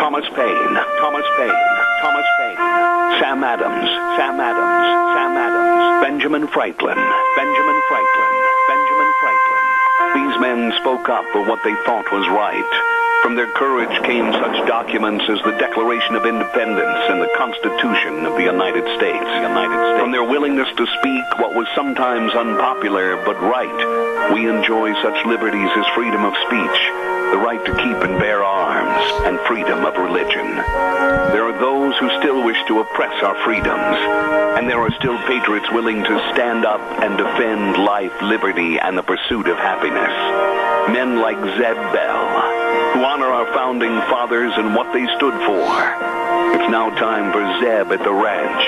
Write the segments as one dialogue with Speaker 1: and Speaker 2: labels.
Speaker 1: Thomas Paine, Thomas Paine, Thomas Paine, Sam Adams, Sam Adams, Sam Adams, Benjamin Franklin, Benjamin Franklin, Benjamin Franklin. These men spoke up for what they thought was right. From their courage came such documents as the Declaration of Independence and the Constitution of the United States. From their willingness to speak what was sometimes unpopular but right, we enjoy such liberties as freedom of speech, the right to keep and bear arms, and freedom of religion. There are those who still wish to oppress our freedoms, and there are still patriots willing to stand up and defend life, liberty, and the pursuit of happiness. Men like Zeb Bell, who honor our founding fathers and what they stood for. It's now time for Zeb at the ranch,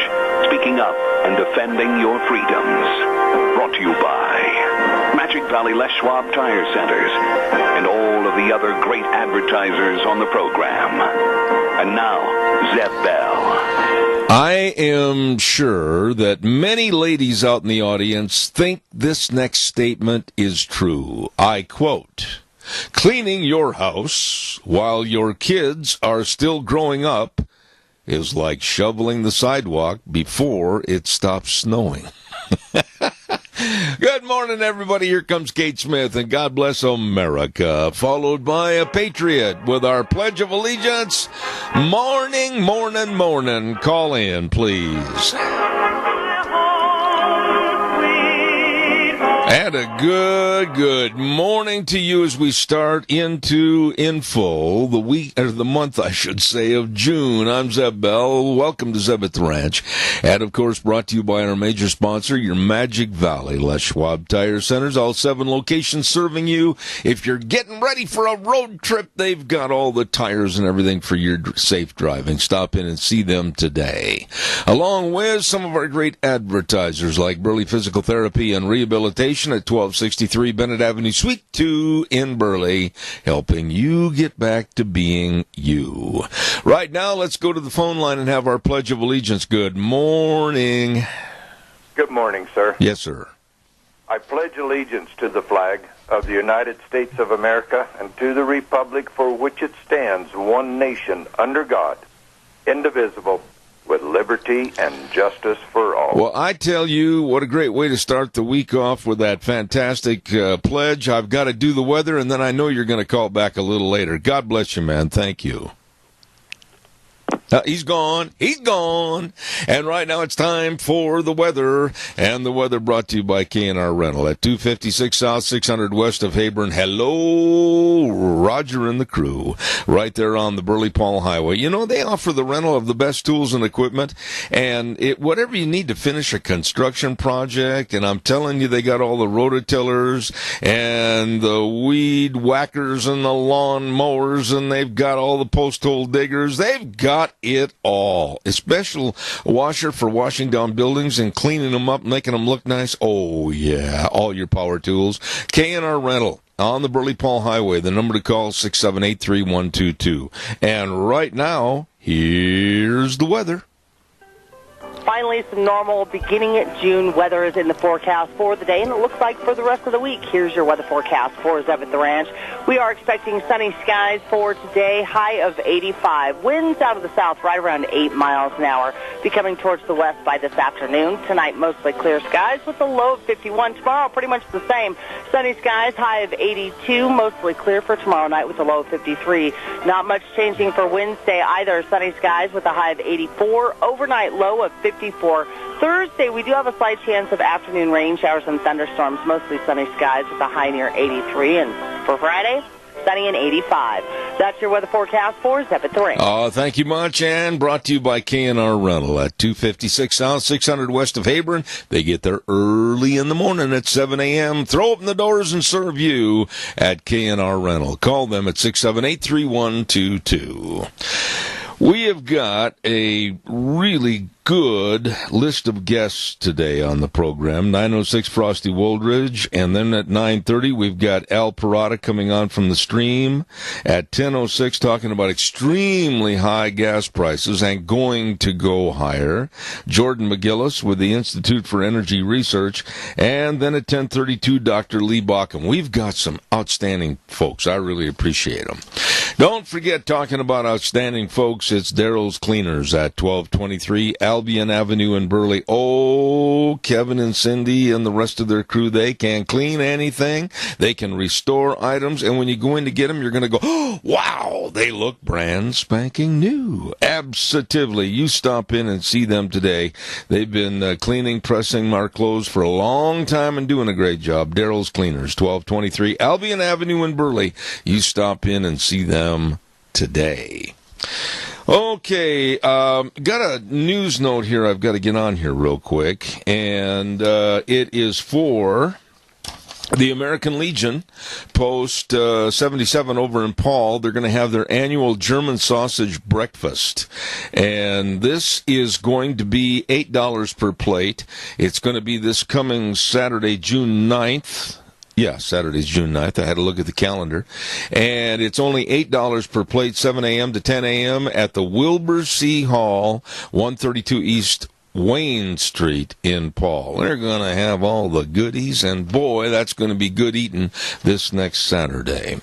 Speaker 1: speaking up and defending your freedoms. Brought to you by Magic Valley Les Schwab Tire Centers and all of the other great advertisers on the program. And now, Zeb Bell.
Speaker 2: I am sure that many ladies out in the audience think this next statement is true. I quote, "Cleaning your house while your kids are still growing up is like shoveling the sidewalk before it stops snowing." Good morning, everybody. Here comes Kate Smith, and God bless America, followed by a patriot with our Pledge of Allegiance. Morning, morning, morning. Call in, please. And a good morning to you as we start in full the week, or the month, I should say, of June. I'm Zeb Bell. Welcome to Zeb at the Ranch. And, of course, brought to you by our major sponsor, your Magic Valley Les Schwab Tire Centers. All 7 locations serving you. If you're getting ready for a road trip, they've got all the tires and everything for your safe driving. Stop in and see them today. Along with some of our great advertisers like Burley Physical Therapy and Rehabilitation at 1263 Bennett Avenue, Suite 2 in Burley, helping you get back to being you. Right now, let's go to the phone line and have our Pledge of Allegiance. Good morning.
Speaker 3: Good morning, sir.
Speaker 2: Yes, sir.
Speaker 3: I pledge allegiance to the flag of the United States of America and to the republic for which it stands, one nation, under God, indivisible, with liberty and justice for all.
Speaker 2: Well, I tell you, what a great way to start the week off with that fantastic pledge. I've got to do the weather, and then I know you're going to call back a little later. God bless you, man. Thank you. He's gone. He's gone. And right now it's time for the weather. And the weather brought to you by K&R Rental at 256 South, 600 west of Hebron. Hello, Roger and the crew. Right there on the Burley-Paul Highway. You know, they offer the rental of the best tools and equipment. And whatever you need to finish a construction project. And I'm telling you, they got all the rototillers and the weed whackers and the lawn mowers. And they've got all the post hole diggers. They've got it all. A special washer for washing down buildings and cleaning them up, making them look nice. Oh, yeah. All your power tools. K&R Rental on the Burley-Paul Highway. The number to call is 678-3122. And right now, here's the weather.
Speaker 4: Finally, some normal beginning at June weather is in the forecast for the day, and it looks like for the rest of the week. Here's your weather forecast for Zeb at the Ranch. We are expecting sunny skies for today, high of 85. Winds out of the south right around 8 miles an hour. Be coming towards the west by this afternoon. Tonight, mostly clear skies with a low of 51. Tomorrow, pretty much the same. Sunny skies, high of 82. Mostly clear for tomorrow night with a low of 53. Not much changing for Wednesday either. Sunny skies with a high of 84. Overnight low of 54. Thursday, we do have a slight chance of afternoon rain showers and thunderstorms, mostly sunny skies with a high near 83. And for Friday, sunny and 85. That's your weather forecast for Zeb at the Ranch.
Speaker 2: Oh, thank you much, and brought to you by K&R Rental at 256 South, 600 west of Hebron. They get there early in the morning at 7 a.m. Throw open the doors and serve you at K&R Rental. Call them at 678-3122. We have got a really good list of guests today on the program. 9:06 Frosty Woldridge, and then at 9:30 we've got Al Parada coming on from the stream. At 10:06 talking about extremely high gas prices and going to go higher. Jordan McGillis with the Institute for Energy Research, and then at 10:32 Dr. Lee Bauckham. We've got some outstanding folks. I really appreciate them. Don't forget, talking about outstanding folks, it's Daryl's Cleaners at 1223 Albion Avenue in Burley. Oh, Kevin and Cindy and the rest of their crew, they can clean anything. They can restore items. And when you go in to get them, you're going to go, oh, wow, they look brand spanking new. Absolutely. You stop in and see them today. They've been cleaning, pressing our clothes for a long time and doing a great job. Daryl's Cleaners, 1223 Albion Avenue in Burley. You stop in and see them today. Okay, got a news note here I've got to get on here real quick, and it is for the American Legion, Post 77 over in Paul. They're going to have their annual German sausage breakfast, and this is going to be $8 per plate. It's going to be this coming Saturday, June 9th. Yeah, Saturday's June 9th. I had to look at the calendar. And it's only $8 per plate, 7 a.m. to 10 a.m. at the Wilbur C. Hall, 132 East Wayne Street in Paul. They're going to have all the goodies, and boy, that's going to be good eating this next Saturday.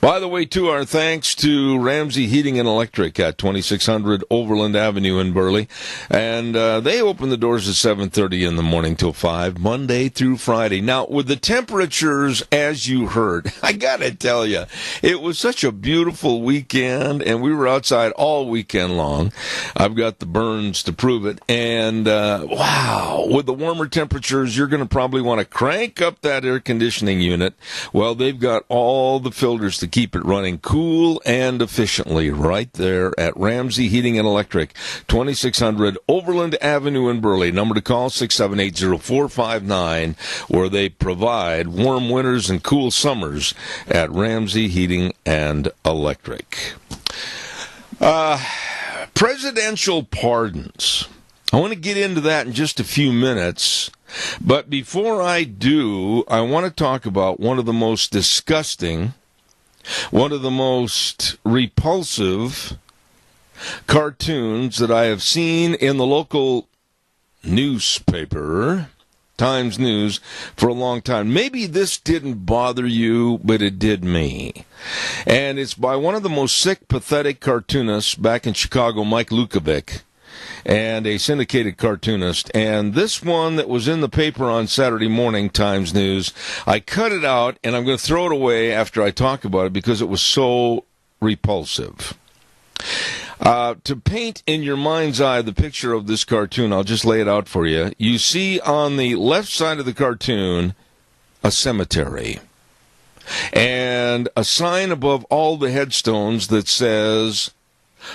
Speaker 2: By the way, too, our thanks to Ramsey Heating and Electric at 2600 Overland Avenue in Burley. And they open the doors at 7:30 in the morning till 5, Monday through Friday. Now, with the temperatures, as you heard, I got to tell you, it was such a beautiful weekend, and we were outside all weekend long. I've got the burns to prove it. And wow, with the warmer temperatures, you're going to probably want to crank up that air conditioning unit. Well, they've got all the filters to keep it running cool and efficiently right there at Ramsey Heating and Electric, 2600 Overland Avenue in Burley. Number to call, 678-0459, where they provide warm winters and cool summers at Ramsey Heating and Electric. Presidential pardons. I want to get into that in just a few minutes, but before I do, I want to talk about one of the most disgusting, one of the most repulsive cartoons that I have seen in the local newspaper, Times News, for a long time. Maybe this didn't bother you, but it did me. And it's by one of the most sick, pathetic cartoonists back in Chicago, Mike Lukovic, and a syndicated cartoonist. And this one that was in the paper on Saturday morning, Times News, I cut it out, and I'm going to throw it away after I talk about it because it was so repulsive. To paint in your mind's eye the picture of this cartoon, I'll just lay it out for you. You see on the left side of the cartoon a cemetery, and a sign above all the headstones that says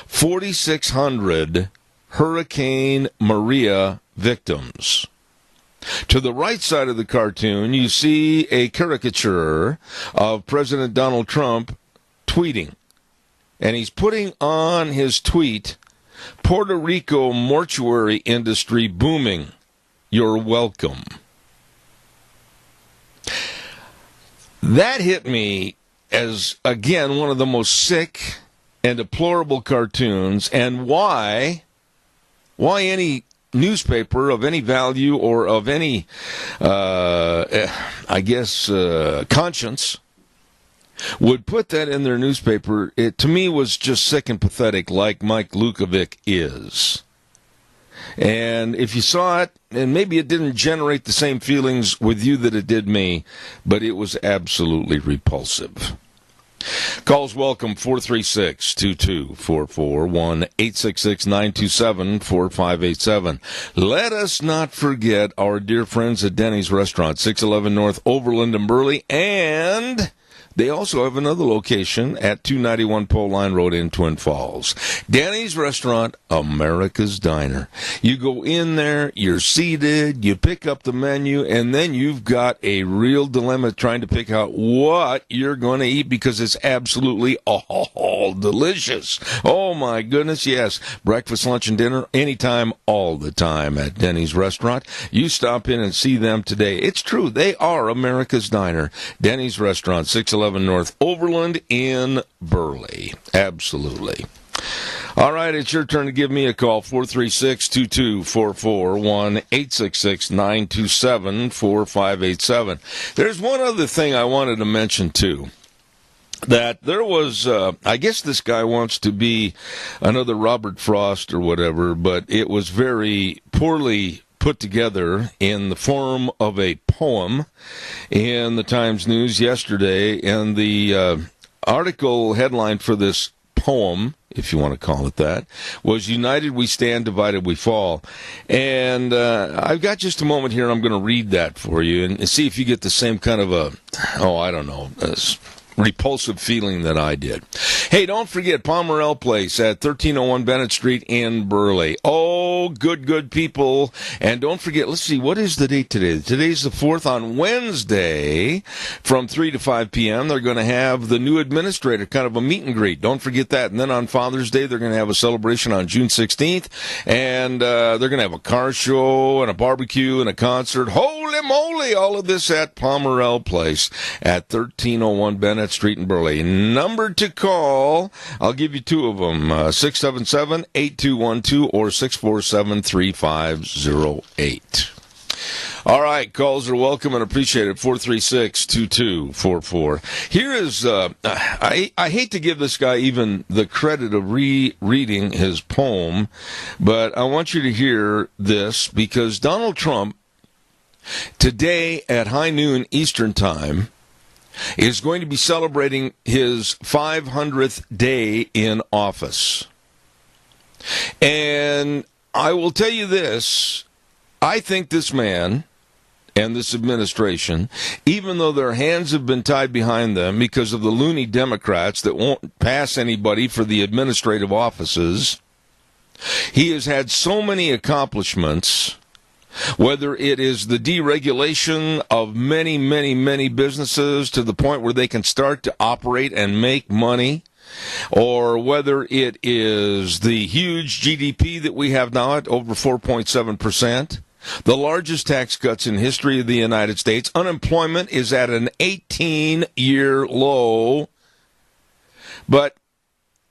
Speaker 2: 4,600 Hurricane Maria victims. To the right side of the cartoon, you see a caricature of President Donald Trump tweeting. And he's putting on his tweet, Puerto Rico mortuary industry booming. You're welcome. That hit me as, again, one of the most sick and deplorable cartoons, and why any newspaper of any value or of any, conscience would put that in their newspaper. It, to me, was just sick and pathetic, like Mike Lukovic is. And if you saw it, and maybe it didn't generate the same feelings with you that it did me, but it was absolutely repulsive. Calls welcome, 436-2244, 1-866-927-4587. Let us not forget our dear friends at Denny's Restaurant, 611 North Overland and Burley, and they also have another location at 291 Pole Line Road in Twin Falls. Denny's Restaurant, America's Diner. You go in there, you're seated, you pick up the menu, and then you've got a real dilemma trying to pick out what you're going to eat because it's absolutely all delicious. Oh, my goodness, yes. Breakfast, lunch, and dinner, anytime, all the time at Denny's Restaurant. You stop in and see them today. It's true. They are America's Diner. Denny's Restaurant, 611 North Overland in Burley. Absolutely. All right, it's your turn to give me a call, 436-2244, 1-866-927-4587. There's one other thing I wanted to mention, too. that there was, I guess this guy wants to be another Robert Frost or whatever, but it was very poorly put together in the form of a poem in the Times News yesterday, and the article headline for this poem, if you want to call it that, was "United We Stand, Divided We Fall." And I've got just a moment here, and I'm going to read that for you and see if you get the same kind of a, repulsive feeling that I did. Hey, don't forget Pomerell Place at 1301 Bennett Street in Burley. Oh, good people. And don't forget, let's see, what is the date today? Today's the 4th. On Wednesday from 3 to 5 p.m., they're going to have the new administrator, kind of a meet and greet. Don't forget that. And then on Father's Day, they're going to have a celebration on June 16th. And they're going to have a car show and a barbecue and a concert. Holy moly, all of this at Pomerell Place at 1301 Bennett Street in Burley. Number to call, I'll give you two of them, 677-8212 or 647-3508. All right, calls are welcome and appreciated. 436-2244. Here is, I hate to give this guy even the credit of rereading his poem, but I want you to hear this because Donald Trump, today at high noon Eastern Time, is going to be celebrating his 500th day in office. And I will tell you this, I think this man and this administration, even though their hands have been tied behind them because of the loony Democrats that won't pass anybody for the administrative offices, he has had so many accomplishments. Whether it is the deregulation of many businesses to the point where they can start to operate and make money, or whether it is the huge GDP that we have now at over 4.7%, the largest tax cuts in history of the United States, unemployment is at an 18-year low. But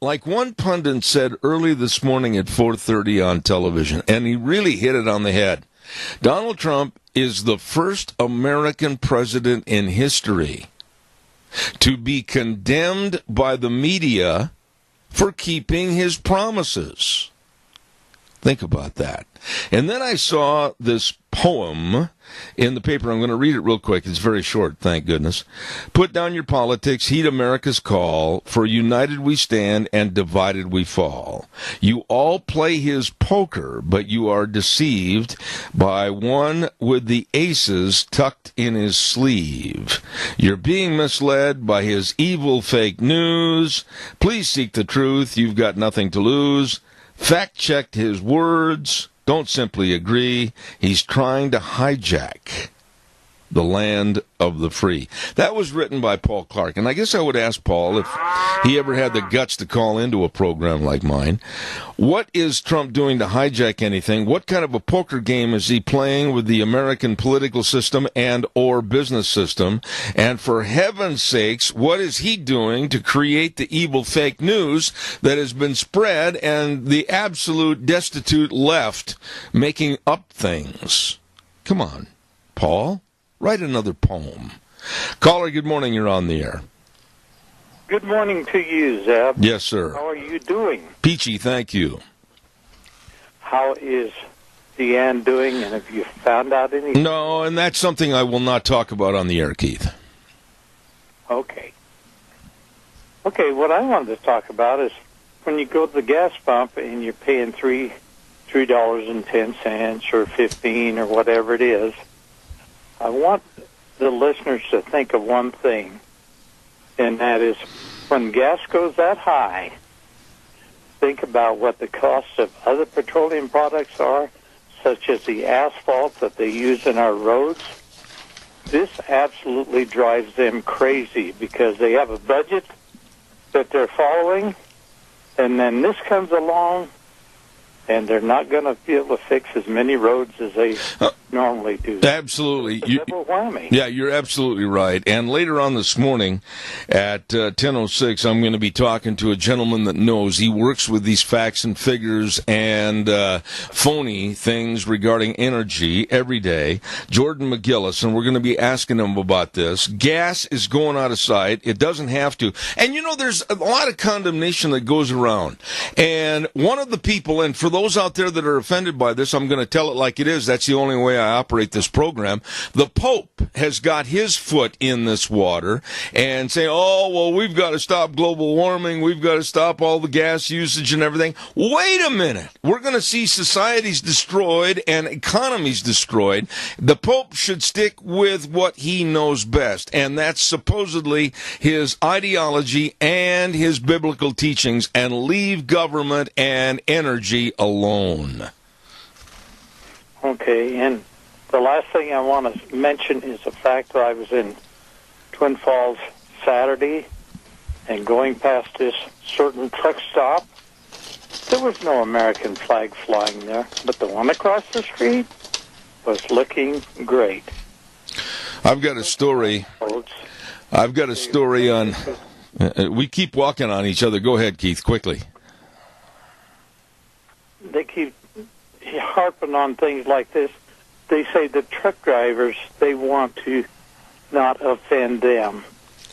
Speaker 2: like one pundit said early this morning at 4:30 on television, and he really hit it on the head, Donald Trump is the first American president in history to be condemned by the media for keeping his promises. Think about that. And then I saw this poem in the paper. I'm going to read it real quick. It's very short, thank goodness. Put down your politics, heed America's call, for united we stand and divided we fall. You all play his poker, but you are deceived by one with the aces tucked in his sleeve. You're being misled by his evil fake news. Please seek the truth. You've got nothing to lose. Fact-checked his words. Don't simply agree. He's trying to hijack the land of the free. That was written by Paul Clark. And I guess I would ask Paul if he ever had the guts to call into a program like mine. What is Trump doing to hijack anything? What kind of a poker game is he playing with the American political system and or business system? And for heaven's sakes, what is he doing to create the evil fake news that has been spread and the absolute destitute left making up things? Come on, Paul. Write another poem. Caller, good morning. You're on the air.
Speaker 5: Good morning to you, Zeb.
Speaker 2: Yes, sir.
Speaker 5: How are you doing?
Speaker 2: Peachy, thank you.
Speaker 5: How is Deanne doing, and have you found out anything?
Speaker 2: No, and that's something I will not talk about on the air, Keith.
Speaker 5: Okay. Okay, what I wanted to talk about is when you go to the gas pump and you're paying $3.10 or $15 or whatever it is, I want the listeners to think of one thing, and that is when gas goes that high, think about what the costs of other petroleum products are, such as the asphalt that they use in our roads. This absolutely drives them crazy because they have a budget that they're following, and then this comes along, and they're not going to be able to fix as many roads as they normally do.
Speaker 2: Absolutely.
Speaker 5: It's a double whammy.
Speaker 2: Yeah, you're absolutely right. And later on this morning at 10:06, I'm going to be talking to a gentleman that knows. He works with these facts and figures and phony things regarding energy every day, Jordan McGillis, and we're going to be asking him about this. Gas is going out of sight. It doesn't have to. And, there's a lot of condemnation that goes around. And one of the people, and for those out there that are offended by this, I'm going to tell it like it is. That's the only way I operate this program. The Pope has got his foot in this water and saying, we've got to stop global warming. We've got to stop all the gas usage and everything. Wait a minute. We're going to see societies destroyed and economies destroyed. The Pope should stick with what he knows best, and that's supposedly his ideology and his biblical teachings, and leave government and energy alone.
Speaker 5: Okay, and the last thing I want to mention is the fact that I was in Twin Falls Saturday and going past this certain truck stop. There was no American flag flying there, but the one across the street was looking great.
Speaker 2: I've got a story on... we keep walking on each other. Go ahead, Keith, quickly.
Speaker 5: They keep harping on things like this. They say the truck drivers, they want to not offend them.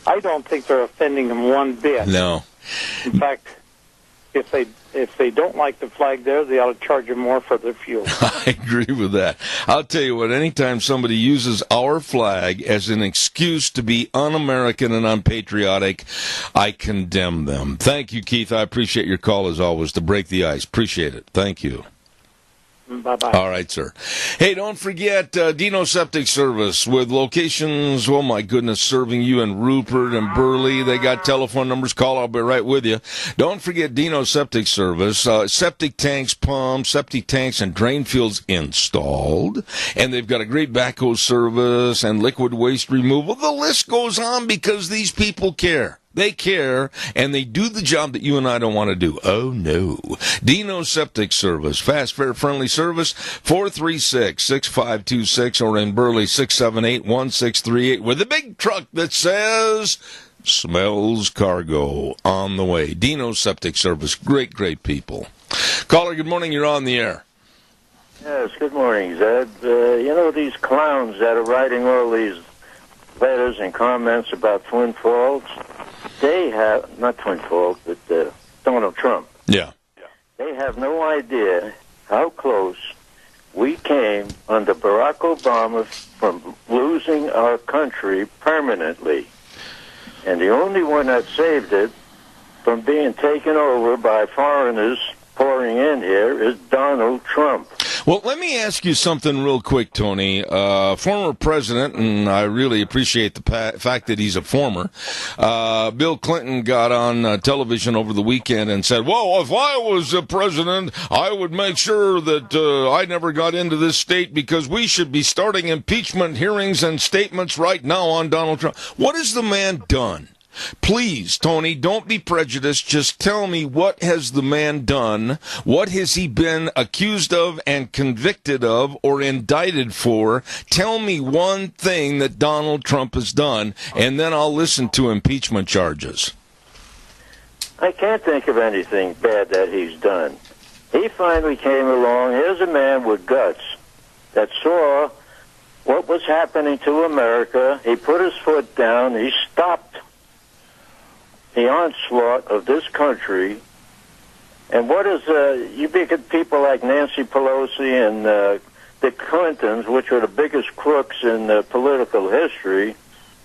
Speaker 5: I don't think they're offending them one bit.
Speaker 2: No.
Speaker 5: In fact, if they don't like the flag there, they ought to charge them more for their fuel.
Speaker 2: I agree with that. I'll tell you what, anytime somebody uses our flag as an excuse to be un-American and unpatriotic, I condemn them. Thank you, Keith. I appreciate your call, as always, to break the ice. Appreciate it. Thank you.
Speaker 5: Bye-bye.
Speaker 2: All right, sir. Hey, don't forget Dino Septic Service with locations, oh my goodness, serving you in Rupert and Burley. They got telephone numbers. Call, I'll be right with you. Don't forget Dino Septic Service. Septic tanks, pumps, septic tanks, and drain fields installed. And they've got a great backhoe service and liquid waste removal. The list goes on because these people care. They care, and they do the job that you and I don't want to do. Oh, no. Dino Septic Service. Fast, fair, friendly service. 436-6526 or in Burley 678-1638 with a big truck that says smells cargo on the way. Dino Septic Service. Great, great people. Caller, good morning. You're on the air.
Speaker 3: Yes, good morning, Zed. These clowns that are writing all these letters and comments about Twin Falls, they have, not Twin Falls, but Donald Trump.
Speaker 2: Yeah.
Speaker 3: They have no idea how close we came under Barack Obama from losing our country permanently. And the only one that saved it from being taken over by foreigners pouring in here is Donald Trump.
Speaker 2: Well, let me ask you something real quick, Tony. Former president, and I really appreciate the fact that he's a former, Bill Clinton got on television over the weekend and said, well, if I was president, I would make sure that I never got into this state because we should be starting impeachment hearings and statements right now on Donald Trump. What has the man done? Please, Tony, don't be prejudiced. Just tell me, what has the man done? What has he been accused of and convicted of or indicted for? Tell me one thing that Donald Trump has done, and then I'll listen to impeachment charges.
Speaker 3: I can't think of anything bad that he's done. He finally came along. Here's a man with guts that saw what was happening to America. He put his foot down. He stopped the onslaught of this country. And what is, you look at people like Nancy Pelosi and the Clintons, which are the biggest crooks in political history,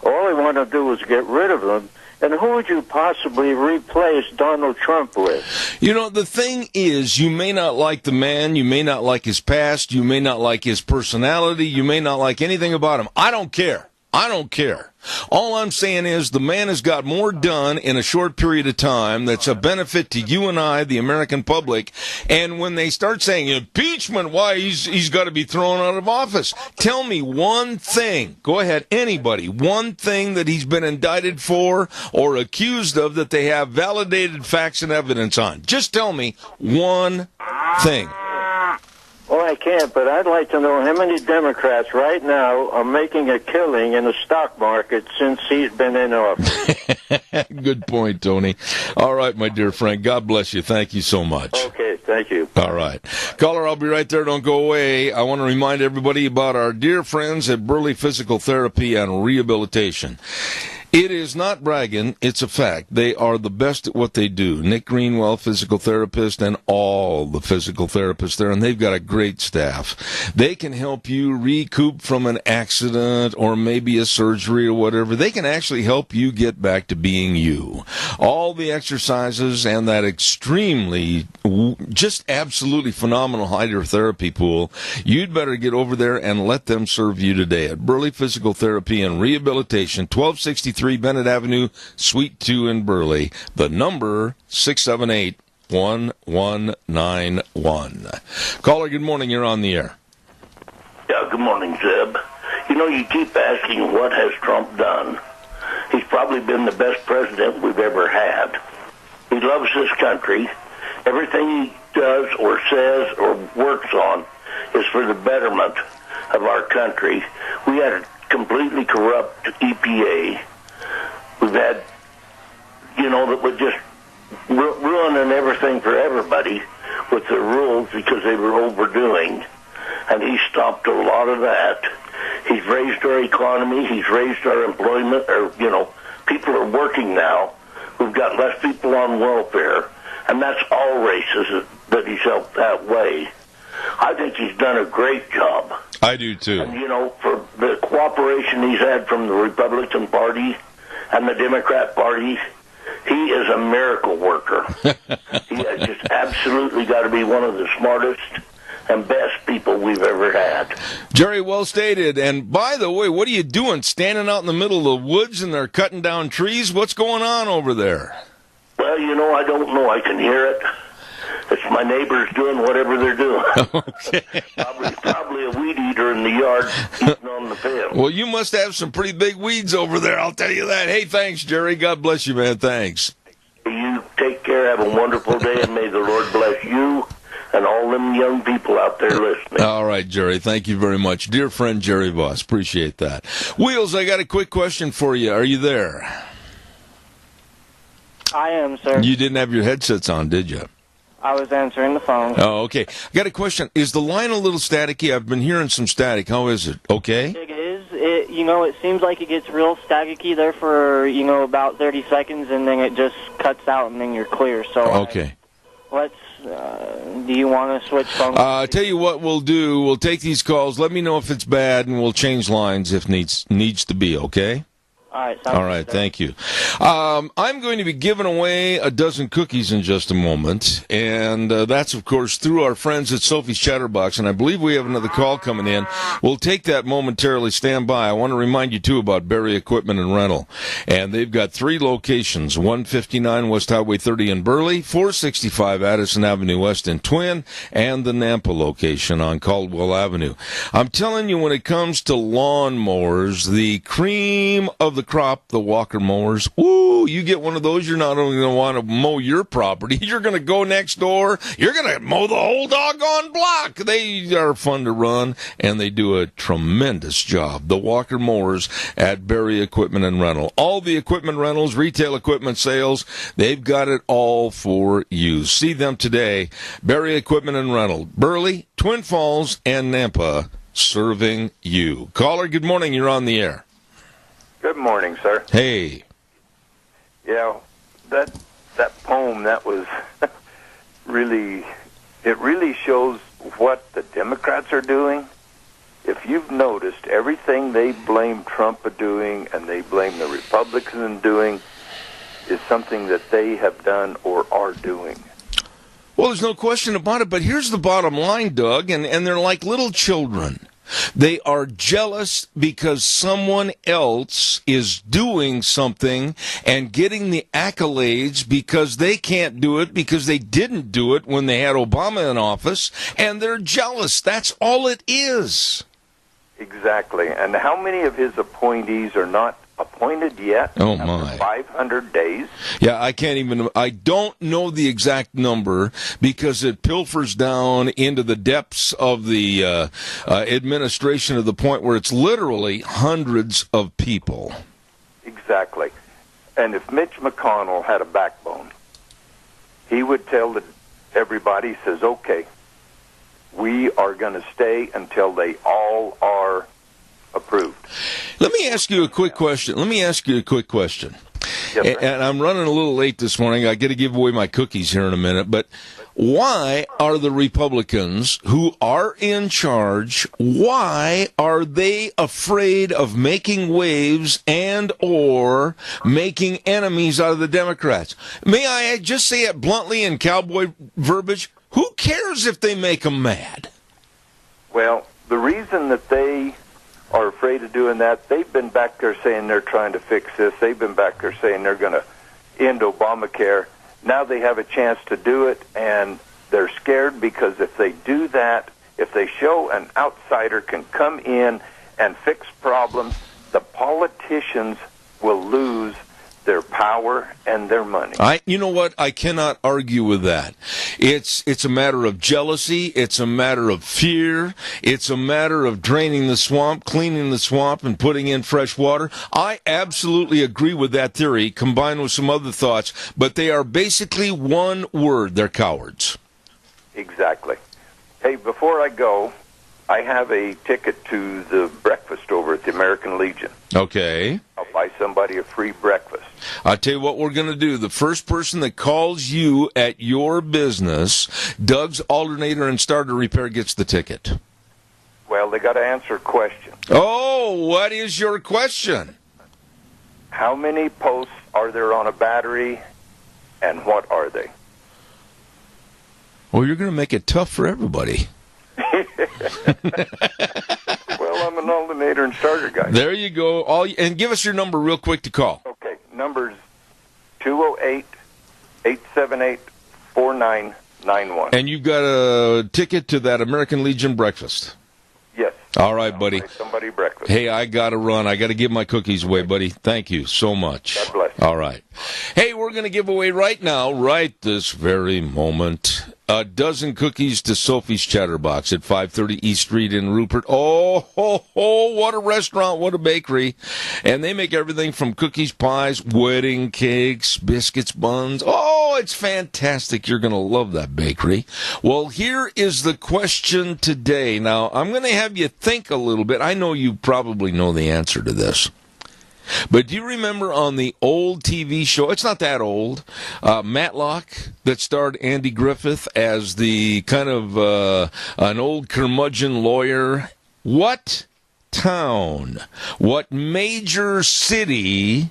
Speaker 3: all they want to do is get rid of them. And who would you possibly replace Donald Trump with?
Speaker 2: The thing is, you may not like the man, you may not like his past, you may not like his personality, you may not like anything about him. I don't care. All I'm saying is the man has got more done in a short period of time that's a benefit to you and I, the American public. And when they start saying impeachment, why he's got to be thrown out of office. Tell me one thing. Go ahead, anybody. One thing that he's been indicted for or accused of that they have validated facts and evidence on. Just tell me one thing.
Speaker 5: Oh, I can't, but I'd like to know how many Democrats right now are making a killing in the stock market since he's been in office.
Speaker 2: Good point, Tony. All right, my dear friend. God bless you. Thank you so much.
Speaker 5: Okay, thank you.
Speaker 2: All right. Caller, I'll be right there. Don't go away. I want to remind everybody about our dear friends at Burley Physical Therapy and Rehabilitation. It is not bragging, it's a fact. They are the best at what they do. Nick Greenwell, physical therapist, and all the physical therapists there, and they've got a great staff. They can help you recoup from an accident or maybe a surgery or whatever. They can actually help you get back to being you. All the exercises and that extremely, just absolutely phenomenal hydrotherapy pool, you'd better get over there and let them serve you today at Burley Physical Therapy and Rehabilitation, 1263 Bennett Avenue, Suite 2 in Burley. The number 678-1191. Caller, good morning. You're on the air.
Speaker 6: Yeah, good morning, Zeb. You know, you keep asking what has Trump done. He's probably been the best president we've ever had. He loves this country. Everything he does or says or works on is for the betterment of our country. We had a completely corrupt EPA. We've had, that was just ruining everything for everybody with the rules because they were overdoing. And he stopped a lot of that. He's raised our economy. He's raised our employment. People are working now. We've got less people on welfare. And that's all races that he's helped that way. I think he's done a great job.
Speaker 2: I do, too.
Speaker 6: And, for the cooperation he's had from the Republican Party and the Democrat Party, he is a miracle worker. He has just absolutely got to be one of the smartest and best people we've ever had.
Speaker 2: Jerry, well stated. And by the way, what are you doing? Standing out in the middle of the woods and they're cutting down trees? What's going on over there?
Speaker 6: Well, I don't know. I can hear it. It's my neighbors doing whatever they're doing.
Speaker 2: Okay.
Speaker 6: Probably a weed eater in the yard eating on the fence.
Speaker 2: Well, you must have some pretty big weeds over there, I'll tell you that. Hey, thanks, Jerry. God bless you, man. Thanks.
Speaker 6: You take care. Have a wonderful day, and may the Lord bless you and all them young people out there listening.
Speaker 2: All right, Jerry. Thank you very much. Dear friend Jerry Voss, appreciate that. Wheels, I got a quick question for you. Are you there?
Speaker 7: I am, sir.
Speaker 2: You didn't have your headsets on, did you?
Speaker 7: I was answering the phone.
Speaker 2: Oh, okay. I got a question. Is the line a little staticky? I've been hearing some static. How is it? Okay?
Speaker 7: It is. It seems like it gets real staticky there for, about 30 seconds, and then it just cuts out, and then you're clear. So
Speaker 2: okay.
Speaker 7: Do you want to switch phones?
Speaker 2: Tell you what we'll do. We'll take these calls. Let me know if it's bad, and we'll change lines if needs to be, okay?
Speaker 7: All right,
Speaker 2: thank you. I'm going to be giving away a dozen cookies in just a moment, and that's, of course, through our friends at Sophie's Chatterbox, and I believe we have another call coming in. We'll take that momentarily. Stand by. I want to remind you, too, about Berry Equipment and Rental, and they've got 3 locations, 159 West Highway 30 in Burley, 465 Addison Avenue West in Twin, and the Nampa location on Caldwell Avenue. I'm telling you, when it comes to lawn mowers, the cream of the crop, the Walker mowers. Woo, you get one of those, you're not only going to want to mow your property, you're going to go next door, you're going to mow the whole doggone block. They are fun to run, and they do a tremendous job. The Walker mowers at Berry Equipment and Rental. All the equipment rentals, retail equipment sales, they've got it all for you. See them today. Berry Equipment and Rental. Burley, Twin Falls, and Nampa, serving you. Caller, good morning. You're on the air.
Speaker 3: Good morning, sir.
Speaker 2: Hey.
Speaker 3: Yeah, that poem, that was really shows what the Democrats are doing. If you've noticed, everything they blame Trump for doing and they blame the Republicans for doing is something that they have done or are doing.
Speaker 2: Well, there's no question about it, but here's the bottom line, Doug, and they're like little children. They are jealous because someone else is doing something and getting the accolades because they can't do it because they didn't do it when they had Obama in office, and they're jealous. That's all it is.
Speaker 3: Exactly. And how many of his appointees are not appointed yet.
Speaker 2: Oh,
Speaker 3: after
Speaker 2: my.
Speaker 3: 500 days.
Speaker 2: Yeah, I don't know the exact number because it pilfers down into the depths of the administration to the point where it's literally hundreds of people.
Speaker 3: Exactly. And if Mitch McConnell had a backbone, he would tell everybody, he says, okay, we are going to stay until they all are approved.
Speaker 2: Let me ask you a quick question.
Speaker 3: Yes, sir.
Speaker 2: And I'm running a little late this morning. I got to give away my cookies here in a minute. But why are the Republicans who are in charge, why are they afraid of making waves and or making enemies out of the Democrats? May I just say it bluntly in cowboy verbiage? Who cares if they make them mad?
Speaker 3: Well, the reason that they are afraid of doing that, they've been back there saying they're trying to fix this. They've been back there saying they're going to end Obamacare. Now they have a chance to do it, and they're scared because if they do that, if they show an outsider can come in and fix problems, the politicians will lose their power and their money.
Speaker 2: You know what? I cannot argue with that. It's a matter of jealousy. It's a matter of fear. It's a matter of draining the swamp, cleaning the swamp, and putting in fresh water. I absolutely agree with that theory, combined with some other thoughts, but they are basically one word. They're cowards.
Speaker 3: Exactly. Hey, before I go, I have a ticket to the breakfast over at the American Legion.
Speaker 2: Okay.
Speaker 3: I'll buy somebody a free breakfast.
Speaker 2: I'll tell you what we're going to do. The first person that calls you at your business, Doug's Alternator and Starter Repair, gets the ticket.
Speaker 3: Well, they got to answer a question.
Speaker 2: Oh, what is your question?
Speaker 3: How many posts are there on a battery, and what are they?
Speaker 2: Well, you're going to make it tough for everybody.
Speaker 3: Well, I'm an alternator and starter guy.
Speaker 2: There you go. And give us your number real quick to call.
Speaker 3: Okay, number's 208-878-4991.
Speaker 2: And you've got a ticket to that American Legion breakfast.
Speaker 3: Yes.
Speaker 2: All right, buddy.
Speaker 3: Buy somebody breakfast.
Speaker 2: Hey, I got to run. I got to give my cookies away, buddy. Thank you so much.
Speaker 3: God bless.
Speaker 2: All right. Hey, we're going to give away right now, right this very moment, a dozen cookies to Sophie's Chatterbox at 530 East Street in Rupert. Oh, what a restaurant, what a bakery. And they make everything from cookies, pies, wedding cakes, biscuits, buns. Oh, it's fantastic. You're going to love that bakery. Well, here is the question today. Now, I'm going to have you think a little bit. I know you probably know the answer to this. But do you remember on the old TV show, it's not that old, Matlock, that starred Andy Griffith as the kind of an old curmudgeon lawyer? What town, what major city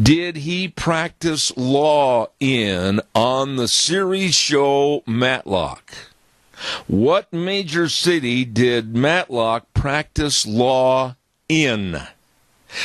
Speaker 2: did he practice law in on the series show Matlock? What major city did Matlock practice law in?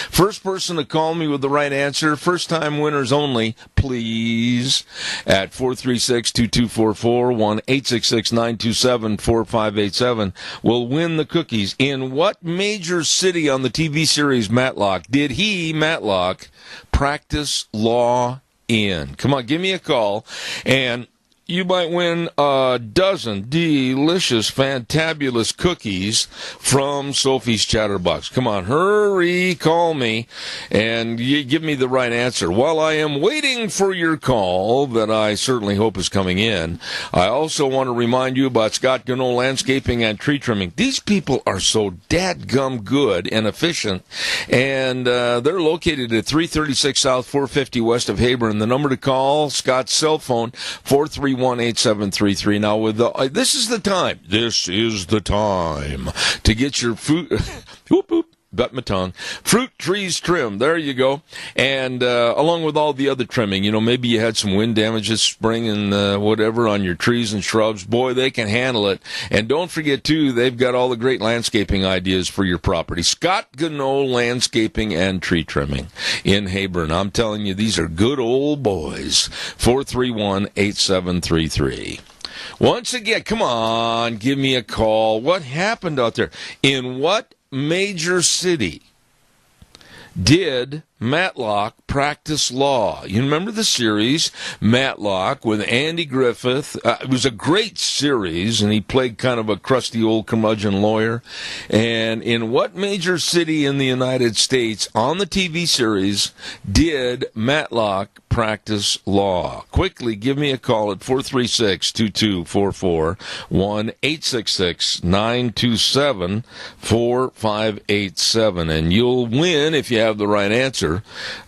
Speaker 2: First person to call me with the right answer, first-time winners only, please, at 436-2244, 1-866-927-4587, will win the cookies. In what major city on the TV series Matlock did he, Matlock, practice law in? Come on, give me a call, and you might win a dozen delicious, fantabulous cookies from Sophie's Chatterbox. Come on, hurry, call me, and you give me the right answer. While I am waiting for your call, that I certainly hope is coming in, I also want to remind you about Scott Gano Landscaping and Tree Trimming. These people are so dadgum good and efficient, and they're located at 336 South, 450 West of Hebron. The number to call, Scott's cell phone, 431-8733. Now, with this is the time to get your food. Whoop, whoop. Got my tongue. Fruit trees trimmed. There you go. And along with all the other trimming, you know, maybe you had some wind damage this spring and whatever on your trees and shrubs. Boy, they can handle it. And don't forget, too, they've got all the great landscaping ideas for your property. Scott Gano Landscaping and Tree Trimming in Hebron. I'm telling you, these are good old boys. 431-8733. Once again, come on, give me a call. What happened out there? In what major city Did Matlock practice law? You remember the series, Matlock, with Andy Griffith? It was a great series, and he played kind of a crusty old curmudgeon lawyer. And in what major city in the United States, on the TV series, did Matlock practice law? Quickly, give me a call at 436-2244, 1-866-927-4587, and you'll win if you have the right answer.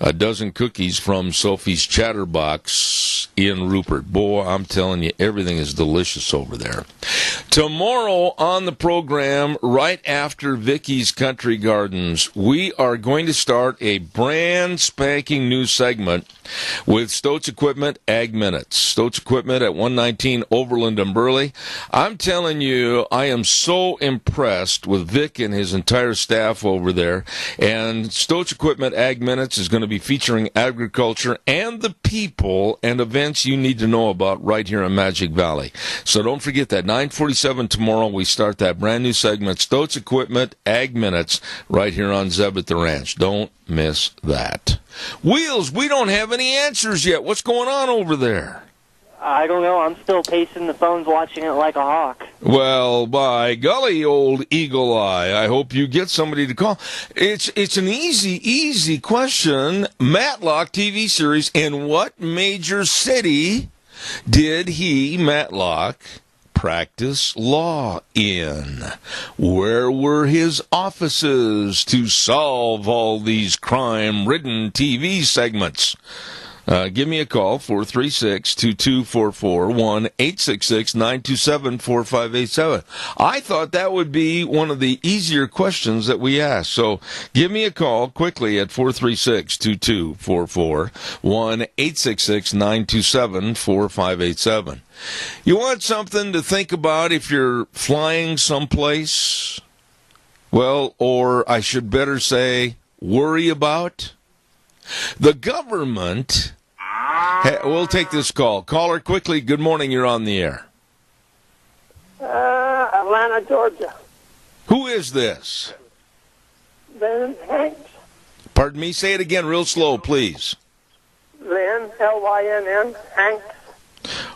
Speaker 2: A dozen cookies from Sophie's Chatterbox in Rupert. Boy, I'm telling you, everything is delicious over there. Tomorrow on the program, right after Vicky's Country Gardens, we are going to start a brand spanking new segment with Stoats Equipment Ag Minutes. Stoats Equipment at 119 Overland and Burley. I'm telling you, I am so impressed with Vic and his entire staff over there. And Stoats Equipment Ag Minutes is going to be featuring agriculture and the people and events you need to know about right here in Magic Valley. So don't forget that. 9:47 tomorrow, we start that brand new segment, Stoats Equipment Ag Minutes, right here on Zeb at the Ranch. Don't miss that. Wheels, we don't have any answers yet. What's going on over there?
Speaker 7: I don't know. I'm still pacing the phones, watching it like a hawk.
Speaker 2: Well, by golly, old Eagle Eye, I hope you get somebody to call. It's an easy question. Matlock TV series. In what major city did he, Matlock, practice law in? Where were his offices to solve all these crime-ridden TV segments? Give me a call, 436-2244, 1-866-927-4587. I thought that would be one of the easier questions that we ask. So give me a call quickly at 436-2244, 1-866-927-4587. You want something to think about if you're flying someplace? Well, or I should better say, worry about? The government... We'll take this call. Caller, quickly. Good morning. You're on the air.
Speaker 8: Atlanta, Georgia.
Speaker 2: Who is this?
Speaker 8: Lynn Hanks.
Speaker 2: Pardon me? Say it again real slow, please.
Speaker 8: Lynn, L-Y-N-N, Hanks.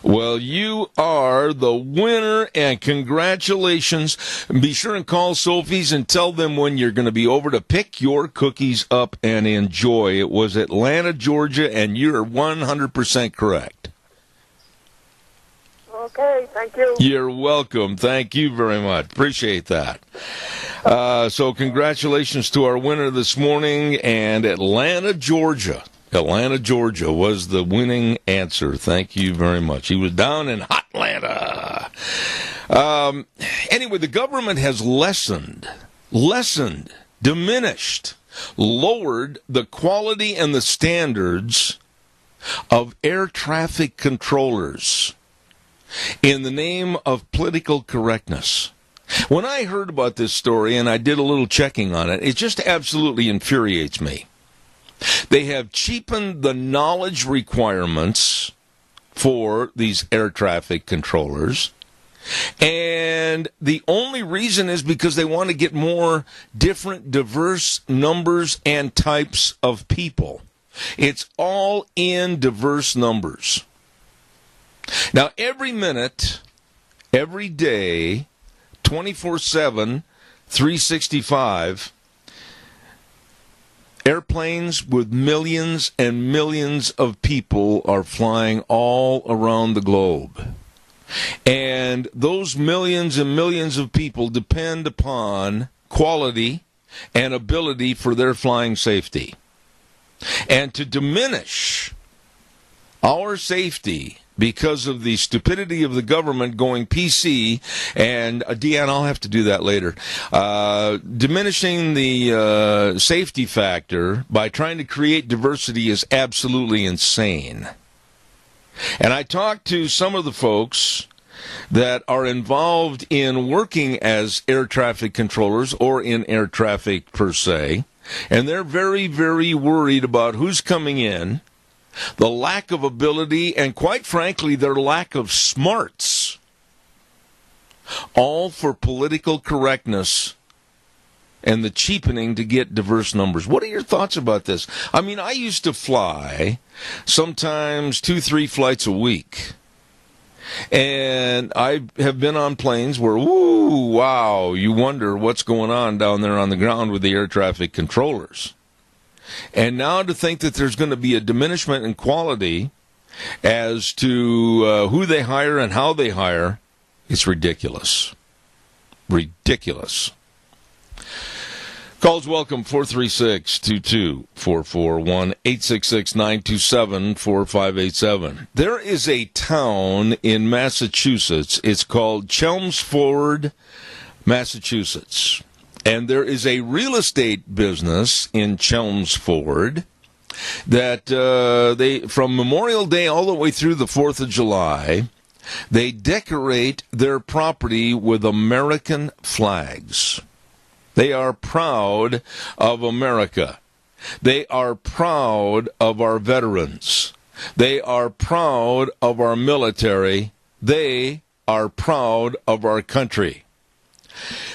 Speaker 2: Well, you are the winner, and congratulations. Be sure and call Sophie's and tell them when you're going to be over to pick your cookies up and enjoy. It was Atlanta, Georgia, and you're 100% correct.
Speaker 8: Okay, thank you.
Speaker 2: You're welcome. Thank you very much. Appreciate that. So congratulations to our winner this morning, and Atlanta, Georgia. Atlanta, Georgia was the winning answer. Thank you very much. He was down in Hotlanta. Anyway, the government has lessened, diminished, lowered the quality and the standards of air traffic controllers in the name of political correctness. When I heard about this story and I did a little checking on it, it just absolutely infuriates me. They have cheapened the knowledge requirements for these air traffic controllers, and the only reason is because they want to get more different, diverse numbers and types of people. It's all in diverse numbers. Now, every minute, every day, 24/7, 365, airplanes with millions and millions of people are flying all around the globe. And those millions and millions of people depend upon quality and ability for their flying safety. And to diminish our safety because of the stupidity of the government going PC, and Deanne, I'll have to do that later, diminishing the safety factor by trying to create diversity is absolutely insane. And I talked to some of the folks that are involved in working as air traffic controllers or in air traffic per se, and they're very, very worried about who's coming in, the lack of ability, and quite frankly, their lack of smarts, all for political correctness and the cheapening to get diverse numbers. What are your thoughts about this? I mean, I used to fly sometimes 2-3 flights a week. And I have been on planes where, ooh, wow, you wonder what's going on down there on the ground with the air traffic controllers. And now to think that there's going to be a diminishment in quality as to who they hire and how they hire, it's ridiculous. Ridiculous. Calls welcome, 436-2244, 1-866-927-4587. There is a town in Massachusetts. It's called Chelmsford, Massachusetts. And there is a real estate business in Chelmsford that they, from Memorial Day all the way through the 4th of July, they decorate their property with American flags. They are proud of America. They are proud of our veterans. They are proud of our military. They are proud of our country.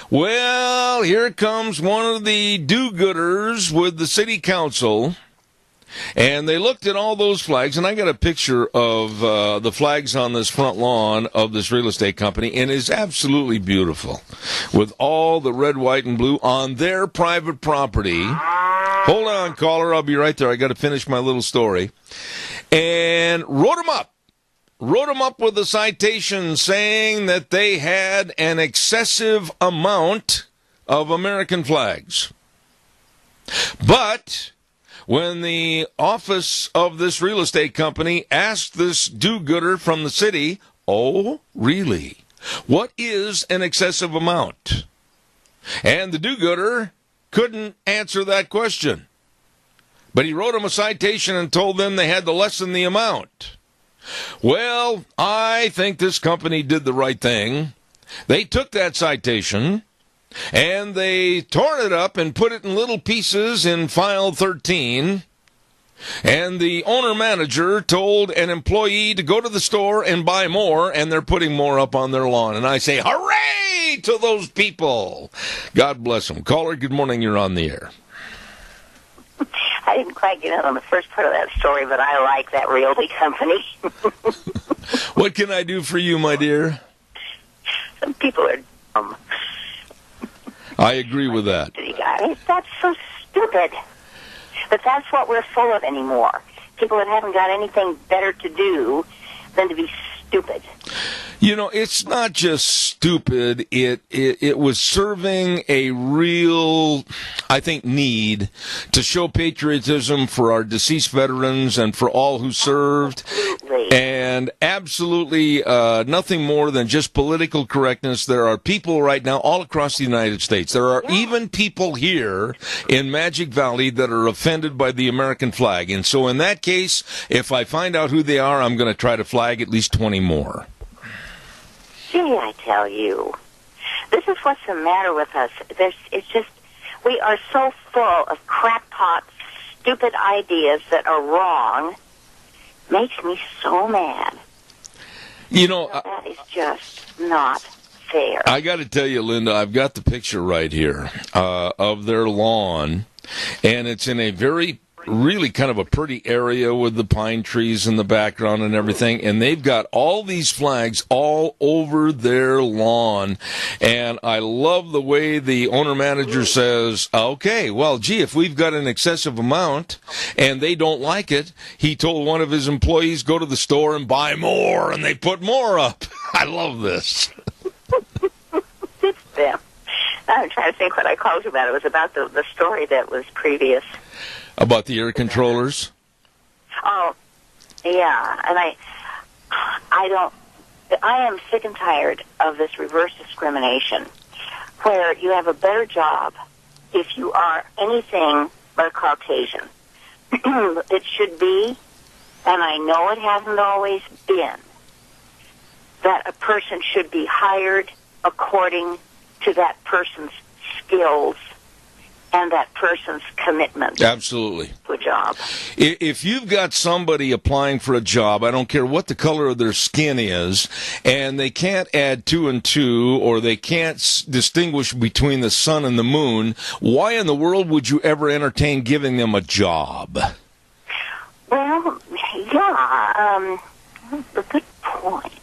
Speaker 2: Well, here comes one of the do-gooders with the city council, and they looked at all those flags, and I got a picture of the flags on this front lawn of this real estate company, and it's absolutely beautiful, with all the red, white, and blue on their private property. Hold on, caller, I'll be right there. I got to finish my little story. And wrote them up with a citation saying that they had an excessive amount of American flags. But when the office of this real estate company asked this do-gooder from the city, oh, really? What is an excessive amount? And the do-gooder couldn't answer that question. But he wrote them a citation and told them they had to lessen the amount. Well, I think this company did the right thing. They took that citation and they tore it up and put it in little pieces in file 13. And the owner-manager told an employee to go to the store and buy more, and they're putting more up on their lawn. And I say, hooray to those people. God bless them. Caller, good morning. You're on the air.
Speaker 9: I didn't quite get in on the first part of that story, but I like that realty company.
Speaker 2: What can I do for you, my dear?
Speaker 9: Some people are dumb.
Speaker 2: I agree with that.
Speaker 9: That's so stupid. But that's what we're full of anymore. People that haven't got anything better to do than to be stupid.
Speaker 2: You know, it's not just stupid. It was serving a real, I think, need to show patriotism for our deceased veterans and for all who served.
Speaker 9: Absolutely.
Speaker 2: And absolutely nothing more than just political correctness. There are people right now all across the United States. There are even people here in Magic Valley that are offended by the American flag. And so in that case, if I find out who they are, I'm going to try to flag at least 20 more.
Speaker 9: Gee, I tell you, this is what's the matter with us. It's just, we are so full of crackpot, stupid ideas that are wrong. Makes me so mad.
Speaker 2: You know,
Speaker 9: that is just not fair.
Speaker 2: I got to tell you, Linda, I've got the picture right here of their lawn, and it's in a really kind of a pretty area with the pine trees in the background and everything, and they've got all these flags all over their lawn, and I love the way the owner-manager says, okay, well, gee, if we've got an excessive amount and they don't like it, he told one of his employees, go to the store and buy more, and they put more up. I love this.
Speaker 9: It's them. I'm trying to think what I called you about. It was about the story that was previous.
Speaker 2: About the air controllers?
Speaker 9: Oh, yeah. And I am sick and tired of this reverse discrimination where you have a better job if you are anything but a Caucasian. It should be, and I know it hasn't always been, that a person should be hired according to that person's skills and that person's commitment
Speaker 2: Absolutely.
Speaker 9: to a job.
Speaker 2: If you've got somebody applying for a job, I don't care what the color of their skin is, and they can't add 2 and 2, or they can't distinguish between the sun and the moon, why in the world would you ever entertain giving them a job?
Speaker 9: Well, yeah, that's a good point.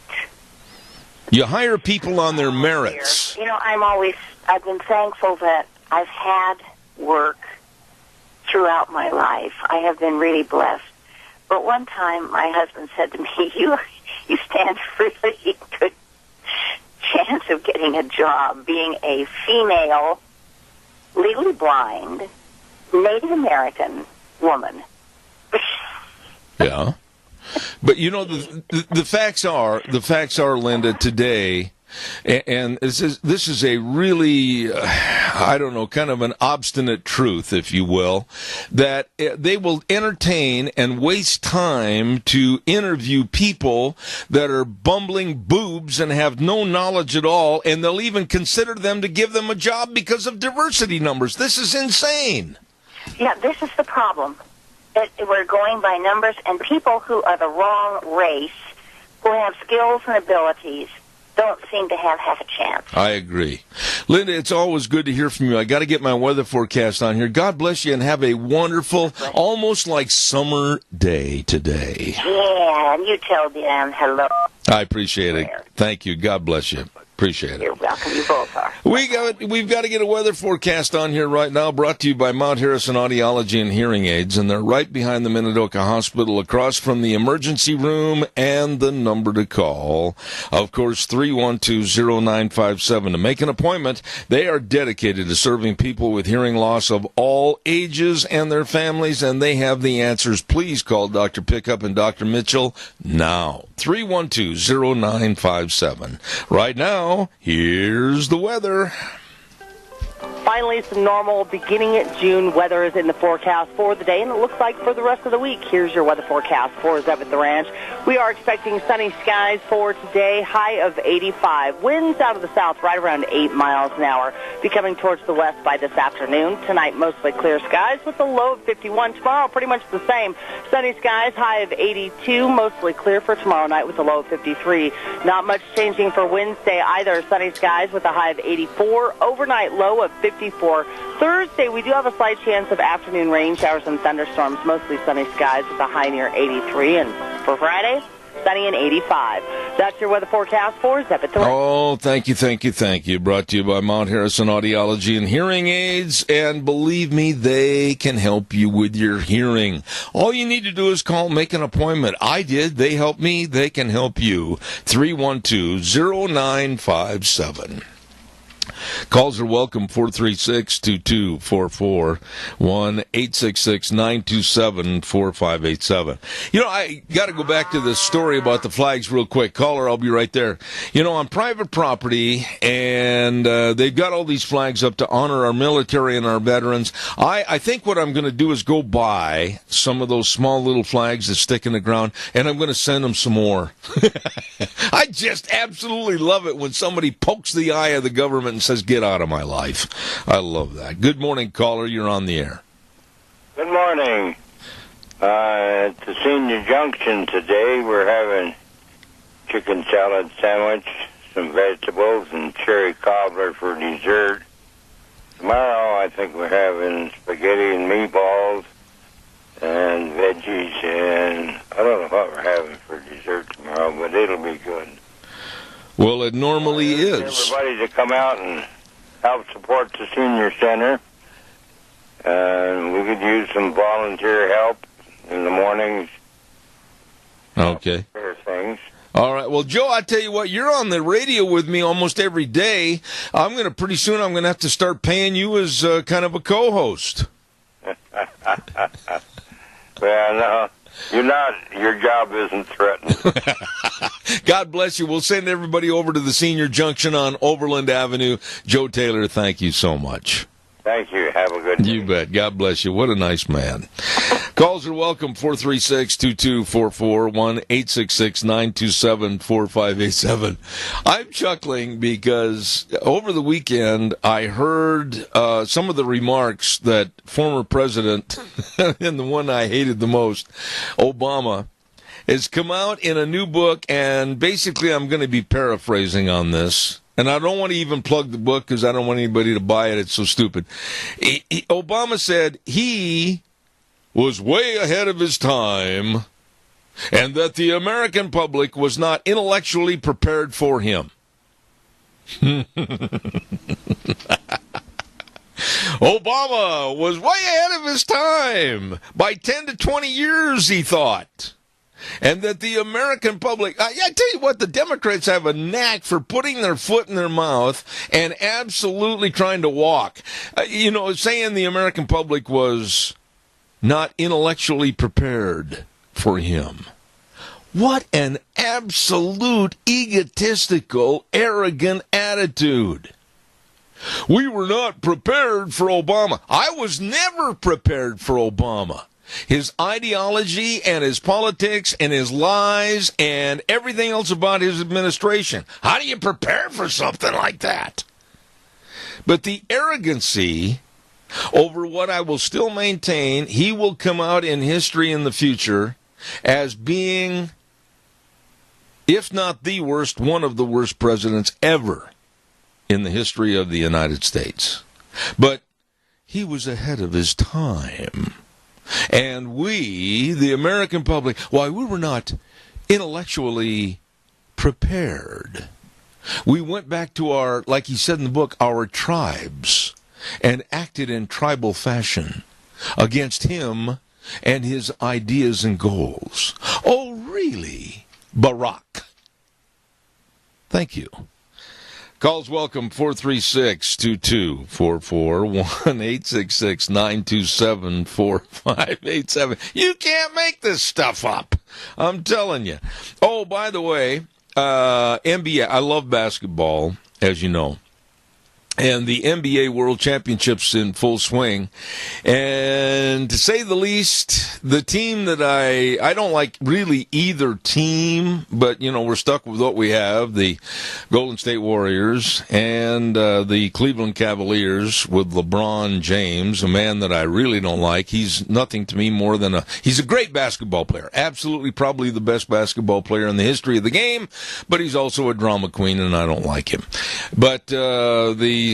Speaker 2: You hire people on their merits.
Speaker 9: You know, I've been thankful that I've had work throughout my life. I have been really blessed. But one time my husband said to me, you stand a really good chance of getting a job being a female, legally blind, Native American woman.
Speaker 2: Yeah. But, you know, the facts are, Linda, today, and this is a really, I don't know, kind of an obstinate truth, if you will, that they will entertain and waste time to interview people that are bumbling boobs and have no knowledge at all, and they'll even consider them to give them a job because of diversity numbers. This is insane.
Speaker 9: Yeah, this is the problem. That we're going by numbers, and people who are the wrong race, who have skills and abilities, don't seem to have half a chance.
Speaker 2: I agree. Linda, it's always good to hear from you. I got to get my weather forecast on here. God bless you, and have a wonderful, almost like summer day today.
Speaker 9: Yeah, and you tell them hello.
Speaker 2: I appreciate it. Thank you. God bless you. Appreciate it.
Speaker 9: You're welcome. You both are.
Speaker 2: We've got to get a weather forecast on here right now, brought to you by Mount Harrison Audiology and Hearing Aids, and they're right behind the Minidoka Hospital, across from the emergency room, and the number to call, of course, 312-0957. To make an appointment, they are dedicated to serving people with hearing loss of all ages and their families, and they have the answers. Please call Dr. Pickup and Dr. Mitchell now. 312-0957. Right now, here's the weather.
Speaker 4: Finally, some normal beginning at June weather is in the forecast for the day, and it looks like for the rest of the week. Here's your weather forecast for Zev at the Ranch. We are expecting sunny skies for today, high of 85. Winds out of the south right around 8 miles an hour. Be coming towards the west by this afternoon. Tonight, mostly clear skies with a low of 51. Tomorrow, pretty much the same. Sunny skies, high of 82. Mostly clear for tomorrow night with a low of 53. Not much changing for Wednesday either. Sunny skies with a high of 84. Overnight low of 54. Thursday, we do have a slight chance of afternoon rain showers and thunderstorms, mostly sunny skies with a high near 83. And for Friday, sunny and 85. That's your weather forecast for Zev at the Ranch.
Speaker 2: Oh, thank you. Brought to you by Mount Harrison Audiology and Hearing Aids. And believe me, they can help you with your hearing. All you need to do is call, make an appointment. I did. They helped me. They can help you. 312-0957. Calls are welcome, 436-2244, 1-866-927-4587. You know, I got to go back to this story about the flags real quick. Caller, I'll be right there. You know, on private property, and they've got all these flags up to honor our military and our veterans. I think what I'm going to do is go buy some of those small little flags that stick in the ground, and I'm going to send them some more. I just absolutely love it when somebody pokes the eye of the government and says, get out of my life. I love that. Good morning, caller. You're on the air.
Speaker 10: Good morning. At the Senior Junction today, we're having chicken salad sandwich, some vegetables, and cherry cobbler for dessert. Tomorrow, I think we're having spaghetti and meatballs and veggies, and I don't know what we're having for dessert tomorrow, but it'll be good.
Speaker 2: Well, it normally is.
Speaker 10: Everybody to come out and help support the senior center. And we could use some volunteer help in the mornings.
Speaker 2: Okay.
Speaker 10: Things.
Speaker 2: All right. Well, Joe, I tell you what, you're on the radio with me almost every day. Pretty soon I'm going to have to start paying you as kind of a co-host.
Speaker 10: Well, no. You're not. Your job isn't threatened.
Speaker 2: God bless you. We'll send everybody over to the Senior Junction on Overland Avenue. Joe Taylor, thank you so much.
Speaker 10: Thank you. Have a good day.
Speaker 2: You bet. God bless you. What a nice man. Calls are welcome, 436-2244, 1-866-927-4587. I'm chuckling because over the weekend I heard some of the remarks that former president, and the one I hated the most, Obama, has come out in a new book, and basically I'm going to be paraphrasing on this. And I don't want to even plug the book because I don't want anybody to buy it. It's so stupid. Obama said he was way ahead of his time, and that the American public was not intellectually prepared for him. Obama was way ahead of his time by 10 to 20 years, he thought. And that the American public, I tell you what, the Democrats have a knack for putting their foot in their mouth and absolutely trying to walk. Saying the American public was not intellectually prepared for him. What an absolute egotistical, arrogant attitude. We were not prepared for Obama. I was never prepared for Obama. His ideology and his politics and his lies and everything else about his administration. How do you prepare for something like that? But the arrogancy over what I will still maintain, he will come out in history in the future as being, if not the worst, one of the worst presidents ever in the history of the United States. But he was ahead of his time. And we, the American public, we were not intellectually prepared. We went back to our, like he said in the book, our tribes, and acted in tribal fashion against him and his ideas and goals. Oh, really, Barack? Thank you. Calls welcome, 436-2244, 1-866-927-4587. You can't make this stuff up. I'm telling you. Oh, by the way, NBA, I love basketball, as you know. And the NBA World Championships in full swing. And to say the least, the team that I don't like really either team, but, we're stuck with what we have, the Golden State Warriors and the Cleveland Cavaliers with LeBron James, a man that I really don't like. He's nothing to me more than he's a great basketball player. Absolutely probably the best basketball player in the history of the game, but he's also a drama queen, and I don't like him. But the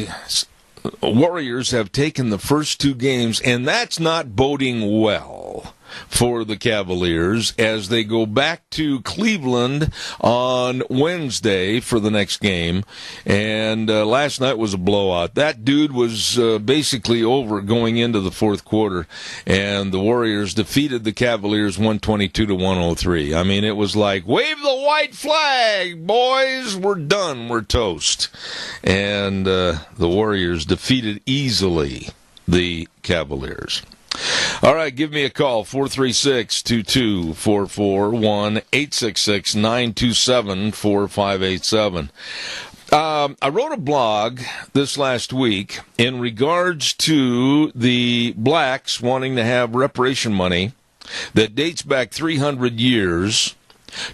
Speaker 2: Warriors have taken the first two games, and that's not boding well for the Cavaliers as they go back to Cleveland on Wednesday for the next game. And last night was a blowout. That dude was basically over going into the fourth quarter, and the Warriors defeated the Cavaliers 122-103. I mean, it was like, wave the white flag, boys. We're done. We're toast. And the Warriors defeated easily the Cavaliers. All right, give me a call, 436-2244, 1-866-927-4587. I wrote a blog this last week in regards to the blacks wanting to have reparation money that dates back 300 years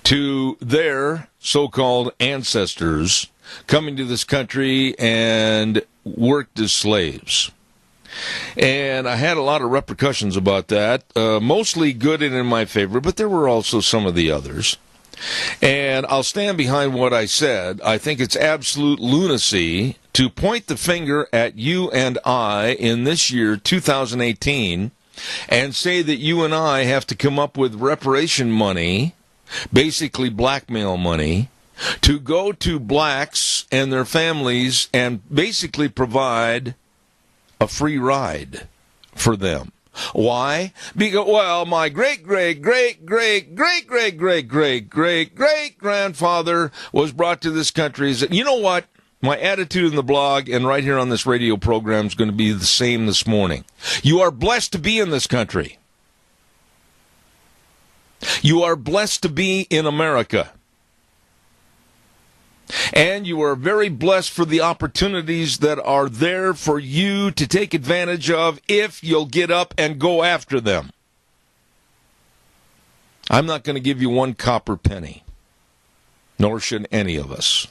Speaker 2: to their so-called ancestors coming to this country and worked as slaves. And I had a lot of repercussions about that, mostly good and in my favor, but there were also some of the others. And I'll stand behind what I said. I think it's absolute lunacy to point the finger at you and I in this year, 2018, and say that you and I have to come up with reparation money, basically blackmail money, to go to blacks and their families and basically provide a free ride for them. Why? Because, my great-great-great-great-great-great-great-great-grandfather was brought to this country. You know what? My attitude in the blog and right here on this radio program is going to be the same this morning. You are blessed to be in this country. You are blessed to be in America. And you are very blessed for the opportunities that are there for you to take advantage of if you'll get up and go after them. I'm not going to give you one copper penny, nor should any of us.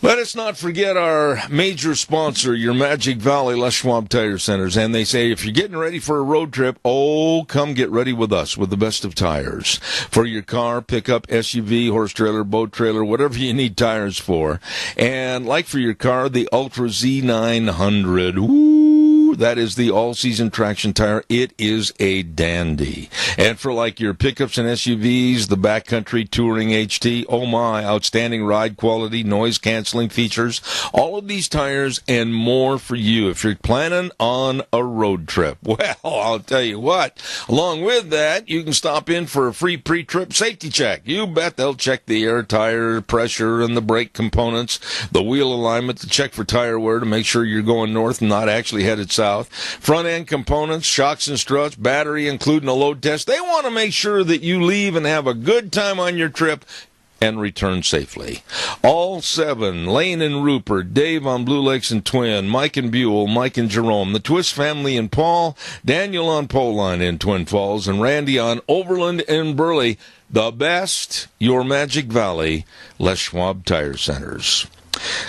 Speaker 2: Let us not forget our major sponsor, your Magic Valley Les Schwab Tire Centers. And they say, if you're getting ready for a road trip, come get ready with us with the best of tires. For your car, pickup, SUV, horse trailer, boat trailer, whatever you need tires for. And like for your car, the Ultra Z900. Woo! That is the all-season traction tire. It is a dandy. And for like your pickups and SUVs, the backcountry touring HT, oh my, outstanding ride quality, noise canceling features, all of these tires and more for you if you're planning on a road trip. Well, I'll tell you what, along with that, you can stop in for a free pre-trip safety check. You bet they'll check the air, tire pressure, and the brake components, the wheel alignment, to check for tire wear to make sure you're going north and not actually headed south. Front end components, shocks and struts, battery, including a load test. They want to make sure that you leave and have a good time on your trip and return safely. All seven, Lane and Rupert, Dave on Blue Lakes and Twin, Mike and Buell, Mike and Jerome, the Twist family and Paul, Daniel on Poline in Twin Falls, and Randy on Overland and Burley. The best, your Magic Valley, Les Schwab Tire Centers.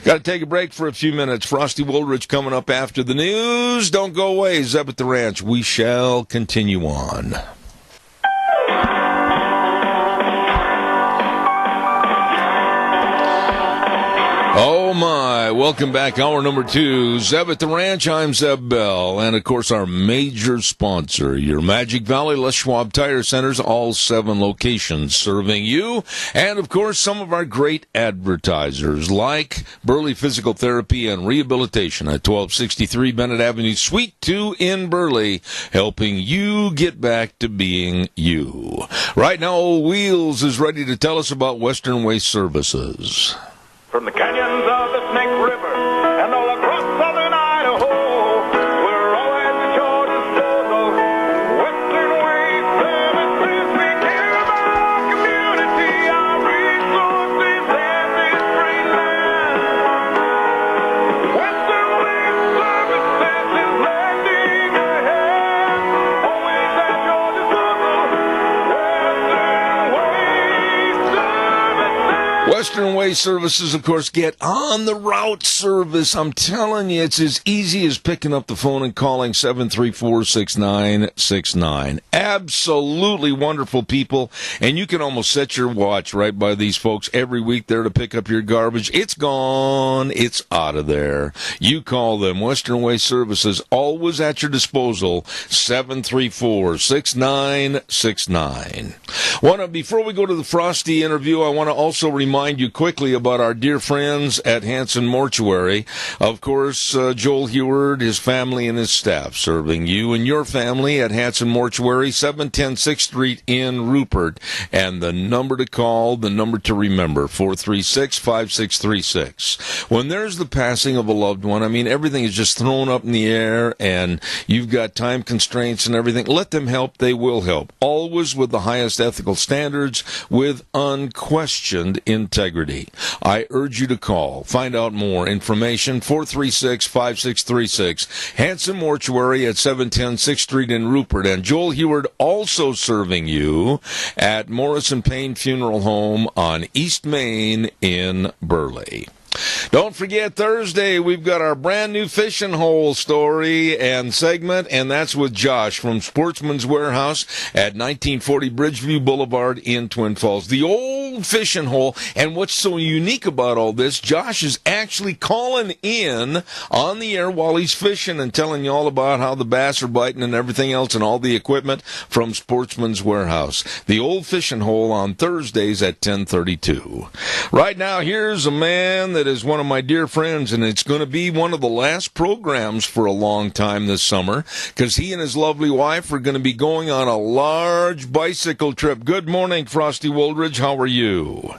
Speaker 2: Got to take a break for a few minutes. Frosty Woolridge coming up after the news. Don't go away. Zeb at the Ranch. We shall continue on. Oh my, welcome back. Hour number 2, Zeb at the Ranch. I'm Zeb Bell. And of course our major sponsor, your Magic Valley Les Schwab Tire Centers, all 7 locations serving you. And of course some of our great advertisers like Burley Physical Therapy and Rehabilitation at 1263 Bennett Avenue, Suite 2 in Burley, helping you get back to being you. Right now, Old Wheels is ready to tell us about Western Waste Services.
Speaker 11: From the canyons of the Snake River and all across southern Idaho, we're always at your disposal. Western Waste Services, we care about our community, our resources, and this great land. Western Waste Services is lending a hand, always at your disposal.
Speaker 2: Western Waste Services, of course, get on the route service. I'm telling you, it's as easy as picking up the phone and calling 734-6969. Absolutely wonderful people, and you can almost set your watch right by these folks every week there to pick up your garbage. It's gone. It's out of there. You call them. Western Waste Services, always at your disposal, 734-6969. Before we go to the Frosty interview, I want to also remind you quickly about our dear friends at Hanson Mortuary. Of course, Joel Heward, his family, and his staff serving you and your family at Hanson Mortuary, 710 6th Street in Rupert. And the number to call, the number to remember, 436-5636. When there's the passing of a loved one, I mean, everything is just thrown up in the air, and you've got time constraints and everything. Let them help. They will help. Always with the highest ethical standards, with unquestioned integrity. I urge you to call. Find out more information, 436-5636. Hanson Mortuary at 710 6th Street in Rupert. And Joel Heward also serving you at Morrison Payne Funeral Home on East Main in Burley. Don't forget, Thursday, we've got our brand new fishing hole story and segment, and that's with Josh from Sportsman's Warehouse at 1940 Bridgeview Boulevard in Twin Falls. The old fishing hole, and what's so unique about all this, Josh is actually calling in on the air while he's fishing and telling you all about how the bass are biting and everything else and all the equipment from Sportsman's Warehouse. The old fishing hole on Thursdays at 10:32. Right now, here's a man that is one of my dear friends, and it's going to be one of the last programs for a long time this summer because he and his lovely wife are going to be going on a large bicycle trip. Good morning, Frosty Woolridge. How are you?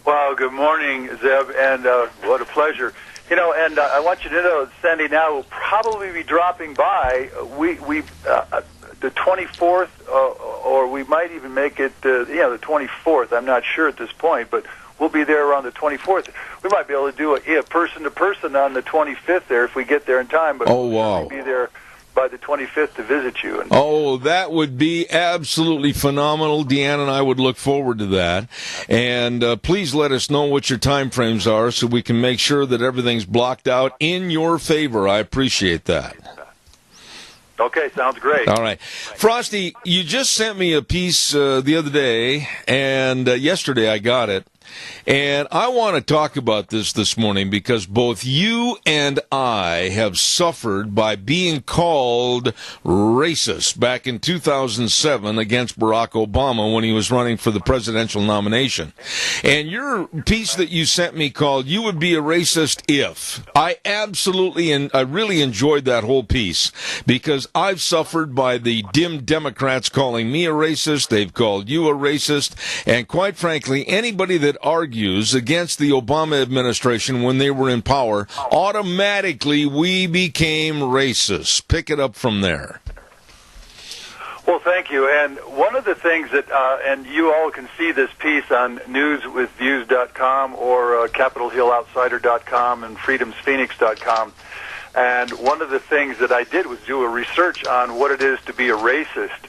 Speaker 12: Well, good morning, Zeb, and what a pleasure. You know, and I want you to know, Sandy now will probably be dropping by. The 24th, or we might even make it, the 24th. I'm not sure at this point, but we'll be there around the 24th. We might be able to do a person-to-person on the 25th there if we get there in time. But
Speaker 2: oh, wow.
Speaker 12: We'll be there by the 25th to visit you. And
Speaker 2: oh, that would be absolutely phenomenal. Deanna and I would look forward to that. And please let us know what your time frames are so we can make sure that everything's blocked out in your favor. I appreciate that.
Speaker 12: Okay, sounds great.
Speaker 2: All right. Frosty, you just sent me a piece the other day, and yesterday I got it. And I want to talk about this morning because both you and I have suffered by being called racist back in 2007 against Barack Obama when he was running for the presidential nomination. And your piece that you sent me called "You Would Be a Racist If." I absolutely and I really enjoyed that whole piece because I've suffered by the dim Democrats calling me a racist. They've called you a racist. And quite frankly, anybody that argues against the Obama administration when they were in power, automatically we became racist. Pick it up from there.
Speaker 12: Well, thank you. And one of the things that, and you all can see this piece on newswithviews.com or CapitolHillOutsider.com and freedomsphoenix.com. And one of the things that I did was do a research on what it is to be a racist.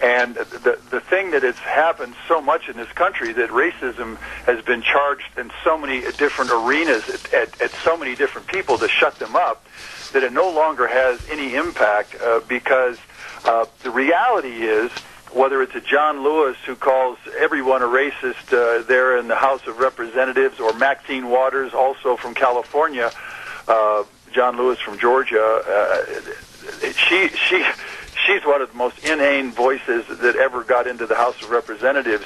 Speaker 12: And the thing that has happened so much in this country, that racism has been charged in so many different arenas at so many different people to shut them up, that it no longer has any impact because the reality is, whether it's a John Lewis who calls everyone a racist there in the House of Representatives, or Maxine Waters, also from California, John Lewis from Georgia, she's one of the most inane voices that ever got into the House of Representatives.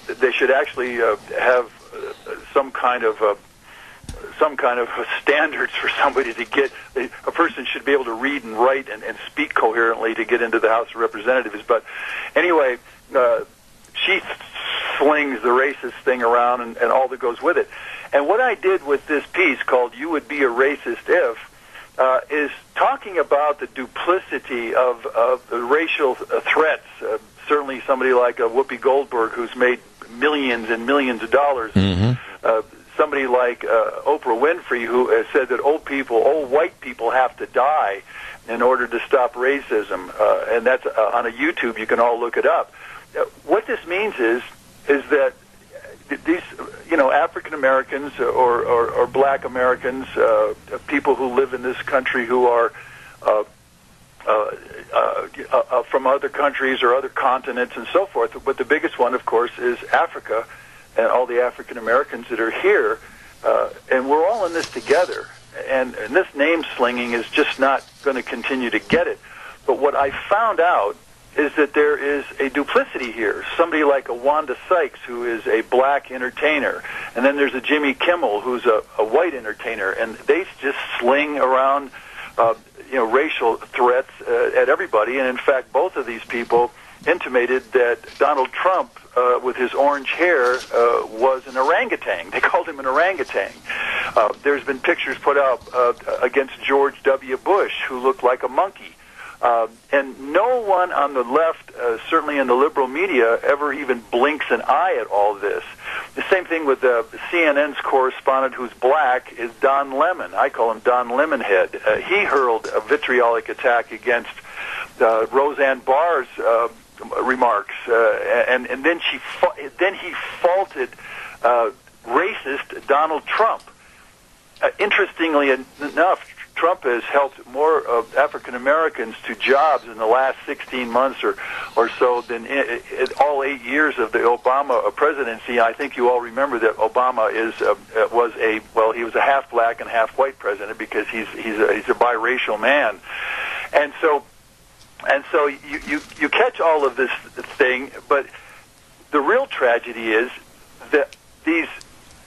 Speaker 12: They should actually have some kind of standards for somebody to get. A person should be able to read and write and speak coherently to get into the House of Representatives. But anyway, she slings the racist thing around and all that goes with it. And what I did with this piece called "You Would Be a Racist If" is talking about the duplicity of the racial threats. Certainly somebody like Whoopi Goldberg, who's made millions and millions of dollars. Somebody like Oprah Winfrey, who has said that old white people have to die in order to stop racism. And that's on a YouTube. You can all look it up. What this means is that these, African Americans or Black Americans, people who live in this country who are from other countries or other continents and so forth. But the biggest one, of course, is Africa and all the African Americans that are here. And we're all in this together. And this name slinging is just not going to continue to get it. But what I found out is that there is a duplicity here. Somebody like a Wanda Sykes, who is a black entertainer, and then there's a Jimmy Kimmel, who's a white entertainer, and they just sling around, racial threats at everybody. And in fact, both of these people intimated that Donald Trump, with his orange hair, was an orangutan. They called him an orangutan. There's been pictures put out against George W. Bush, who looked like a monkey. And no one on the left, certainly in the liberal media, ever even blinks an eye at all this. The same thing with CNN's correspondent, who's black, is Don Lemon. I call him Don Lemonhead. He hurled a vitriolic attack against Roseanne Barr's remarks, and then he faulted racist Donald Trump. Interestingly enough, Trump has helped more of African Americans to jobs in the last 16 months or so than in all 8 years of the Obama presidency. I think you all remember that Obama he was a half black and half white president because he's a biracial man, and so you catch all of this thing, but the real tragedy is that these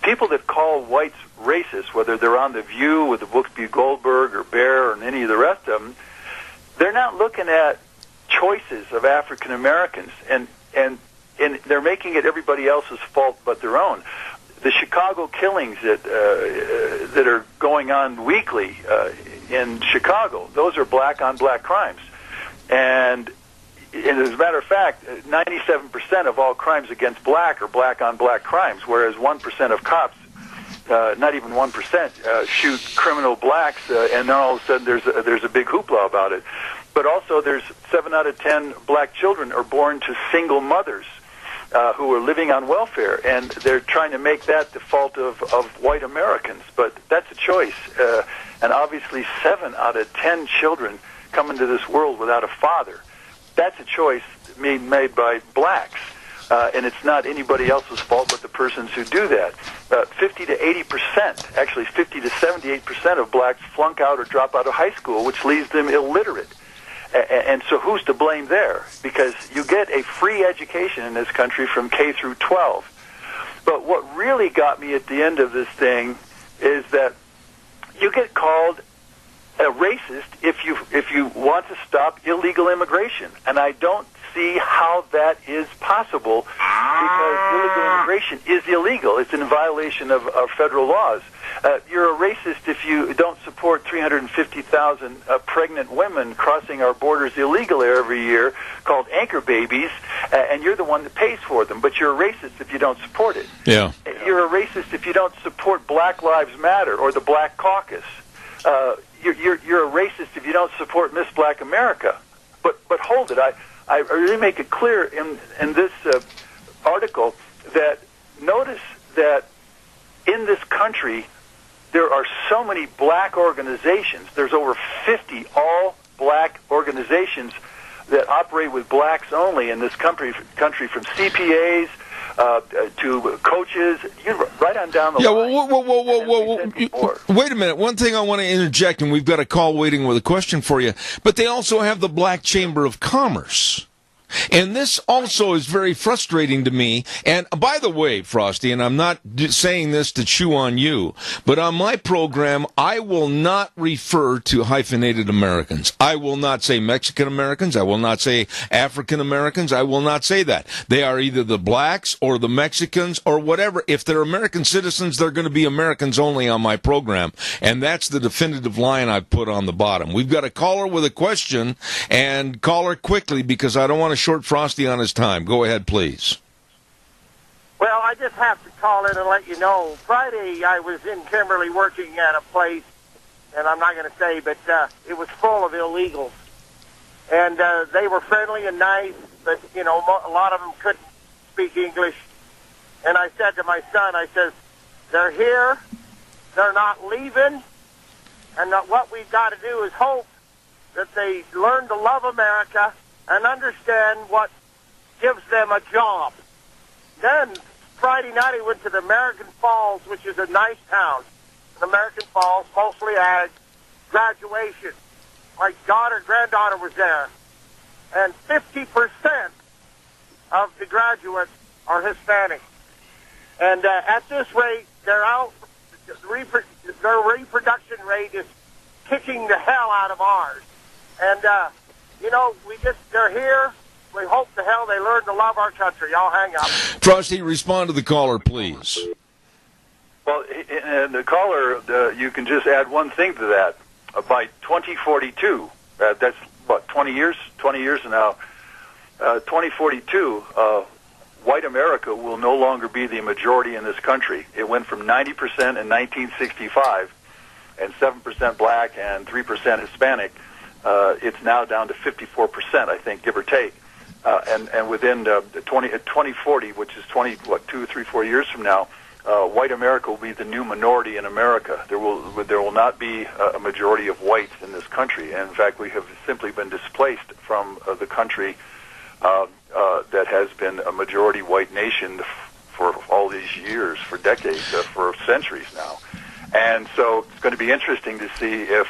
Speaker 12: people that call whites racist, whether they're on The View with the Whoopi Goldberg or Bear or any of the rest of them, they're not looking at choices of African Americans, and they're making it everybody else's fault but their own. The Chicago killings that are going on weekly in Chicago, those are black on black crimes, and as a matter of fact, 97% of all crimes against black are black on black crimes, whereas 1% of cops, not even 1%, shoot criminal blacks, and then all of a sudden there's a big hoopla about it. But also there's 7 out of 10 black children are born to single mothers who are living on welfare, and they're trying to make that the fault of white Americans. But that's a choice. And obviously 7 out of 10 children come into this world without a father. That's a choice made by blacks. And it's not anybody else's fault but the persons who do that. 50 to 80%, actually 50 to 78% of blacks flunk out or drop out of high school, which leaves them illiterate. And so who's to blame there? Because you get a free education in this country from K through 12. But what really got me at the end of this thing is that you get called a racist if you want to stop illegal immigration. And I don't see how that is possible, because illegal immigration is illegal. It's in violation of federal laws. You're a racist if you don't support 350,000 pregnant women crossing our borders illegally every year, called anchor babies, and you're the one that pays for them. But you're a racist if you don't support it.
Speaker 2: Yeah.
Speaker 12: You're a racist if you don't support Black Lives Matter or the Black Caucus. You're a racist if you don't support Miss Black America. But hold it. I really make it clear in this article that notice that in this country there are so many black organizations. There's over 50 all-black organizations that operate with blacks only in this country from CPAs to coaches, right on down the line.
Speaker 2: Wait a minute. One thing I want to interject, and we've got a call waiting with a question for you, but they also have the Black Chamber of Commerce. And this also is very frustrating to me. And by the way, Frosty, and I'm not saying this to chew on you, but on my program, I will not refer to hyphenated Americans. I will not say Mexican Americans. I will not say African Americans. I will not say that. They are either the blacks or the Mexicans or whatever. If they're American citizens, they're going to be Americans only on my program. And that's the definitive line I've put on the bottom. We've got a caller with a question, and caller quickly, because I don't want to short Frosty on his time. Go ahead, please.
Speaker 8: Well, I just have to call in and let you know. Friday, I was in Kimberly working at a place, and I'm not going to say, but it was full of illegals. And they were friendly and nice, but, you know, a lot of them couldn't speak English. And I said to my son, I says, they're here, they're not leaving, and what we've got to do is hope that they learn to love America and understand what gives them a job. Then, Friday night, I went to the American Falls, which is a nice town. In American Falls, mostly ag, graduation. My granddaughter was there. And 50% of the graduates are Hispanic. And at this rate, their reproduction rate is kicking the hell out of ours. And, you know, they're here. We hope the hell they learn to love our country. I'll hang up.
Speaker 2: Frosty, respond to the caller, please.
Speaker 12: Well, and the caller, you can just add one thing to that. By 2042, that's, 20 years from now, 2042, white America will no longer be the majority in this country. It went from 90% in 1965 and 7% black and 3% Hispanic. It's now down to 54%, I think, give or take. And within 2040, which is 2, 3, 4 years from now, white America will be the new minority in America. There will not be a majority of whites in this country. And in fact, we have simply been displaced from the country that has been a majority white nation for all these years, for decades, for centuries now. And so it's going to be interesting to see if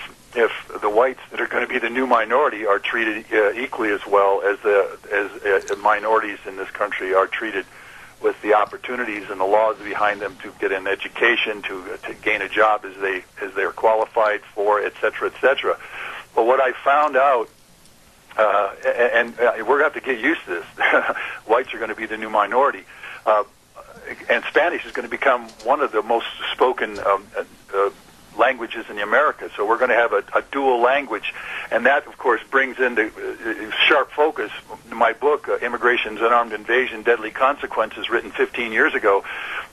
Speaker 12: the whites that are going to be the new minority are treated equally as well as the minorities in this country are treated, with the opportunities and the laws behind them to get an education, to gain a job as they are qualified for, et cetera, et cetera. But what I found out, and we're going to have to get used to this, whites are going to be the new minority, and Spanish is going to become one of the most spoken languages in the Americas. So we're going to have a dual language, and that, of course, brings into sharp focus my book, Immigration's Unarmed Invasion, Deadly Consequences, written 15 years ago,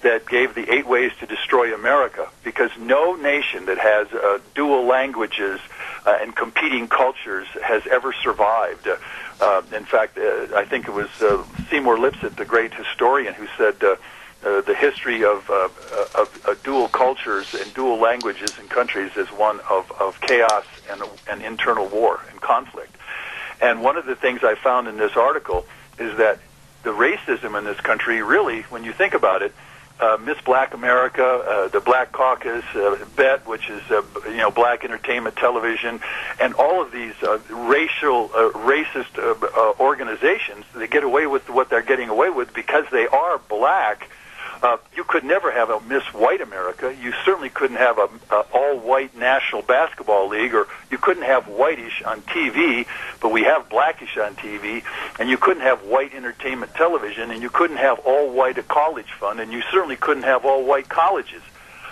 Speaker 12: that gave the 8 ways to destroy America, because no nation that has dual languages and competing cultures has ever survived. In fact, I think it was Seymour Lipset, the great historian, who said the history of dual cultures and dual languages and countries is one of chaos and internal war and conflict. And one of the things I found in this article is that the racism in this country, really, when you think about it, Miss Black America, the Black Caucus, BET, which is Black Entertainment Television, and all of these racist organizations, they get away with what they're getting away with because they are black. You could never have a Miss White America. You certainly couldn't have a all-white National Basketball League, or you couldn't have whitish on TV, but we have blackish on TV, and you couldn't have white entertainment television, and you couldn't have all-white a college fund, and you certainly couldn't have all-white colleges,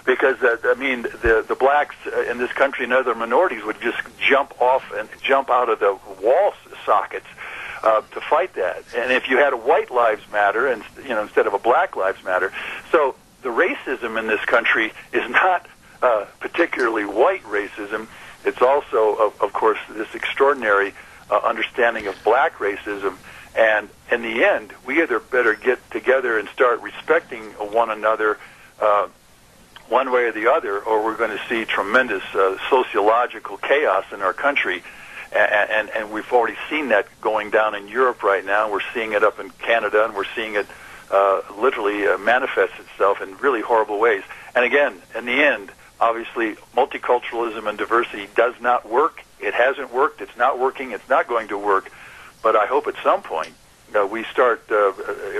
Speaker 12: because, the blacks in this country and other minorities would just jump off and jump out of the wall sockets to fight that. And if you had a White Lives Matter and instead of a Black Lives Matter, so the racism in this country is not particularly white racism. It's also, of course, this extraordinary understanding of black racism. And in the end, we either better get together and start respecting one another one way or the other, or we're going to see tremendous sociological chaos in our country. And we've already seen that going down in Europe right now. We're seeing it up in Canada, and we're seeing it literally manifest itself in really horrible ways. And again, in the end, obviously, multiculturalism and diversity does not work. It hasn't worked. It's not working. It's not going to work. But I hope at some point we start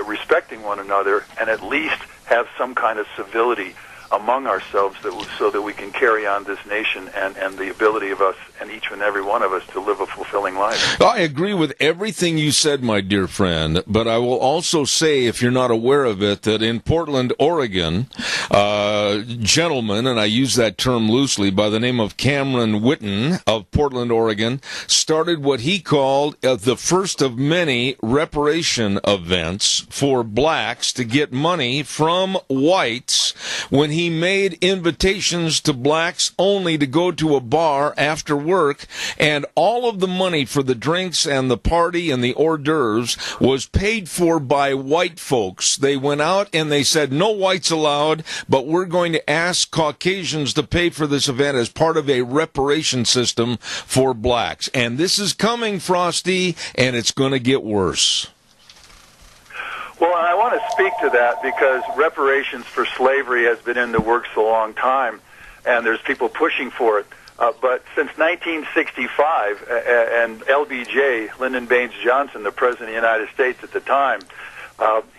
Speaker 12: respecting one another and at least have some kind of civility among ourselves so that we can carry on this nation and the ability of us and each and every one of us to live a fulfilling life.
Speaker 2: I agree with everything you said, my dear friend, but I will also say, if you're not aware of it, that in Portland, Oregon, gentleman, and I use that term loosely, by the name of Cameron Whitten of Portland, Oregon, started what he called the first of many reparation events for blacks to get money from whites when he made invitations to blacks only to go to a bar after work, and all of the money for the drinks and the party and the hors d'oeuvres was paid for by white folks. They went out and they said, no whites allowed, but we're going to ask Caucasians to pay for this event as part of a reparation system for blacks. And this is coming, Frosty, and it's going to get worse.
Speaker 12: Well, I want to speak to that because reparations for slavery has been in the works a long time, and there's people pushing for it. But since 1965, and LBJ, Lyndon Baines Johnson, the President of the United States at the time,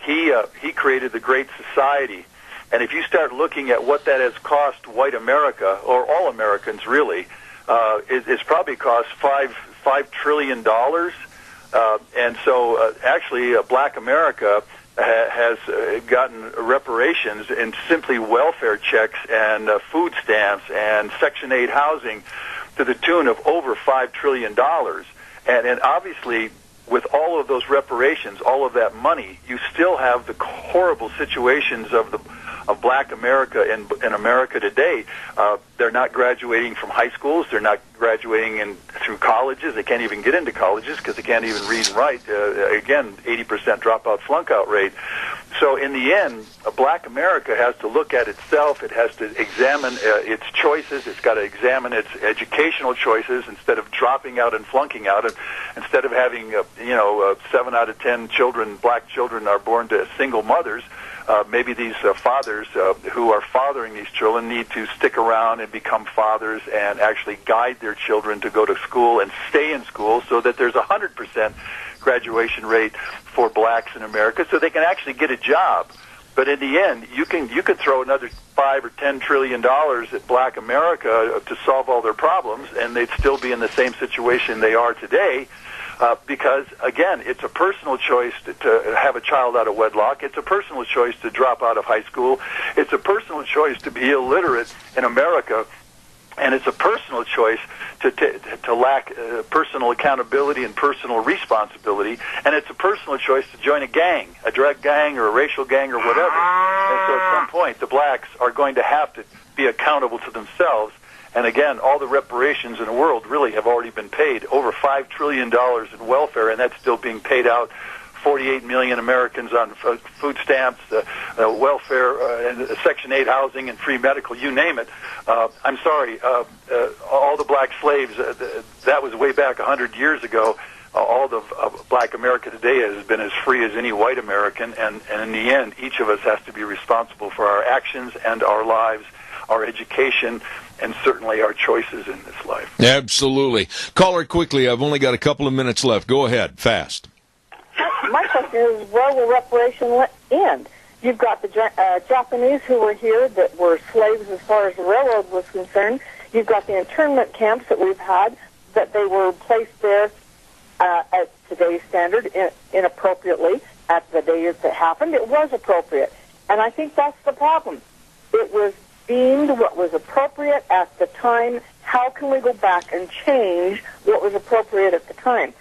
Speaker 12: he created the Great Society. And if you start looking at what that has cost white America, or all Americans really, it's probably cost $5 trillion. And so actually black America has gotten reparations in simply welfare checks and food stamps and Section 8 housing to the tune of over $5 trillion. And obviously, with all of those reparations, all of that money, you still have the horrible situations of black America in America today. They're not graduating from high schools. They're not graduating through colleges. They can't even get into colleges because they can't even read and write. Again, 80% dropout flunk-out rate. So in the end, black America has to look at itself. It has to examine its choices. It's got to examine its educational choices instead of dropping out and flunking out. And instead of having 7 out of 10 children, black children, are born to single mothers. Maybe these fathers who are fathering these children need to stick around and become fathers and actually guide their children to go to school and stay in school so that there's 100% graduation rate for blacks in America so they can actually get a job. But in the end, you could throw another $5 or $10 trillion at black America to solve all their problems, and they'd still be in the same situation they are today. Because, again, it's a personal choice to have a child out of wedlock. It's a personal choice to drop out of high school. It's a personal choice to be illiterate in America. And it's a personal choice to lack personal accountability and personal responsibility. And it's a personal choice to join a gang, a drug gang or a racial gang or whatever. And so at some point, the blacks are going to have to be accountable to themselves And again, all the reparations in the world really have already been paid. Over $5 trillion in welfare, and that's still being paid out. 48 million Americans on food stamps, welfare, and Section 8 housing, and free medical, you name it. I'm sorry, all the black slaves, that was way back 100 years ago. All the black America today has been as free as any white American, and in the end, each of us has to be responsible for our actions and our lives, our education, and certainly our choices in this life.
Speaker 2: Absolutely. Caller, quickly, I've only got a couple of minutes left. Go ahead, fast.
Speaker 13: My question is, where will reparation end? You've got the Japanese who were here that were slaves as far as the railroad was concerned. You've got the internment camps that we've had, that they were placed there at today's standard inappropriately. At the day it happened, it was appropriate. And I think that's the problem. It was deemed what was appropriate at the time. How can we go back and change what was appropriate at the time?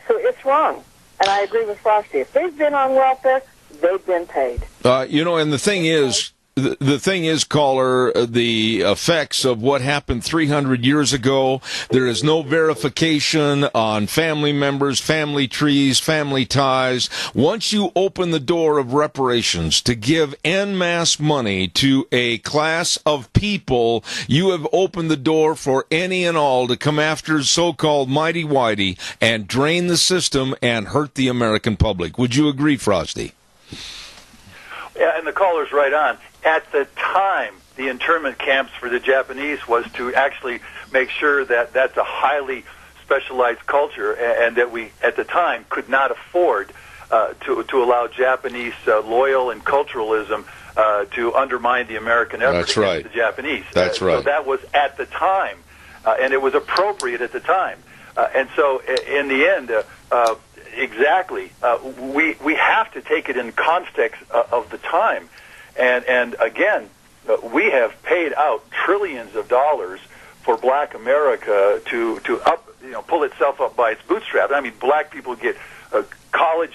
Speaker 13: So it's wrong. And I agree with Frosty. If they've been on welfare, they've been paid.
Speaker 2: And the thing is, caller, the effects of what happened 300 years ago, there is no verification on family members, family trees, family ties. Once you open the door of reparations to give en masse money to a class of people, you have opened the door for any and all to come after so-called mighty whitey and drain the system and hurt the American public. Would you agree, Frosty?
Speaker 12: Yeah, and the caller's right on. At the time, the internment camps for the Japanese was to actually make sure that that's a highly specialized culture, and that we, at the time, could not afford to allow Japanese loyal and culturalism to undermine the American effort
Speaker 2: That's
Speaker 12: against
Speaker 2: right.
Speaker 12: the Japanese.
Speaker 2: That's right.
Speaker 12: So that was at the time, and it was appropriate at the time. And so, in the end, exactly, we have to take it in context of the time. And again, we have paid out trillions of dollars for black America to pull itself up by its bootstraps. I mean, black people get colleges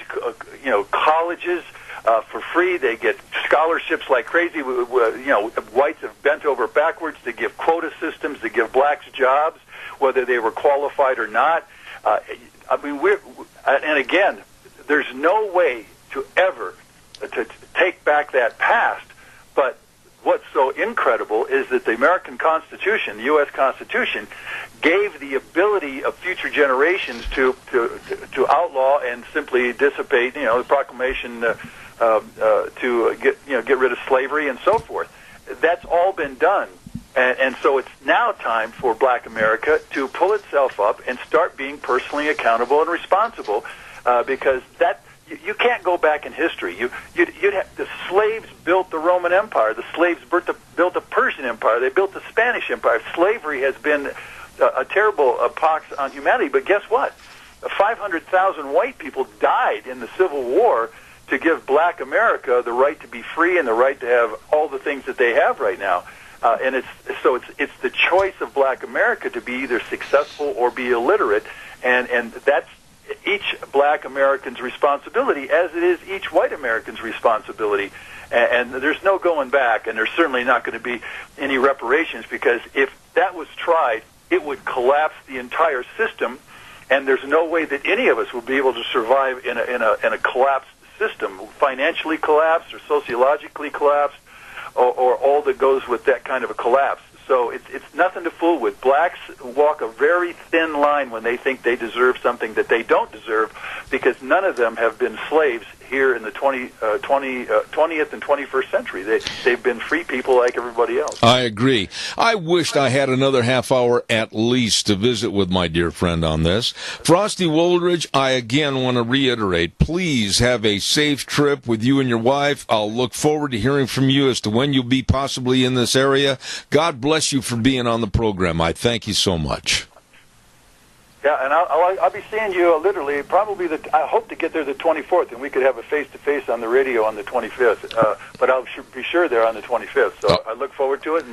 Speaker 12: for free. They get scholarships like crazy. Whites have bent over backwards to give quota systems to give blacks jobs, whether they were qualified or not. And again, there's no way to ever to take back that past. But what's so incredible is that the American Constitution, the U.S. Constitution, gave the ability of future generations to outlaw and simply dissipate, the proclamation to get rid of slavery and so forth. That's all been done. And so it's now time for black America to pull itself up and start being personally accountable and responsible, because you can't go back in history. The slaves built the Roman Empire. The slaves built the Persian Empire. They built the Spanish Empire. Slavery has been a terrible pox on humanity. But guess what? 500,000 white people died in the Civil War to give black America the right to be free and the right to have all the things that they have right now. And it's the choice of black America to be either successful or be illiterate, and that's each black American's responsibility, as it is each white American's responsibility. And there's no going back, and there's certainly not going to be any reparations, because if that was tried, it would collapse the entire system, and there's no way that any of us will be able to survive in a collapsed system, financially collapsed or sociologically collapsed, or all that goes with that kind of a collapse. So it's nothing to fool with. Blacks walk a very thin line when they think they deserve something that they don't deserve, because none of them have been slaves here in the 20th and 21st century. They've been free people like everybody else.
Speaker 2: I agree. I wished I had another half hour at least to visit with my dear friend on this. Frosty Woldridge, I again want to reiterate, please have a safe trip with you and your wife. I'll look forward to hearing from you as to when you'll be possibly in this area. God bless you for being on the program. I thank you so much.
Speaker 12: Yeah, and I'll be seeing you literally probably I hope to get there the 24th, and we could have a face-to-face on the radio on the 25th. But I'll be sure there on the 25th. So I look forward to it,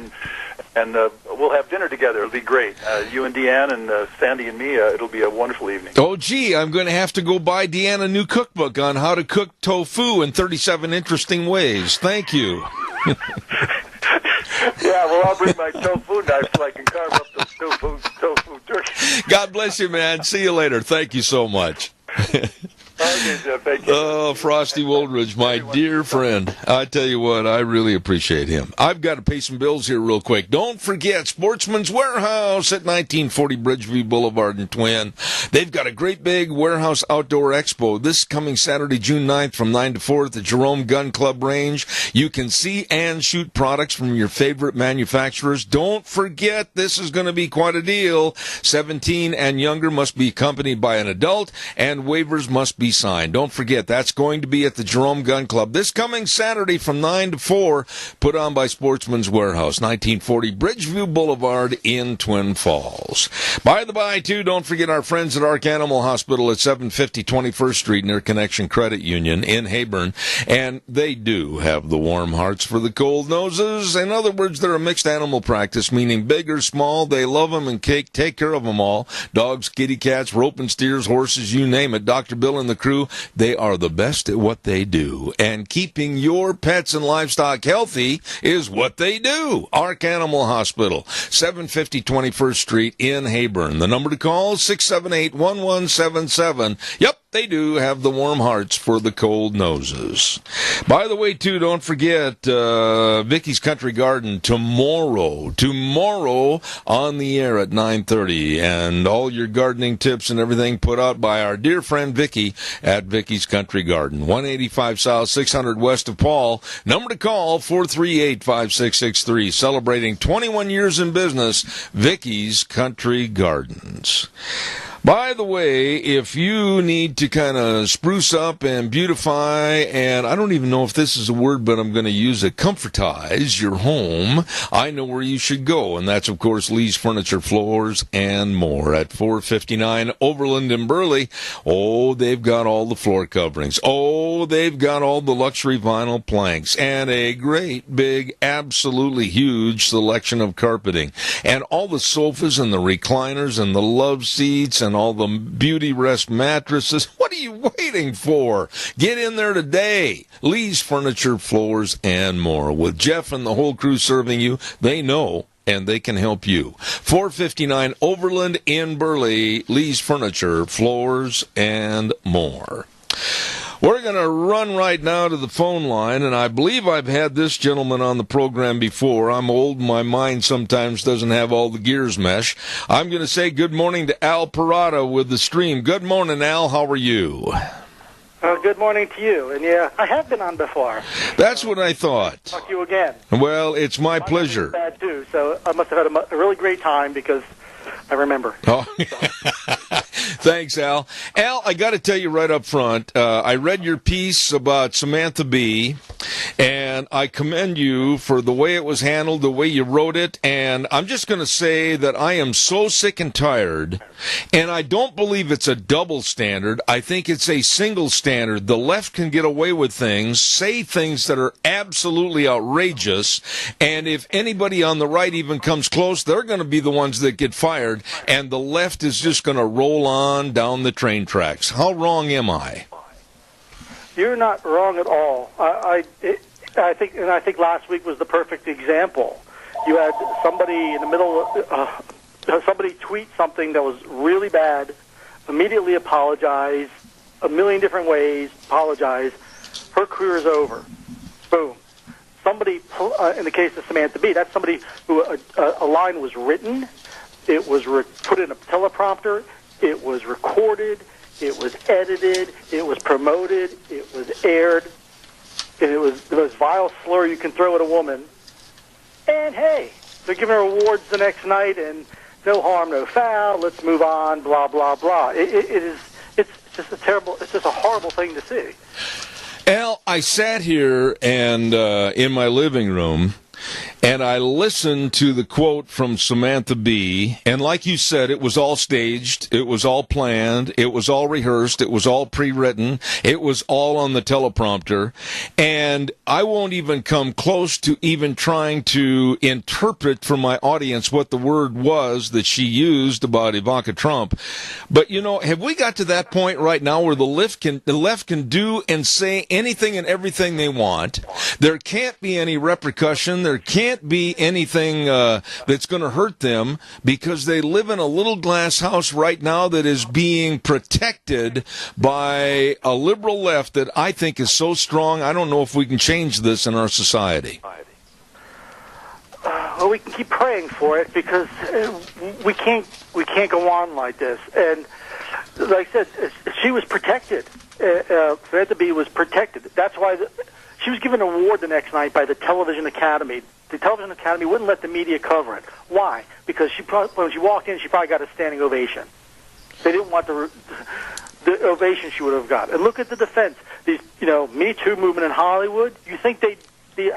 Speaker 12: and we'll have dinner together. It'll be great. You and Deanne and Sandy and me, it'll be a wonderful evening.
Speaker 2: Oh, gee, I'm going to have to go buy Deanne a new cookbook on how to cook tofu in 37 interesting ways. Thank you.
Speaker 12: Yeah, well, I'll bring my tofu knife so I can carve up those tofu turkey.
Speaker 2: God bless you, man. See you later. Thank you so much.
Speaker 12: Okay, Jeff, thank you.
Speaker 2: Oh, Frosty Woldridge, my dear friend. I tell you what, I really appreciate him. I've got to pay some bills here real quick. Don't forget Sportsman's Warehouse at 1940 Bridgeview Boulevard in Twin. They've got a great big warehouse outdoor expo this coming Saturday, June 9th from 9 to 4 at the Jerome Gun Club range. You can see and shoot products from your favorite manufacturers. Don't forget, this is going to be quite a deal. 17 and younger must be accompanied by an adult, and waivers must be signed. Don't forget, that's going to be at the Jerome Gun Club this coming Saturday from 9 to 4, put on by Sportsman's Warehouse, 1940 Bridgeview Boulevard in Twin Falls. By the by, too, don't forget our friends at Ark Animal Hospital at 750 21st Street near Connection Credit Union in Heyburn, and they do have the warm hearts for the cold noses. In other words, they're a mixed animal practice, meaning big or small, they love them and take care of them all. Dogs, kitty cats, roping steers, horses, you name it. Dr. Bill and the crew, they are the best at what they do. And keeping your pets and livestock healthy is what they do. Ark Animal Hospital, 750 21st Street in Heyburn. The number to call, 678-1177. Yep, they do have the warm hearts for the cold noses. By the way, too, don't forget Vicky's Country Garden tomorrow on the air at 9:30, and all your gardening tips and everything put out by our dear friend Vicky at Vicky's Country Garden, 185 South, 600 west of Paul. Number to call, 438-5663. Celebrating 21 years in business, Vicky's Country Gardens. By the way, if you need to kind of spruce up and beautify, and I don't even know if this is a word, but I'm going to use it, comfortize your home, I know where you should go, and that's, of course, Lee's Furniture, Floors, and More at 459 Overland in Burley. Oh, they've got all the floor coverings. Oh, they've got all the luxury vinyl planks, and a great, big, absolutely huge selection of carpeting, and all the sofas and the recliners and the love seats and all the beauty rest mattresses. What are you waiting for? Get in there today. Lee's Furniture, Floors, and More. With Jeff and the whole crew serving you, they know and they can help you. 459 Overland in Burley, Lee's Furniture, Floors, and More. We're going to run right now to the phone line, and I believe I've had this gentleman on the program before. I'm old, my mind sometimes doesn't have all the gears mesh. I'm going to say good morning to Al Parada with the stream. Good morning, Al. How are you?
Speaker 14: Good morning to you. And yeah, I have been on before.
Speaker 2: That's what I thought.
Speaker 14: Talk to you again.
Speaker 2: Well, it's my pleasure.
Speaker 14: Bad too, so I must have had a really great time because I remember.
Speaker 2: Oh. Thanks, Al. Al, I got to tell you right up front, I read your piece about Samantha Bee, and I commend you for the way it was handled, the way you wrote it, and I'm just going to say that I am so sick and tired, and I don't believe it's a double standard. I think it's a single standard. The left can get away with things, say things that are absolutely outrageous, and if anybody on the right even comes close, they're going to be the ones that get fired, and the left is just going to roll on down the train tracks. How wrong am I?
Speaker 14: You're not wrong at all. I think last week was the perfect example. You had somebody in the middle, somebody tweet something that was really bad, immediately apologize, a million different ways, apologize. Her career is over. Boom. Somebody, in the case of Samantha Bee, that's somebody who a line was written, it was put in a teleprompter, it was recorded, it was edited, it was promoted, it was aired, and it was the most vile slur you can throw at a woman. And hey, they're giving her awards the next night, and no harm, no foul. Let's move on. Blah blah blah. It's just a horrible thing to see.
Speaker 2: Al, I sat here and in my living room, and I listened to the quote from Samantha Bee, and like you said, it was all staged, it was all planned, it was all rehearsed, it was all pre-written, it was all on the teleprompter, and I won't even come close to even trying to interpret for my audience what the word was that she used about Ivanka Trump. But, you know, have we got to that point right now where the left can do and say anything and everything they want? There can't be any repercussion, there can't can't be anything that's going to hurt them because they live in a little glass house right now that is being protected by a liberal left that I think is so strong. I don't know if we can change this in our society.
Speaker 14: Well, we can keep praying for it because we can't go on like this. And like I said, she was protected. Samantha Bee was protected. That's why she was given an award the next night by the Television Academy. The Television Academy wouldn't let the media cover it. Why? Because when she walked in, she probably got a standing ovation. They didn't want the ovation she would have got. And look at the defense. These, Me Too movement in Hollywood. You think they'd be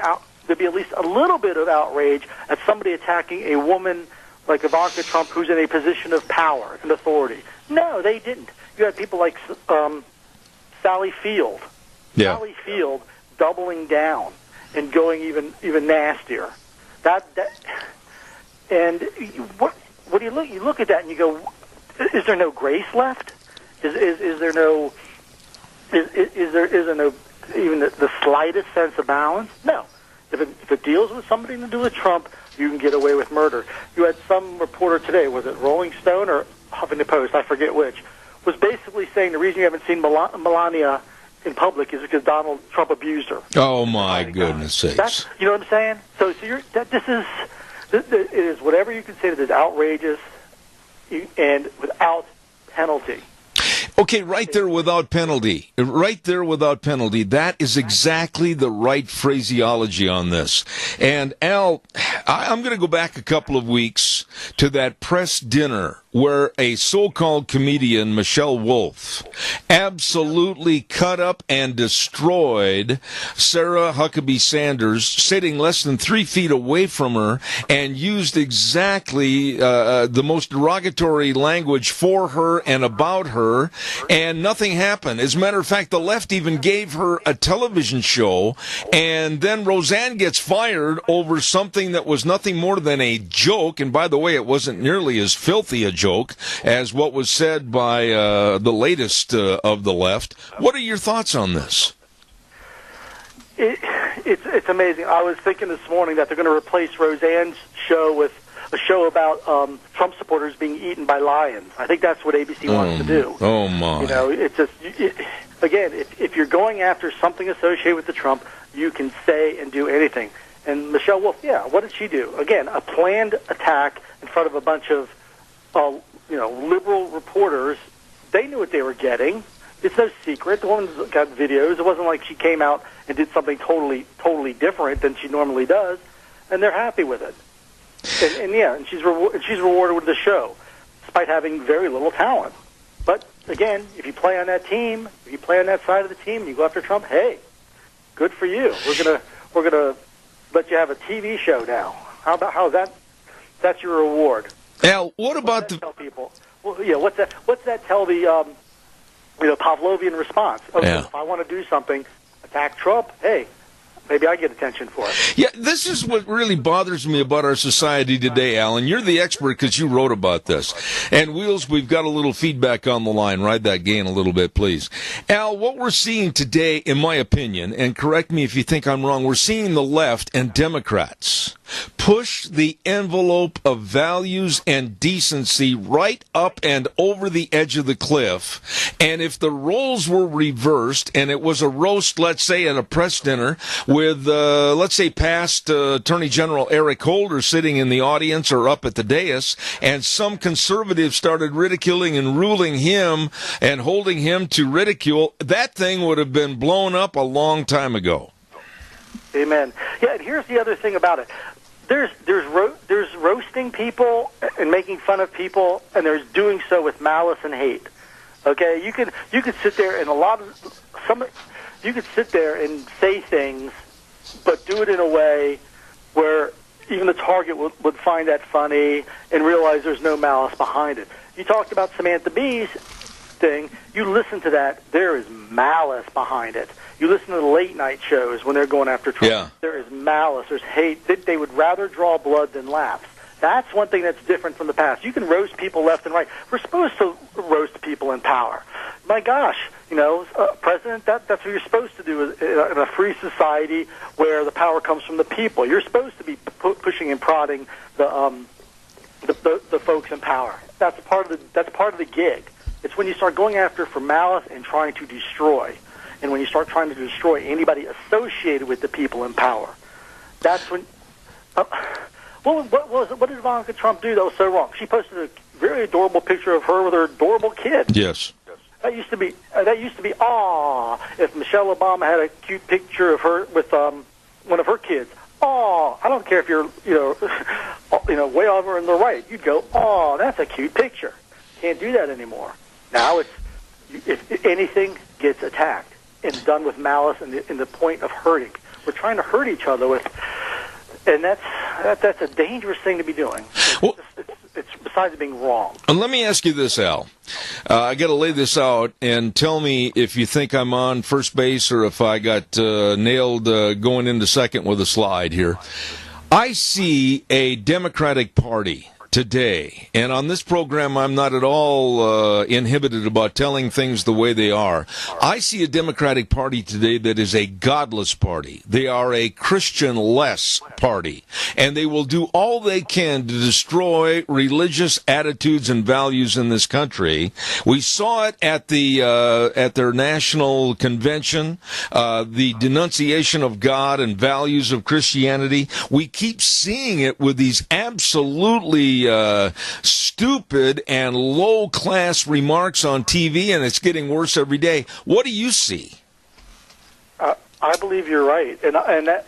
Speaker 14: there'd be at least a little bit of outrage at somebody attacking a woman like Ivanka Trump who's in a position of power and authority. No, they didn't. You had people like Sally Field.
Speaker 2: Yeah.
Speaker 14: Sally Field doubling down and going even nastier. And what do you look? You look at that and you go, is there no grace left? Is there no even the slightest sense of balance? No. If it deals with somebody to do with Trump, you can get away with murder. You had some reporter today, was it Rolling Stone or Huffington Post, I forget which, was basically saying the reason you haven't seen Melania in public is because Donald Trump abused her.
Speaker 2: Oh, my goodness sakes.
Speaker 14: You know what I'm saying? So it is whatever you consider that's outrageous and without penalty.
Speaker 2: Okay, right there without penalty. Right there without penalty. That is exactly the right phraseology on this. And Al, I'm going to go back a couple of weeks to that press dinner where a so-called comedian, Michelle Wolf, absolutely cut up and destroyed Sarah Huckabee Sanders, sitting less than 3 feet away from her, and used exactly the most derogatory language for her and about her, and nothing happened. As a matter of fact, the left even gave her a television show, and then Roseanne gets fired over something that was nothing more than a joke, and by the way, it wasn't nearly as filthy a joke as what was said by the latest of the left. What are your thoughts on this?
Speaker 14: It's amazing. I was thinking this morning that they're going to replace Roseanne's show with a show about Trump supporters being eaten by lions. I think that's what ABC wants to do.
Speaker 2: Oh, my.
Speaker 14: It's just, again, if you're going after something associated with the Trump, you can say and do anything. And Michelle Wolf, what did she do? Again, a planned attack in front of a bunch of liberal reporters. They knew what they were getting. It's no secret. The woman's got videos. It wasn't like she came out and did something totally different than she normally does, and they're happy with it. And she's rewarded with the show, despite having very little talent. But again, if you play on that team, if you play on that side of the team, and you go after Trump, hey, good for you. We're gonna let you have a TV show now. How's that? That's your reward.
Speaker 2: Al, what about
Speaker 14: tell people? Well, what's that tell the Pavlovian response? Okay, if I want to do something, attack Trump. Hey, maybe I get attention for it.
Speaker 2: Yeah, this is what really bothers me about our society today, Alan. You're the expert because you wrote about this. And Wheels, we've got a little feedback on the line. Ride that gain a little bit, please. Al, what we're seeing today, in my opinion, and correct me if you think I'm wrong, we're seeing the left and Democrats push the envelope of values and decency right up and over the edge of the cliff. And if the roles were reversed and it was a roast, let's say, at a press dinner with, let's say, past Attorney General Eric Holder sitting in the audience or up at the dais, and some conservatives started ridiculing and ruling him and holding him to ridicule, that thing would have been blown up a long time ago.
Speaker 14: Amen. Yeah, and here's the other thing about it. There's roasting people and making fun of people, and there's doing so with malice and hate. Okay, you could sit there and you could sit there and say things, but do it in a way where even the target would find that funny and realize there's no malice behind it. You talked about Samantha Bee's thing. You listen to that, there is malice behind it. You listen to the late night shows when they're going after Trump. Yeah. There is malice. There's hate. They would rather draw blood than laughs. That's one thing that's different from the past. You can roast people left and right. We're supposed to roast people in power. My gosh, President, that's what you're supposed to do in a free society where the power comes from the people. You're supposed to be pushing and prodding the folks in power. That's part of the gig. It's when you start going after for malice and trying to destroy, and when you start trying to destroy anybody associated with the people in power. That's when. What did Ivanka Trump do that was so wrong? She posted a very adorable picture of her with her adorable kid.
Speaker 2: Yes.
Speaker 14: That used to be. If Michelle Obama had a cute picture of her with one of her kids, I don't care if you're way over on the right. You'd go, that's a cute picture. Can't do that anymore. Now if anything gets attacked and done with malice and the point of hurting, we're trying to hurt each other with, and that's a dangerous thing to be doing. It's besides being wrong.
Speaker 2: And let me ask you this, Al. I got to lay this out and tell me if you think I'm on first base or if I got nailed going into second with a slide here. I see a Democratic Party today, and on this program I'm not at all inhibited about telling things the way they are. I see a Democratic Party today that is a godless party. They are a Christian-less party, and they will do all they can to destroy religious attitudes and values in this country. We saw it at their national convention, the denunciation of God and values of Christianity. We keep seeing it with these absolutely stupid and low-class remarks on TV, and it's getting worse every day. What do you see?
Speaker 14: I believe you're right, and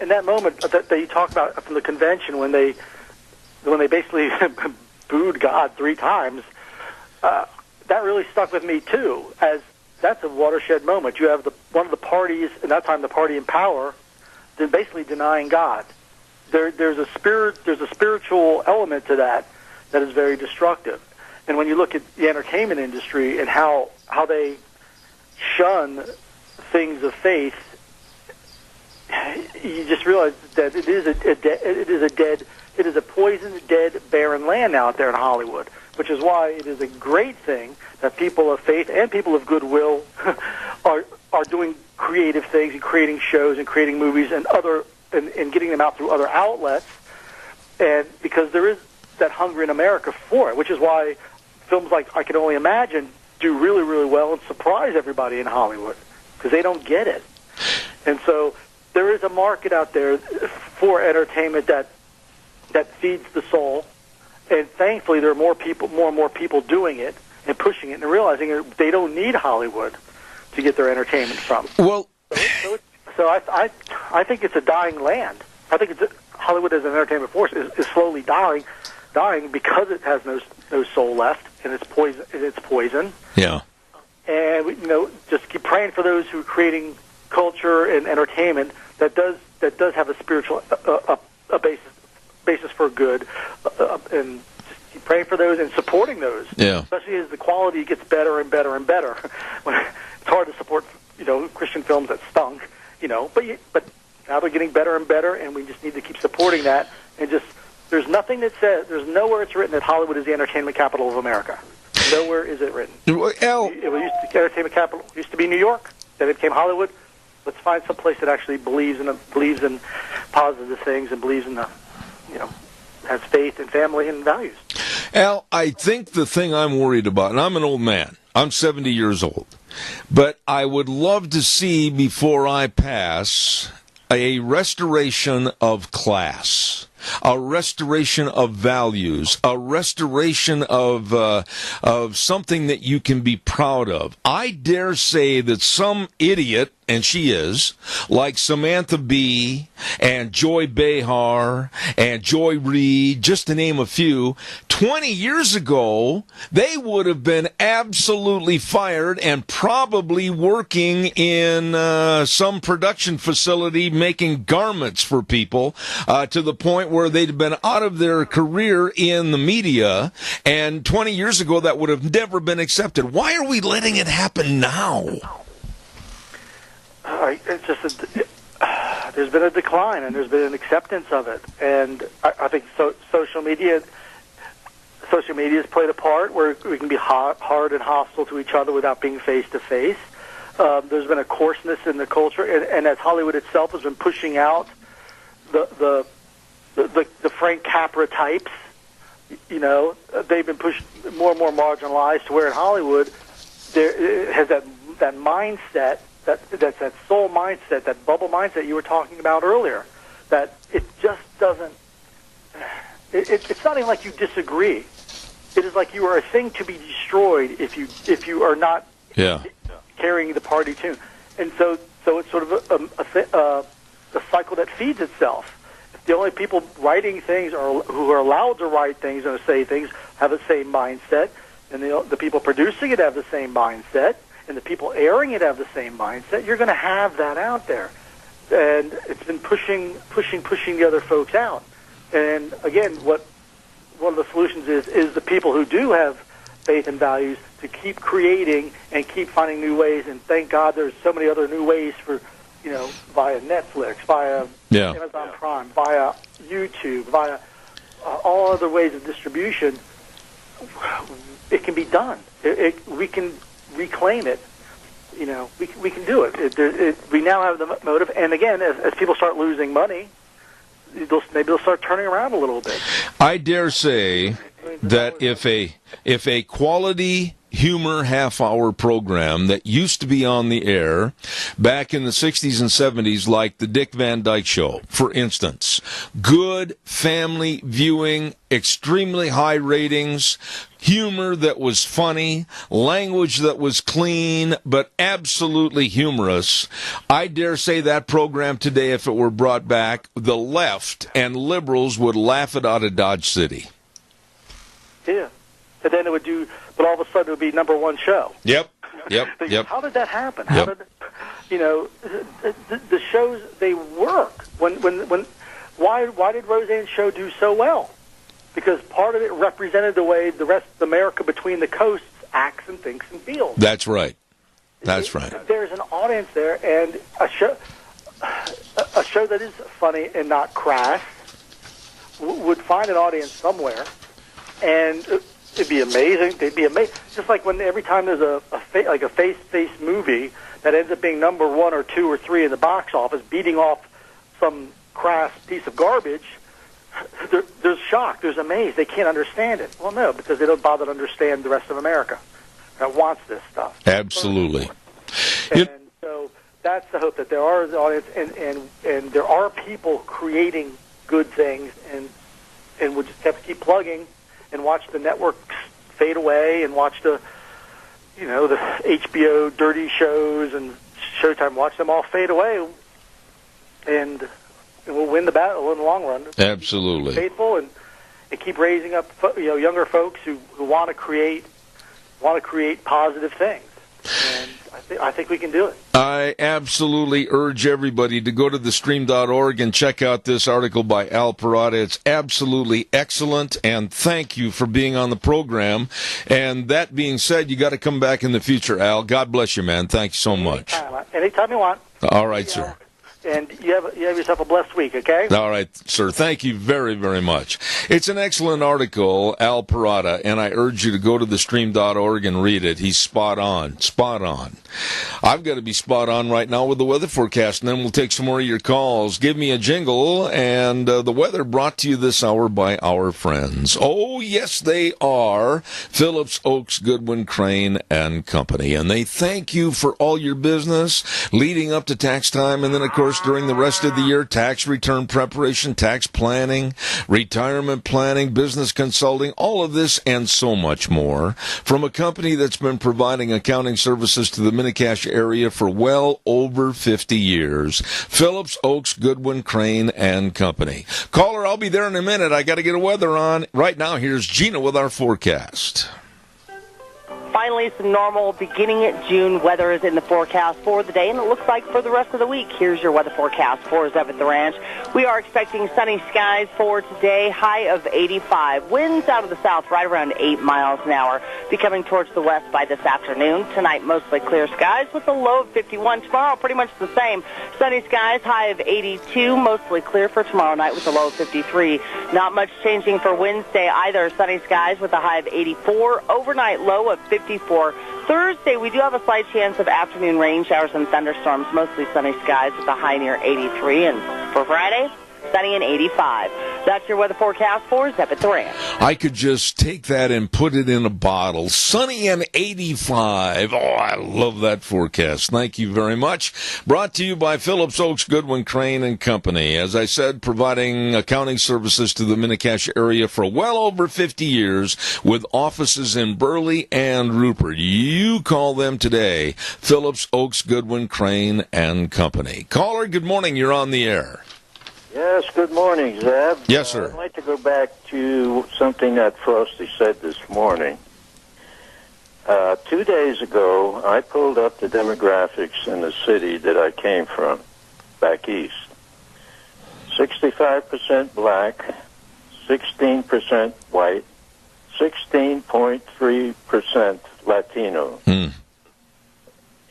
Speaker 14: in that moment that you talk about from the convention when they basically booed God 3 times, that really stuck with me too. As that's a watershed moment. You have one of the parties, at that time the party in power, basically denying God. There's a spiritual element to that is very destructive. And when you look at the entertainment industry and how they shun things of faith, you just realize that it is a poisoned, dead, barren land out there in Hollywood. Which is why it is a great thing that people of faith and people of goodwill are doing creative things and creating shows and creating movies and getting them out through other outlets, and because there is that hunger in America for it, which is why films like I Can Only Imagine do really, really well and surprise everybody in Hollywood, because they don't get it. And so there is a market out there for entertainment that feeds the soul, and thankfully there are more and more people doing it and pushing it and realizing they don't need Hollywood to get their entertainment from.
Speaker 2: Well,
Speaker 14: So I think it's a dying land. I think Hollywood as an entertainment force is slowly dying because it has no soul left, and it's poison.
Speaker 2: Yeah.
Speaker 14: And we, just keep praying for those who are creating culture and entertainment that does have a spiritual a basis for good, and just keep praying for those and supporting those.
Speaker 2: Yeah.
Speaker 14: Especially as the quality gets better and better and better. It's hard to support Christian films that stunk. But now they're getting better and better, and we just need to keep supporting that. And there's nothing that says, there's nowhere it's written that Hollywood is the entertainment capital of America. Nowhere is it written. Entertainment capital used to be New York, then it became Hollywood. Let's find some place that actually believes in positive things and believes in has faith and family and values.
Speaker 2: Al, I think the thing I'm worried about, and I'm an old man, I'm 70 years old, but I would love to see before I pass a restoration of class, a restoration of values, a restoration of something that you can be proud of. I dare say that some idiot, and she is, like Samantha Bee and Joy Behar and Joy Reid, just to name a few, 20 years ago, they would have been absolutely fired and probably working in some production facility making garments for people to the point where they'd been out of their career in the media, and 20 years ago that would have never been accepted. Why are we letting it happen now?
Speaker 14: It's just there's been a decline, and there's been an acceptance of it, and I think social media has played a part where we can be hard and hostile to each other without being face to face. There's been a coarseness in the culture, and as Hollywood itself has been pushing out the Frank Capra types, they've been pushed more and more marginalized to where in Hollywood there has that mindset, that soul mindset, that bubble mindset you were talking about earlier, that it just doesn't. It's not even like you disagree. It is like you are a thing to be destroyed if you are not carrying the party tune, and so it's sort of a cycle that feeds itself. If the only people writing things who are allowed to write things and say things have the same mindset, and the people producing it have the same mindset, and the people airing it have the same mindset, you're going to have that out there, and it's been pushing the other folks out. And again, one of the solutions is the people who do have faith and values to keep creating and keep finding new ways. And thank God there's so many other new ways for, via Netflix, via Amazon Prime, via YouTube, via all other ways of distribution. It can be done. We can reclaim it. We can do it. We now have the motive. And again, as people start losing money, maybe they'll start turning around a little bit.
Speaker 2: I dare say that if a quality humor half-hour program that used to be on the air back in the 60s and 70s, like the Dick Van Dyke Show, for instance, good family viewing, extremely high ratings, humor that was funny, language that was clean, but absolutely humorous. I dare say that program today, if it were brought back, the left and liberals would laugh it out of Dodge City.
Speaker 14: Yeah. And then it would but all of a sudden it would be number one show.
Speaker 2: Yep.
Speaker 14: How did that happen?
Speaker 2: Yep.
Speaker 14: The shows, they work. Why did Roseanne's show do so well? Because part of it represented the way the rest of America between the coasts acts and thinks and feels.
Speaker 2: That's right. Right.
Speaker 14: There's an audience there, and a show that is funny and not crass would find an audience somewhere, and it'd be amazing. They'd be amazing. Just like every time there's a face-to-face movie that ends up being number 1 or 2 or 3 in the box office, beating off some crass piece of garbage. There's shock, there's amaze. They can't understand it. Well, no, because they don't bother to understand the rest of America that wants this stuff.
Speaker 2: Absolutely.
Speaker 14: And so that's the hope, that there are the audience and there are people creating good things, and we'll just have to keep plugging and watch the networks fade away and watch the HBO dirty shows and Showtime, watch them all fade away, and we'll win the battle in the long run.
Speaker 2: Absolutely.
Speaker 14: Be faithful and keep raising up younger folks who want to create positive things. And I think we can do it.
Speaker 2: I absolutely urge everybody to go to thestream.org and check out this article by Al Parada. It's absolutely excellent, and thank you for being on the program. And that being said, you got to come back in the future, Al. God bless you, man. Thank you so much.
Speaker 14: Anytime you want.
Speaker 2: All right, sir.
Speaker 14: And you have yourself a blessed week, okay?
Speaker 2: All right, sir. Thank you very, very much. It's an excellent article, Al Parada, and I urge you to go to thestream.org and read it. He's spot on. Spot on. I've got to be spot on right now with the weather forecast, and then we'll take some more of your calls. Give me a jingle, and the weather brought to you this hour by our friends. Oh, yes, they are. Phillips, Oaks, Goodwin, Crane, and Company. And they thank you for all your business leading up to tax time, and then, of course, during the rest of the year, tax return preparation, tax planning, retirement planning, business consulting, all of this and so much more from a company that's been providing accounting services to the Mini-Cash area for well over 50 years. Phillips, Oaks, Goodwin, Crane, and Company. Caller, I'll be there in a minute. I got to get a weather on. Right now, here's Gina with our forecast.
Speaker 4: Finally, some normal beginning at June weather is in the forecast for the day, and it looks like for the rest of the week. Here's your weather forecast for Zev at the Ranch. We are expecting sunny skies for today, high of 85. Winds out of the south right around 8 miles an hour. becoming towards the west by this afternoon. Tonight, mostly clear skies with a low of 51. Tomorrow, pretty much the same. Sunny skies, high of 82. Mostly clear for tomorrow night with a low of 53. Not much changing for Wednesday either. Sunny skies with a high of 84. Overnight low of 54. Thursday, we do have a slight chance of afternoon rain showers and thunderstorms. Mostly sunny skies with a high near 83. And for Friday, sunny and 85. That's your weather forecast for Zeb at the Ranch.
Speaker 2: I could just take that and put it in a bottle. Sunny and 85. Oh, I love that forecast. Thank you very much. Brought to you by Phillips Oaks, Goodwin, Crane and Company. As I said, providing accounting services to the Mini-Cash area for well over 50 years with offices in Burley and Rupert. You call them today. Phillips Oaks, Goodwin, Crane and Company. Caller, good morning. You're on the air.
Speaker 10: Yes, good morning, Zeb.
Speaker 2: Yes, sir.
Speaker 10: I'd like to go back to something that Frosty said this morning. 2 days ago, I pulled up the demographics in the city that I came from, back east. 65% black, 16% white, 16.3% Latino.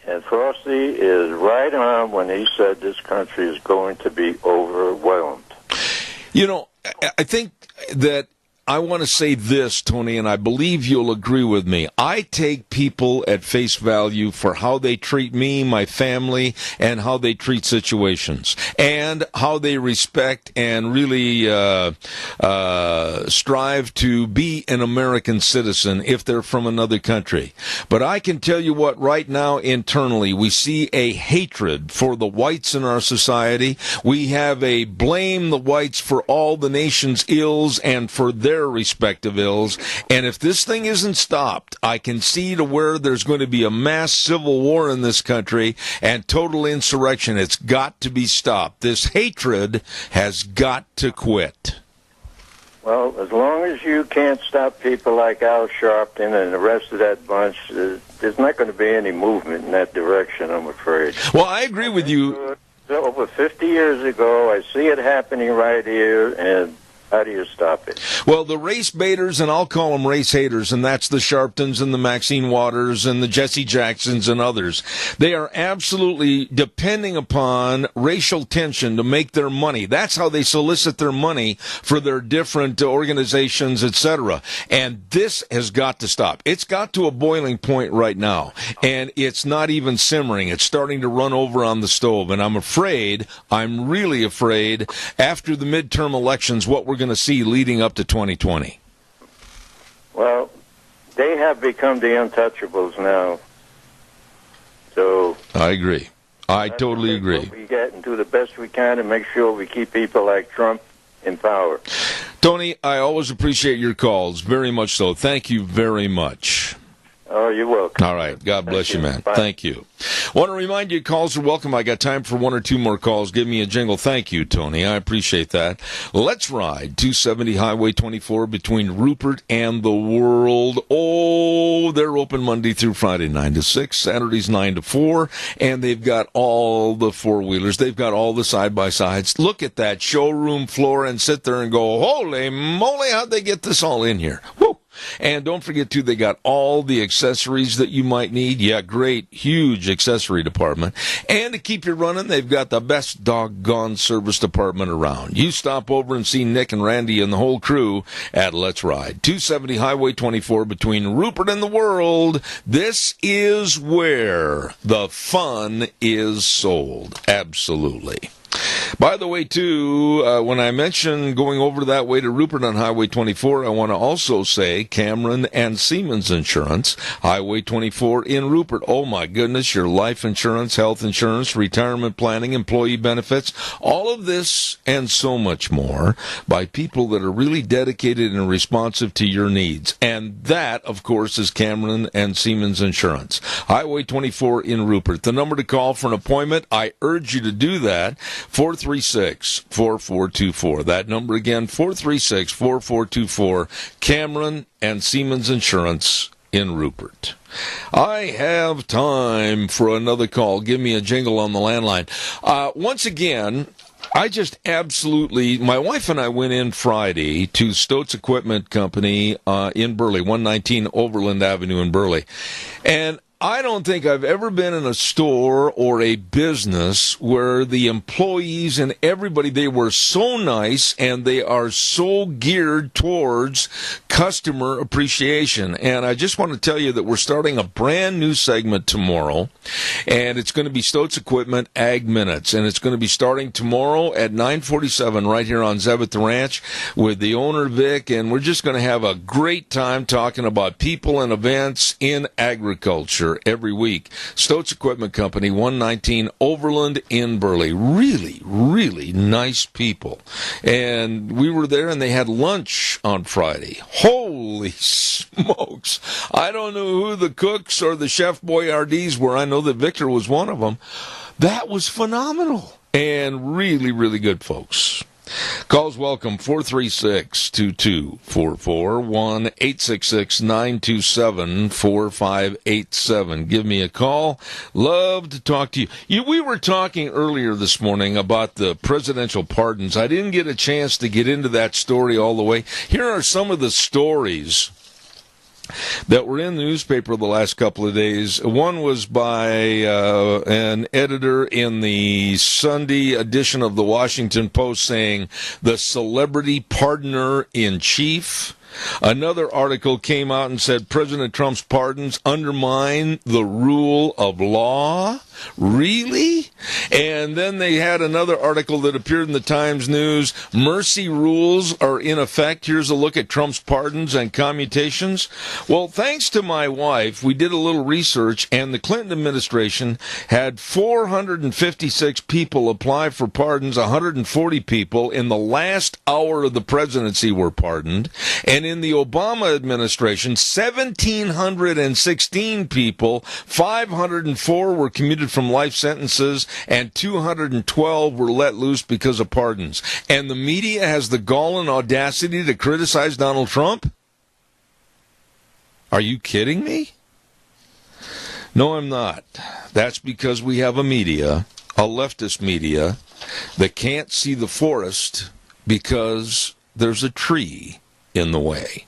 Speaker 10: And Frosty is right on when he said this country is going to be overwhelmed.
Speaker 2: You know, I think that I want to say this, Tony, and I believe you'll agree with me. I take people at face value for how they treat me, my family, and how they treat situations, and how they respect and really strive to be an American citizen if they're from another country. But I can tell you what, right now, internally, we see a hatred for the whites in our society. We have a blame the whites for all the nation's ills and for their respective ills, and if this thing isn't stopped, I can see to where there's going to be a mass civil war in this country and total insurrection. It's got to be stopped. This hatred has got to quit.
Speaker 10: Well, as long as you can't stop people like Al Sharpton and the rest of that bunch, there's not going to be any movement in that direction, I'm afraid.
Speaker 2: Well, I agree with you.
Speaker 10: Over 50 years ago, I see it happening right here, and how do you stop it?
Speaker 2: Well, the race baiters, and I'll call them race haters, and that's the Sharptons and the Maxine Waters and the Jesse Jacksons and others. They are absolutely depending upon racial tension to make their money. That's how they solicit their money for their different organizations, etc. And this has got to stop. It's got to a boiling point right now, and it's not even simmering. It's starting to run over on the stove, and I'm really afraid, after the midterm elections, what we're going to see leading up to 2020.
Speaker 10: Well, they have become the untouchables now. So
Speaker 2: I agree. I totally agree.
Speaker 10: We get and do the best we can to make sure we keep people like Trump in power.
Speaker 2: Tony, I always appreciate your calls, very much so. Thank you very much.
Speaker 10: Oh, you're welcome.
Speaker 2: All right. God bless you, man.
Speaker 10: Bye.
Speaker 2: Thank you. Want to remind you, calls are welcome. I got time for one or two more calls. Give me a jingle. Thank you, Tony. I appreciate that. Let's ride 270 Highway 24 between Rupert and the World. Oh, they're open Monday through Friday, 9 to 6, Saturdays 9 to 4, and they've got all the four-wheelers. They've got all the side-by-sides. Look at that showroom floor and sit there and go, holy moly, how'd they get this all in here? Woo! And don't forget, too, they got all the accessories that you might need. Yeah, great, huge accessory department. And to keep you running, they've got the best doggone service department around. You stop over and see Nick and Randy and the whole crew at Let's Ride. 270 Highway 24 between Rupert and the World. This is where the fun is sold. Absolutely. By the way, too, when I mention going over that way to Rupert on Highway 24, I want to also say Cameron and Siemens Insurance, Highway 24 in Rupert. Oh, my goodness, your life insurance, health insurance, retirement planning, employee benefits, all of this and so much more by people that are really dedicated and responsive to your needs. And that, of course, is Cameron and Siemens Insurance. Highway 24 in Rupert. The number to call for an appointment, I urge you to do that, 436-4424. That number again, 436-4424. Cameron and Siemens Insurance in Rupert. I have time for another call. Give me a jingle on the landline. Once again, I just absolutely, my wife and I went in Friday to Stoats Equipment Company in Burley, 119 Overland Avenue in Burley. And I don't think I've ever been in a store or a business where the employees and everybody, they were so nice and they are so geared towards customer appreciation. And I just want to tell you that we're starting a brand new segment tomorrow, and it's going to be Stoats Equipment Ag Minutes, and it's going to be starting tomorrow at 9:47 right here on Zeb at the Ranch with the owner, Vic, and we're just going to have a great time talking about people and events in agriculture every week. Stoats Equipment Company, 119 Overland in Burley. Really, really nice people. And we were there and they had lunch on Friday. Holy smokes. I don't know who the cooks or the Chef Boyardees were. I know that Victor was one of them. That was phenomenal. And really, really good folks. Calls welcome, 436-2244, 1-866-927-4587. Give me a call. Love to talk to you. We were talking earlier this morning about the presidential pardons. I didn't get a chance to get into that story all the way. Here are some of the stories that were in the newspaper the last couple of days. One was by an editor in the Sunday edition of the Washington Post saying, the celebrity pardoner in chief. Another article came out and said President Trump's pardons undermine the rule of law. Really? And then they had another article that appeared in the Times News. Mercy rules are in effect. Here's a look at Trump's pardons and commutations. Well, thanks to my wife, we did a little research, and the Clinton administration had 456 people apply for pardons. 140 people in the last hour of the presidency were pardoned. And in the Obama administration, 1,716 people, 504 were commuted from life sentences, and 212 were let loose because of pardons. And the media has the gall and audacity to criticize Donald Trump? Are you kidding me? No, I'm not. That's because we have a media, a leftist media, that can't see the forest because there's a tree in the way.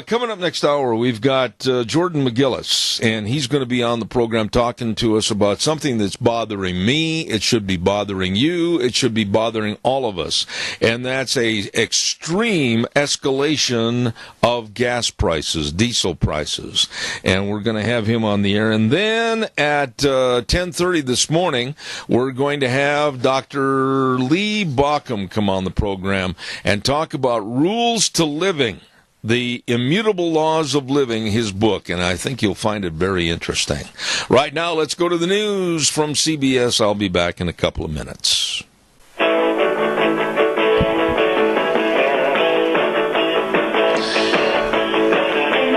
Speaker 2: Coming up next hour, we've got Jordan McGillis, and he's going to be on the program talking to us about something that's bothering me. It should be bothering you. It should be bothering all of us, and that's a extreme escalation of gas prices, diesel prices, and we're going to have him on the air. And then at 10:30 this morning, we're going to have Dr. Lee Bauckham come on the program and talk about rules to living. The Immutable Laws of Living, his book, and I think you'll find it very interesting. Right now, let's go to the news from CBS. I'll be back in a couple of minutes.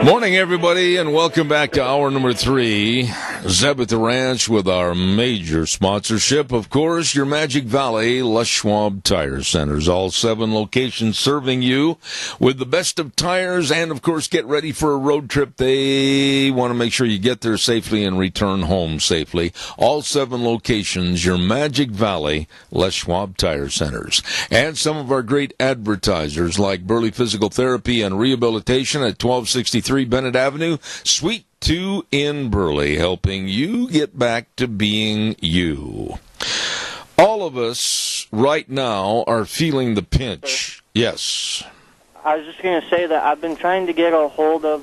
Speaker 2: Morning, everybody, and welcome back to hour number 3. Zeb at the Ranch with our major sponsorship, of course, your Magic Valley Les Schwab Tire Centers. All 7 locations serving you with the best of tires, and, of course, get ready for a road trip. They want to make sure you get there safely and return home safely. All 7 locations, your Magic Valley Les Schwab Tire Centers. And some of our great advertisers like Burley Physical Therapy and Rehabilitation at 1263 Bennett Avenue, Suite 2 in Burley, helping you get back to being you. All of us right now are feeling the pinch. Yes.
Speaker 7: I was just going to say that I've been trying to get a hold of...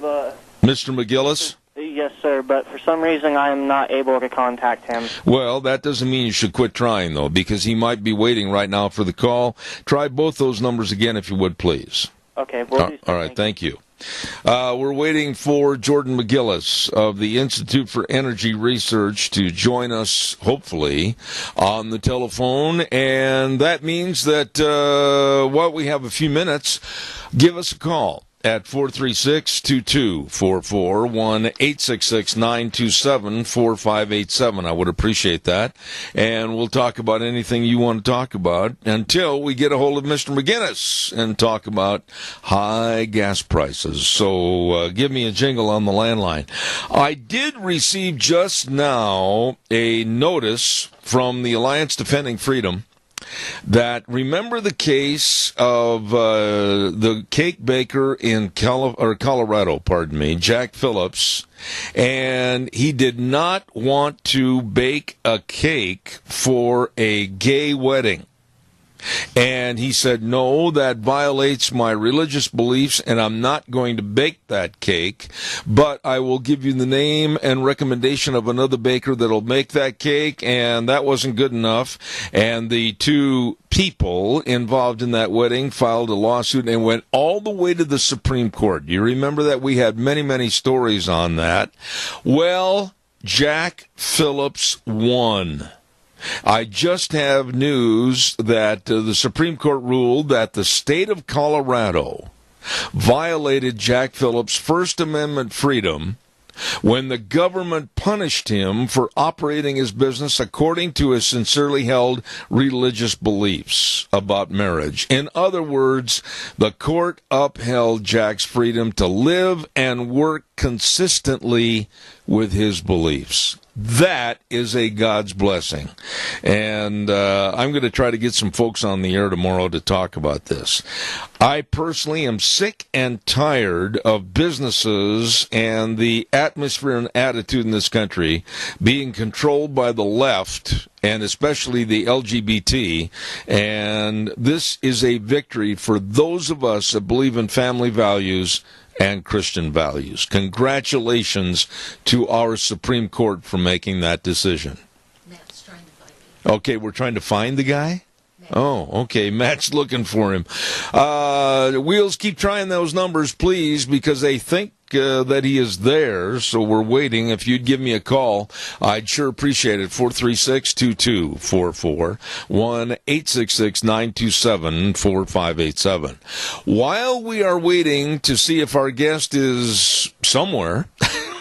Speaker 2: Mr. McGillis?
Speaker 7: Yes, sir, but for some reason I am not able to contact him.
Speaker 2: Well, that doesn't mean you should quit trying, though, because he might be waiting right now for the call. Try both those numbers again, if you would, please.
Speaker 7: Okay, we'll do so.
Speaker 2: All right, thank you. We're waiting for Jordan McGillis of the Institute for Energy Research to join us, hopefully, on the telephone. And that means that while we have a few minutes, give us a call at 436-2244, 1-866-927-4587. I would appreciate that. And we'll talk about anything you want to talk about until we get a hold of Mr. McGinnis and talk about high gas prices. So give me a jingle on the landline. I did receive just now a notice from the Alliance Defending Freedom that, remember the case of the cake baker in Colorado, Jack Phillips, and he did not want to bake a cake for a gay wedding. And he said, no, that violates my religious beliefs, and I'm not going to bake that cake, but I will give you the name and recommendation of another baker that'll make that cake, and that wasn't good enough. And the two people involved in that wedding filed a lawsuit and went all the way to the Supreme Court. You remember that? We had many, many stories on that. Well, Jack Phillips won. I just have news that the Supreme Court ruled that the state of Colorado violated Jack Phillips' First Amendment freedom when the government punished him for operating his business according to his sincerely held religious beliefs about marriage. In other words, the court upheld Jack's freedom to live and work consistently with his beliefs. That is a God's blessing. And I'm going to try to get some folks on the air tomorrow to talk about this. I personally am sick and tired of businesses and the atmosphere and attitude in this country being controlled by the left, and especially the LGBT. And this is a victory for those of us that believe in family values and Christian values. Congratulations to our Supreme Court for making that decision.
Speaker 15: Matt's trying to find me.
Speaker 2: Okay, we're trying to find the guy? Matt. Oh, okay, Matt's looking for him. Wheels, keep trying those numbers, please, because they think that he is there, so we're waiting. If you'd give me a call, I'd sure appreciate it. 436-2244, 1-866-927-4587. While we are waiting to see if our guest is somewhere,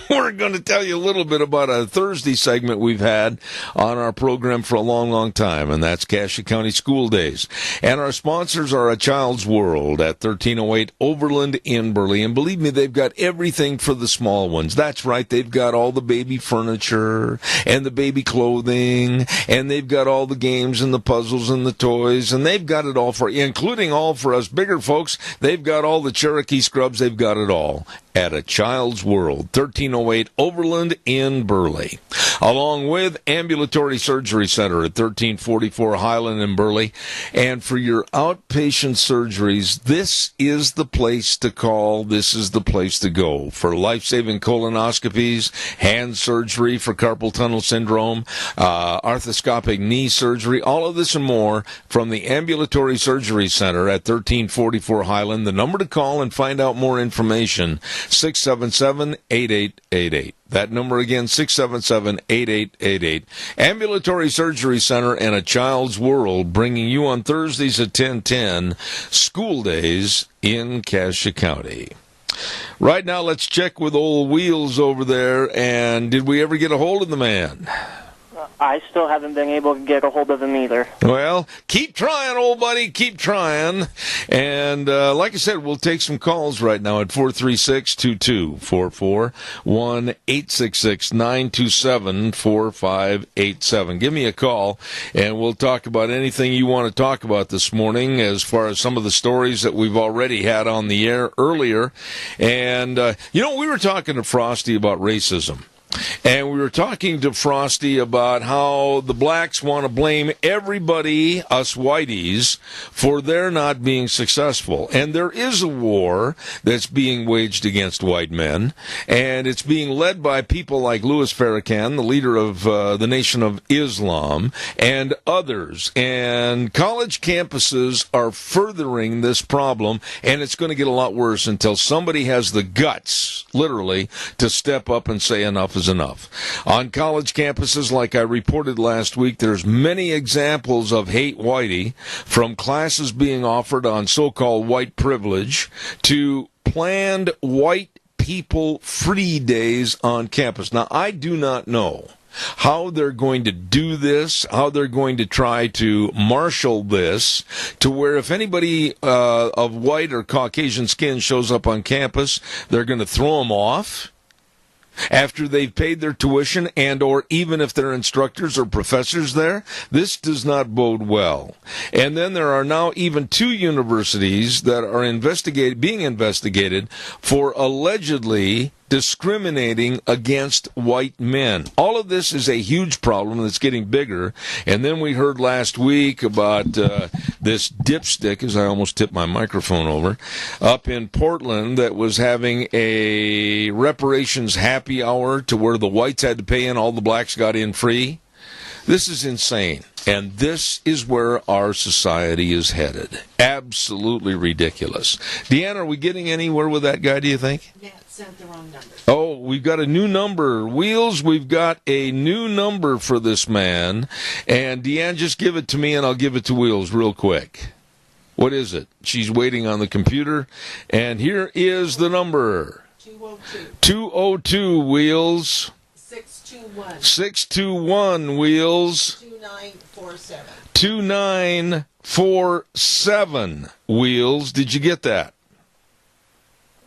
Speaker 2: we're going to tell you a little bit about a Thursday segment we've had on our program for a long, long time, and that's Cassia County School Days. And our sponsors are A Child's World at 1308 Overland in Burley. And believe me, they've got everything for the small ones. That's right, they've got all the baby furniture and the baby clothing, and they've got all the games and the puzzles and the toys, and they've got it all for you, including all for us bigger folks. They've got all the Cherokee scrubs. They've got it all at A Child's World, 1308 Overland in Burley, along with Ambulatory Surgery Center at 1344 Highland in Burley. And for your outpatient surgeries, this is the place to call. This is the place to go. For life-saving colonoscopies, hand surgery for carpal tunnel syndrome, arthroscopic knee surgery, all of this and more from the Ambulatory Surgery Center at 1344 Highland. The number to call and find out more information, 677-8888. That number again, 677-8888. Ambulatory Surgery Center and A Child's World, bringing you on Thursdays at 10:10, School Days in Cassia County. Right now, let's check with old Wheels over there. And did we ever get a hold of the man?
Speaker 7: I still haven't been able to get a hold of him either.
Speaker 2: Well, keep trying, old buddy. Keep trying. And like I said, we'll take some calls right now at 436-2244, 1-866-927-4587. Give me a call, and we'll talk about anything you want to talk about this morning as far as some of the stories that we've already had on the air earlier. And, we were talking to Frosty about racism. And we were talking to Frosty about how the blacks want to blame everybody, us whiteys, for their not being successful. And there is a war that's being waged against white men, and it's being led by people like Louis Farrakhan, the leader of the Nation of Islam, and others. And college campuses are furthering this problem, and it's going to get a lot worse until somebody has the guts, literally, to step up and say enough is is enough. On college campuses, like I reported last week, there's many examples of hate whitey, from classes being offered on so-called white privilege to planned white people free days on campus. Now, I do not know how they're going to do this, how they're going to try to marshal this to where if anybody of white or Caucasian skin shows up on campus, they're going to throw them off after they've paid their tuition, and or even if they're instructors or professors there. This does not bode well. And then there are now even 2 universities that are being investigated for allegedly discriminating against white men. All of this is a huge problem that's getting bigger. And then we heard last week about this dipstick, as I almost tipped my microphone over, up in Portland that was having a reparations happy hour to where the whites had to pay in, all the blacks got in free. This is insane. And this is where our society is headed. Absolutely ridiculous. Deanna, are we getting anywhere with that guy, do you think?
Speaker 15: Matt sent the wrong number.
Speaker 2: Oh, we've got a new number. Wheels, we've got a new number for this man. And Deanna, just give it to me and I'll give it to Wheels real quick. What is it? She's waiting on the computer. And here is the number.
Speaker 15: 202.
Speaker 2: 202, Wheels.
Speaker 15: 621.
Speaker 2: 621, Wheels.
Speaker 15: 2947.
Speaker 2: 2947, Wheels. Did you get that?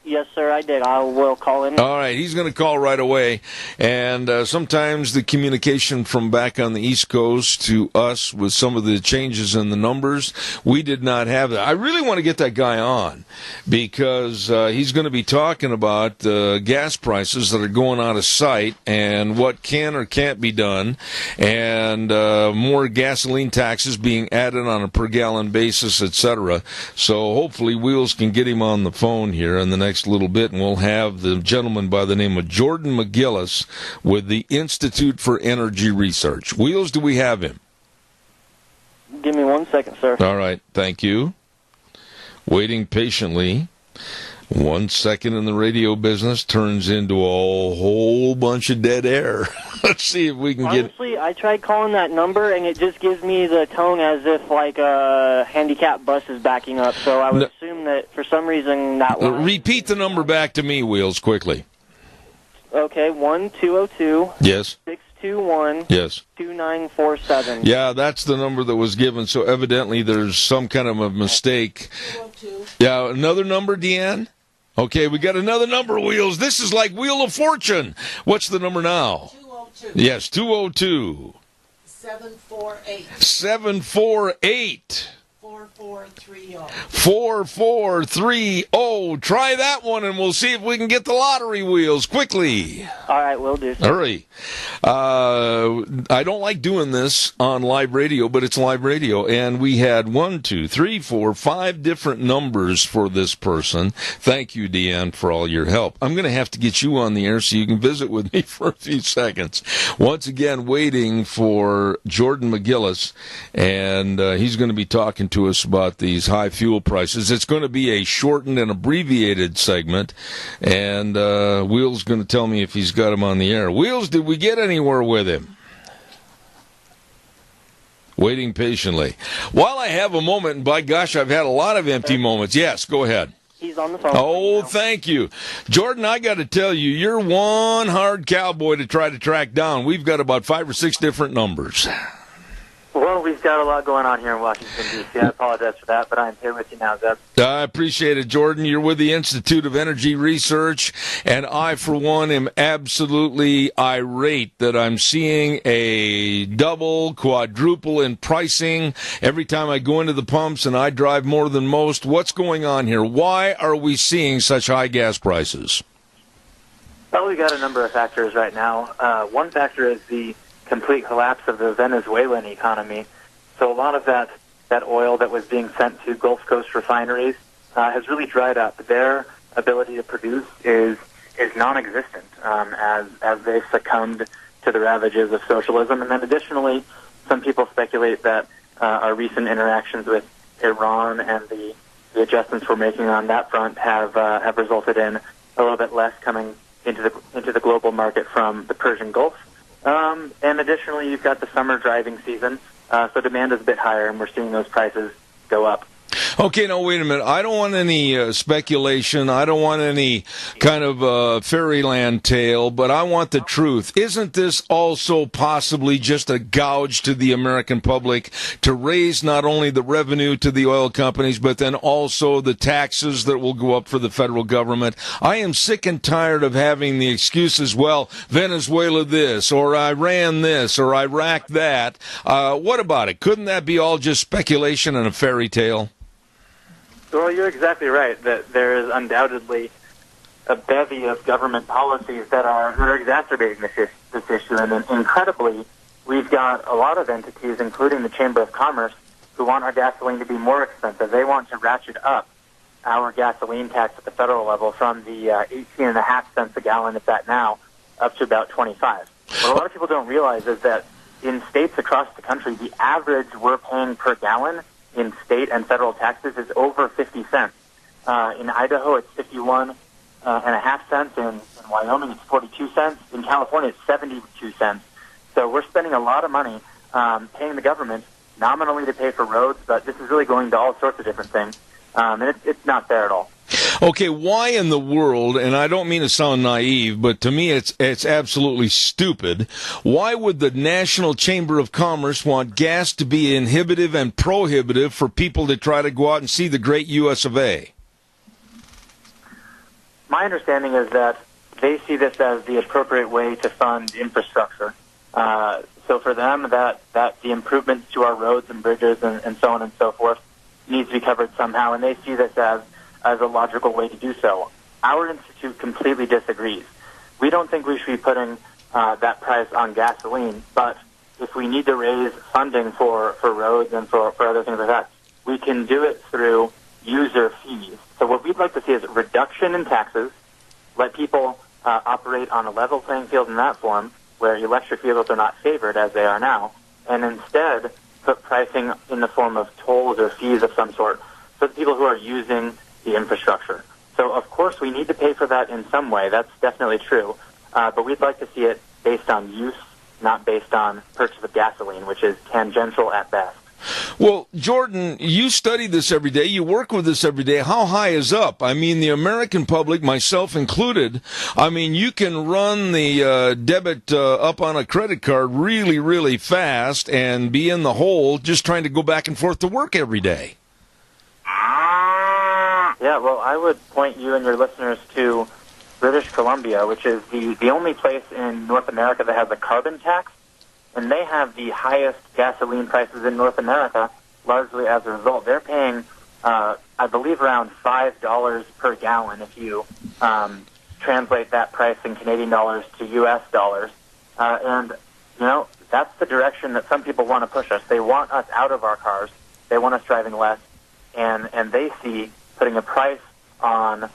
Speaker 7: Yes, sir, I did. I will call in.
Speaker 2: All right, he's going to call right away. And sometimes the communication from back on the East Coast to us with some of the changes in the numbers, we did not have that. I really want to get that guy on because he's going to be talking about gas prices that are going out of sight and what can or can't be done, and more gasoline taxes being added on a per-gallon basis, etc. So hopefully Wheels can get him on the phone here in the next little bit, and we'll have the gentleman by the name of Jordan McGillis with the Institute for Energy Research. Wheels, do we have him?
Speaker 7: Give me 1 second, sir.
Speaker 2: All right, thank you. Waiting patiently. 1 second in the radio business turns into a whole bunch of dead air. Let's see if we can get...
Speaker 7: Honestly, I tried calling that number, and it just gives me the tone as if, like, a handicapped bus is backing up. So I would assume that, for some reason, that line...
Speaker 2: Repeat the number back to me, Wheels, quickly.
Speaker 7: Okay, 1202.
Speaker 2: Yes.
Speaker 7: 621.
Speaker 2: Yes.
Speaker 7: 2947.
Speaker 2: Yeah, that's the number that was given, so evidently there's some kind of a mistake.
Speaker 15: 202.
Speaker 2: Yeah, another number, Deanne? Okay, we got another number, Wheels. This is like Wheel of Fortune. What's the number now?
Speaker 15: 202.
Speaker 2: Yes, 202.
Speaker 15: 748.
Speaker 2: 748.
Speaker 15: 4430.
Speaker 2: 4430. Try that one, and we'll see if we can get the lottery, Wheels, quickly.
Speaker 7: All right, will do.
Speaker 2: Hurry. I don't like doing this on live radio, but it's live radio, and we had 1, 2, 3, 4, 5 different numbers for this person. Thank you, Deanne, for all your help. I'm going to have to get you on the air so you can visit with me for a few seconds. Once again, waiting for Jordan McGillis, and he's going to be talking to us about these high fuel prices. It's going to be a shortened and abbreviated segment, and Wheels going to tell me if he's got him on the air. Wheels, did we get anywhere with him? Waiting patiently. While I have a moment, and by gosh, I've had a lot of empty moments. Yes, go ahead.
Speaker 7: He's on the phone.
Speaker 2: Oh, thank you. Jordan, I got to tell you, you're one hard cowboy to try to track down. We've got about 5 or 6 different numbers.
Speaker 16: Well, we've got a lot going on here in Washington, D.C. I apologize for that, but I'm here with you now, Zeb.
Speaker 2: I appreciate it, Jordan. You're with the Institute of Energy Research, and I, for one, am absolutely irate that I'm seeing a double, quadruple in pricing every time I go into the pumps, and I drive more than most. What's going on here? Why are we seeing such high gas prices?
Speaker 16: Well, we've got a number of factors right now. One factor is the complete collapse of the Venezuelan economy. So a lot of that oil that was being sent to Gulf Coast refineries has really dried up. Their ability to produce is non-existent as they succumbed to the ravages of socialism. And then additionally, some people speculate that our recent interactions with Iran and the adjustments we're making on that front have resulted in a little bit less coming into the global market from the Persian Gulf. And additionally, you've got the summer driving season, so demand is a bit higher, and we're seeing those prices go up.
Speaker 2: Okay, now wait a minute. I don't want any speculation. I don't want any kind of fairyland tale, but I want the truth. Isn't this also possibly just a gouge to the American public to raise not only the revenue to the oil companies, but then also the taxes that will go up for the federal government? I am sick and tired of having the excuses, well, Venezuela this, or Iran this, or Iraq that. What about it? Couldn't that be all just speculation and a fairy tale?
Speaker 16: Well, you're exactly right that there is undoubtedly a bevy of government policies that are exacerbating this issue. And incredibly, we've got a lot of entities, including the Chamber of Commerce, who want our gasoline to be more expensive. They want to ratchet up our gasoline tax at the federal level from the 18.5 cents a gallon it's at now up to about 25. What a lot of people don't realize is that in states across the country, the average we're paying per gallon in state and federal taxes is over 50 cents. In Idaho, it's 51.5 cents. In Wyoming, it's 42 cents. In California, it's 72 cents. So we're spending a lot of money paying the government nominally to pay for roads, but this is really going to all sorts of different things. And it's not fair at all.
Speaker 2: Okay, why in the world, and I don't mean to sound naive, but to me it's absolutely stupid, why would the National Chamber of Commerce want gas to be inhibitive and prohibitive for people to try to go out and see the great U.S. of A.?
Speaker 16: My understanding is that they see this as the appropriate way to fund infrastructure. So for them, that the improvements to our roads and bridges and so on and so forth needs to be covered somehow, and they see this as a logical way to do so. Our institute completely disagrees. We don't think we should be putting that price on gasoline, but if we need to raise funding for roads and for other things like that, we can do it through user fees. So what we'd like to see is a reduction in taxes, let people operate on a level playing field in that form, where electric vehicles are not favored as they are now, and instead put pricing in the form of tolls or fees of some sort for the people who are using the infrastructure. So, of course, we need to pay for that in some way. That's definitely true. But we'd like to see it based on use, not based on purchase of gasoline, which is tangential at best.
Speaker 2: Well, Jordan, you study this every day. You work with this every day. How high is up? I mean, the American public, myself included, I mean, you can run the debit up on a credit card really, really fast and be in the hole just trying to go back and forth to work every day.
Speaker 16: Yeah, well, I would point you and your listeners to British Columbia, which is the only place in North America that has a carbon tax, and they have the highest gasoline prices in North America, largely as a result. They're paying, I believe, around $5 per gallon if you translate that price in Canadian dollars to U.S. dollars. And, you know, that's the direction that some people want to push us. They want us out of our cars. They want us driving less, and they see putting a price on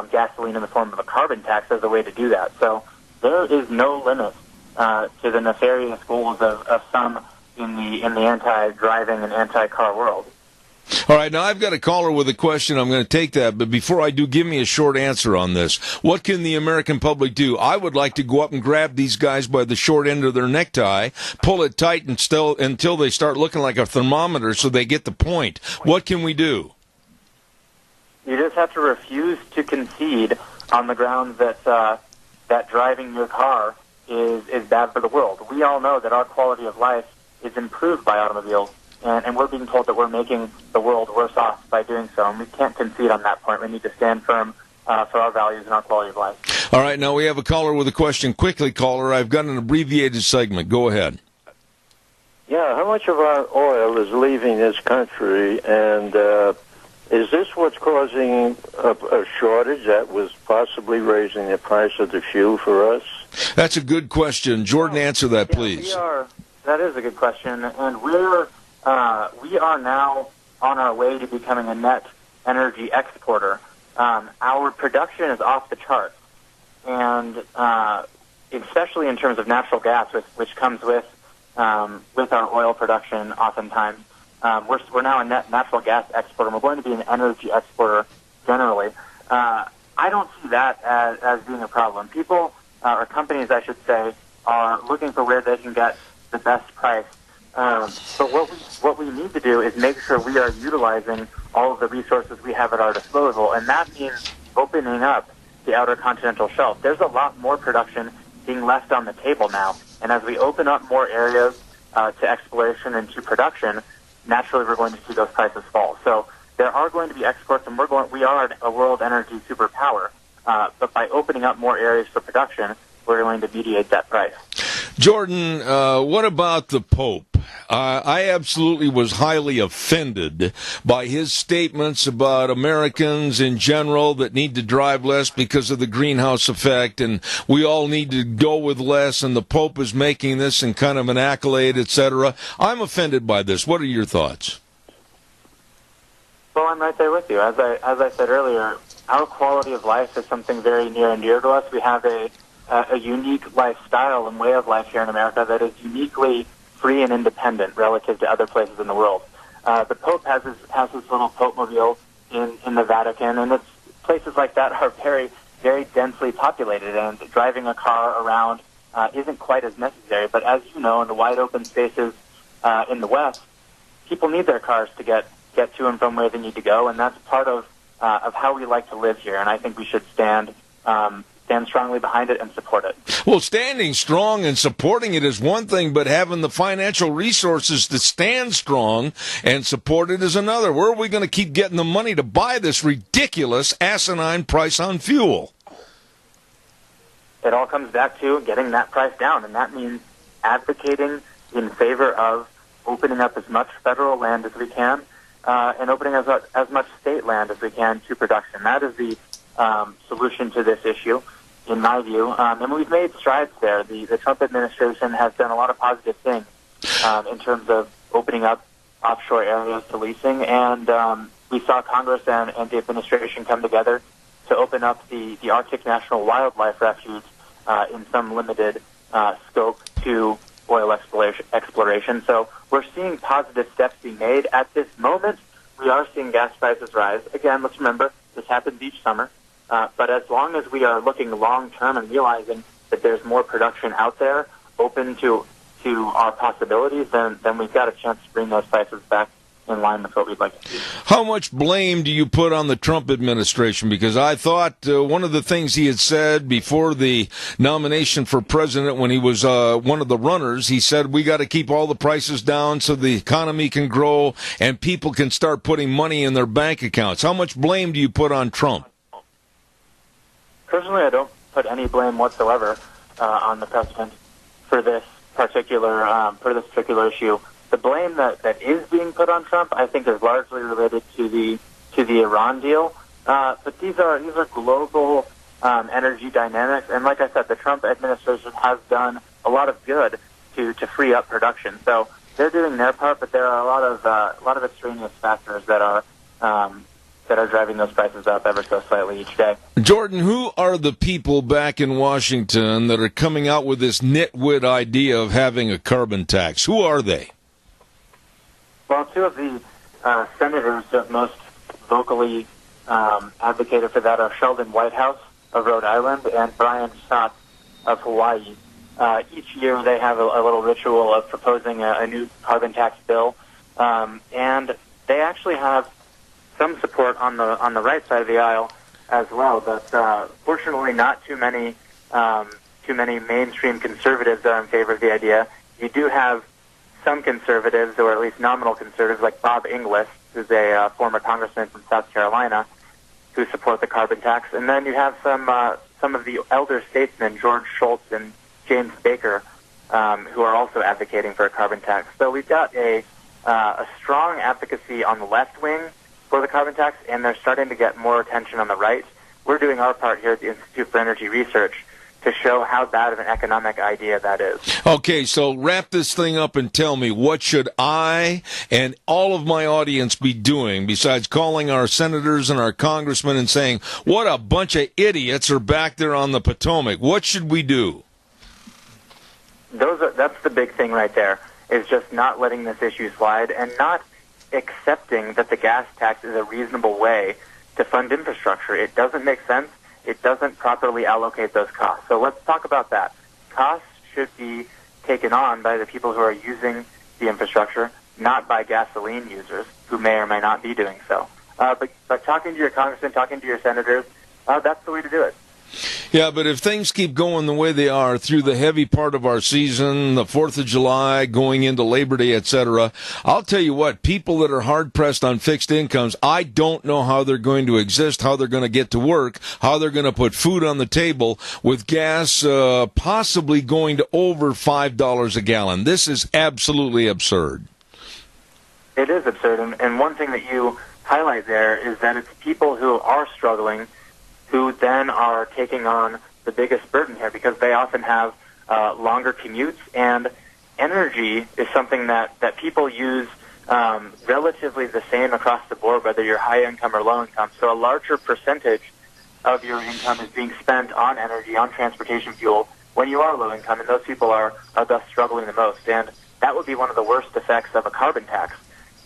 Speaker 16: gasoline in the form of a carbon tax as a way to do that. So there is no limit to the nefarious goals of some in the anti-driving and anti-car world.
Speaker 2: All right, now I've got a caller with a question. I'm going to take that, but before I do, give me a short answer on this. What can the American public do? I would like to go up and grab these guys by the short end of their necktie, pull it tight until they start looking like a thermometer so they get the point. What can we do?
Speaker 16: You just have to refuse to concede on the grounds that that driving your car is bad for the world. We all know that our quality of life is improved by automobiles, and we're being told that we're making the world worse off by doing so, and we can't concede on that point. We need to stand firm for our values and our quality of life.
Speaker 2: All right, now we have a caller with a question. Quickly, caller, I've got an abbreviated segment. Go ahead.
Speaker 10: Yeah, how much of our oil is leaving this country, and is this what's causing a shortage that was possibly raising the price of the fuel for us?
Speaker 2: That's a good question. Jordan, answer that, please.
Speaker 16: That is a good question, and we are now on our way to becoming a net energy exporter. Our production is off the charts, and especially in terms of natural gas, which comes with our oil production oftentimes. We're now a net natural gas exporter, and we're going to be an energy exporter generally. I I don't see that as being a problem. People, or companies, I should say, are looking for where they can get the best price. But what we need to do is make sure we are utilizing all of the resources we have at our disposal, and that means opening up the outer continental shelf. There's a lot more production being left on the table now, and as we open up more areas to exploration and to production, naturally we're going to see those prices fall. So there are going to be exports, and we are a world energy superpower. But by opening up more areas for production, we're going to mediate that price.
Speaker 2: Jordan, what about the Pope? I absolutely was highly offended by his statements about Americans in general that need to drive less because of the greenhouse effect, and we all need to go with less, and the Pope is making this in kind of an accolade, etc. I'm offended by this. What are your thoughts?
Speaker 16: Well, I'm right there with you. As I said earlier, our quality of life is something very near and dear to us. We have a unique lifestyle and way of life here in America that is uniquely free and independent relative to other places in the world. The Pope has his little Pope-mobile in the Vatican, and it's places like that are very, very densely populated, and driving a car around isn't quite as necessary. But as you know, in the wide open spaces in the West, people need their cars to get to and from where they need to go, and that's part of how we like to live here. And I think we should stand strongly behind it and support it.
Speaker 2: Well, standing strong and supporting it is one thing, but having the financial resources to stand strong and support it is another. Where are we going to keep getting the money to buy this ridiculous, asinine price on fuel?
Speaker 16: It all comes back to getting that price down, and that means advocating in favor of opening up as much federal land as we can and opening as much state land as we can to production. That is the solution to this issue, in my view. And we've made strides there. The Trump administration has done a lot of positive things in terms of opening up offshore areas to leasing. And we saw Congress and the administration come together to open up the Arctic National Wildlife Refuge in some limited scope to oil exploration. So we're seeing positive steps being made. At this moment, we are seeing gas prices rise. Again, let's remember, this happens each summer. But as long as we are looking long-term and realizing that there's more production out there open to our possibilities, then we've got a chance to bring those prices back in line with what we'd like to see.
Speaker 2: How much blame do you put on the Trump administration? Because I thought one of the things he had said before the nomination for president, when he was one of the runners, he said we got to keep all the prices down so the economy can grow and people can start putting money in their bank accounts. How much blame do you put on Trump?
Speaker 16: Personally, I don't put any blame whatsoever on the president for this particular issue. The blame that is being put on Trump, I think, is largely related to the Iran deal. But these are global energy dynamics, and like I said, the Trump administration has done a lot of good to free up production. So they're doing their part, but there are a lot of extraneous factors that are driving those prices up ever so slightly each day.
Speaker 2: Jordan, who are the people back in Washington that are coming out with this nitwit idea of having a carbon tax? Who are they?
Speaker 16: Well, two of the senators that most vocally advocated for that are Sheldon Whitehouse of Rhode Island and Brian Schatz of Hawaii. Each year they have a little ritual of proposing a new carbon tax bill, and they actually have some support on the right side of the aisle as well, but fortunately not too many mainstream conservatives are in favor of the idea. You do have some conservatives, or at least nominal conservatives, like Bob Inglis, who's a former congressman from South Carolina, who support the carbon tax. And then you have some of the elder statesmen, George Shultz and James Baker, who are also advocating for a carbon tax. So we've got a strong advocacy on the left wing for the carbon tax, and they're starting to get more attention on the right. We're doing our part here at the Institute for Energy Research to show how bad of an economic idea that is.
Speaker 2: Okay, so wrap this thing up and tell me, what should I and all of my audience be doing besides calling our senators and our congressmen and saying, what a bunch of idiots are back there on the Potomac? What should we do?
Speaker 16: That's the big thing right there, is just not letting this issue slide and not accepting that the gas tax is a reasonable way to fund infrastructure. It doesn't make sense, it doesn't properly allocate those costs. So let's talk about that. Costs should be taken on by the people who are using the infrastructure, not by gasoline users who may or may not be doing so. But talking to your congressman, talking to your senators, that's the way to do it.
Speaker 2: Yeah, but if things keep going the way they are through the heavy part of our season, the 4th of July, going into Labor Day, etc., I'll tell you what, people that are hard-pressed on fixed incomes, I don't know how they're going to exist, how they're going to get to work, how they're going to put food on the table with gas possibly going to over $5 a gallon. This is absolutely absurd.
Speaker 16: It is absurd, and one thing that you highlight there is that it's people who are struggling who then are taking on the biggest burden here because they often have longer commutes, and energy is something that people use relatively the same across the board, whether you're high income or low income. So a larger percentage of your income is being spent on energy, on transportation fuel, when you are low income, and those people are thus struggling the most. And that would be one of the worst effects of a carbon tax,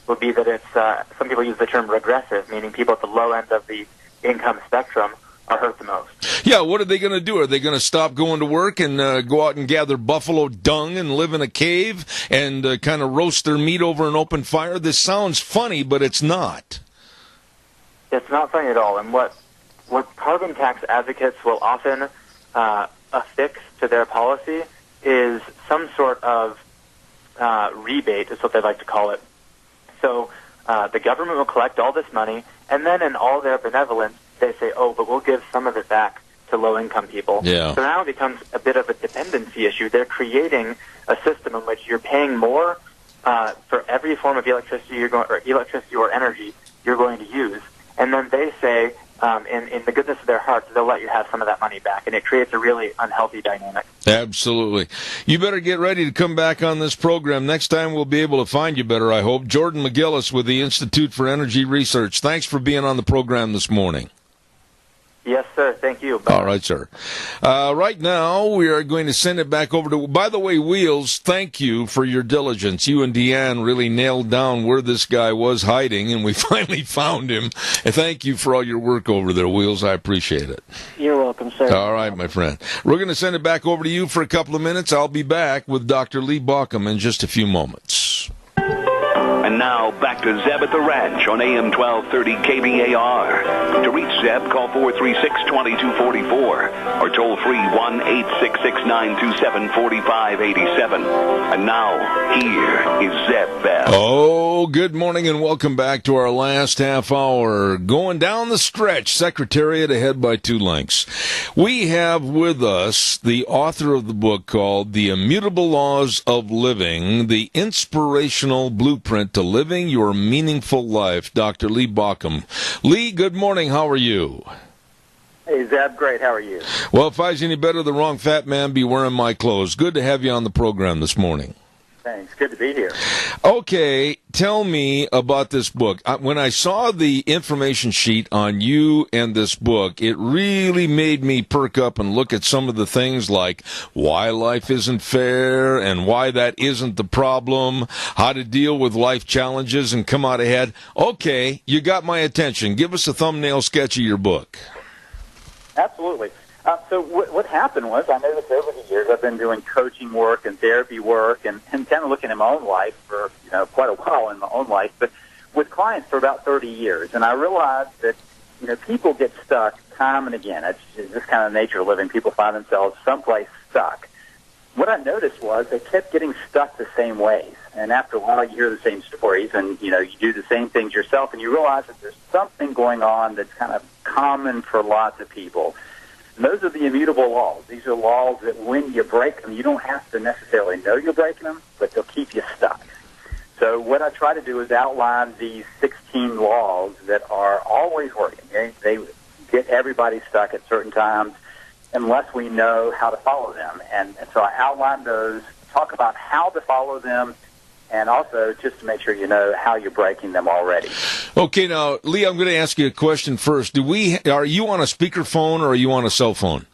Speaker 16: would be that it's, some people use the term regressive, meaning people at the low end of the income spectrum are hurt the most.
Speaker 2: Yeah, what are they going to do? Are they going to stop going to work and go out and gather buffalo dung and live in a cave and kind of roast their meat over an open fire? This sounds funny, but it's not.
Speaker 16: It's not funny at all. And what carbon tax advocates will often affix to their policy is some sort of rebate, is what they like to call it. So the government will collect all this money, and then in all their benevolence, they say, oh, but we'll give some of it back to low-income people.
Speaker 2: Yeah.
Speaker 16: So now it becomes a bit of a dependency issue. They're creating a system in which you're paying more for every form of electricity or energy you're going to use, and then they say, in the goodness of their hearts, they'll let you have some of that money back, and it creates a really unhealthy dynamic.
Speaker 2: Absolutely. You better get ready to come back on this program. Next time we'll be able to find you better, I hope. Jordan McGillis with the Institute for Energy Research. Thanks for being on the program this morning.
Speaker 16: Yes, sir. Thank you. Bye.
Speaker 2: All right, sir. Right now, we are going to send it back over to... By the way, Wheels, thank you for your diligence. You and Deanne really nailed down where this guy was hiding, and we finally found him. And thank you for all your work over there, Wheels. I appreciate it.
Speaker 7: You're welcome, sir.
Speaker 2: All right, my friend. We're going to send it back over to you for a couple of minutes. I'll be back with Dr. Lee Baucom in just a few moments.
Speaker 1: And now, back to Zeb at the Ranch on AM 1230 KBAR. To reach Zeb, call 436-2244 or toll free 1-866-927-4587. And now, here is Zeb Bell.
Speaker 2: Oh, good morning and welcome back to our last half hour. Going down the stretch, Secretariat ahead by 2 lengths. We have with us the author of the book called The Immutable Laws of Living, the Inspirational Blueprint to Living Your Meaningful Life, Dr. Lee Baucom. Lee, good morning. How are you?
Speaker 17: Hey, Zeb. Great. How are you?
Speaker 2: Well, if I was any better, the wrong fat man be wearing my clothes. Good to have you on the program this morning.
Speaker 17: Thanks. Good to be here.
Speaker 2: Okay, tell me about this book. When I saw the information sheet on you and this book, it really made me perk up and look at some of the things like why life isn't fair and why that isn't the problem, how to deal with life challenges and come out ahead. Okay, you got my attention. Give us a thumbnail sketch of your book.
Speaker 17: Absolutely. So what happened was I noticed over the years I've been doing coaching work and therapy work and kind of looking at my own life for quite a while in my own life, but with clients for about 30 years. And I realized that people get stuck time and again. It's just kind of the nature of living. People find themselves someplace stuck. What I noticed was they kept getting stuck the same ways. And after a while, you hear the same stories, and you do the same things yourself, and you realize that there's something going on that's kind of common for lots of people. And those are the immutable laws. These are laws that when you break them, you don't have to necessarily know you're breaking them, but they'll keep you stuck. So what I try to do is outline these 16 laws that are always working. They get everybody stuck at certain times unless we know how to follow them. And so I outline those, talk about how to follow them, and also just to make sure you know how you're breaking them already.
Speaker 2: Okay, now, Lee, I'm going to ask you a question first. Are you on a speakerphone or are you on a cell phone?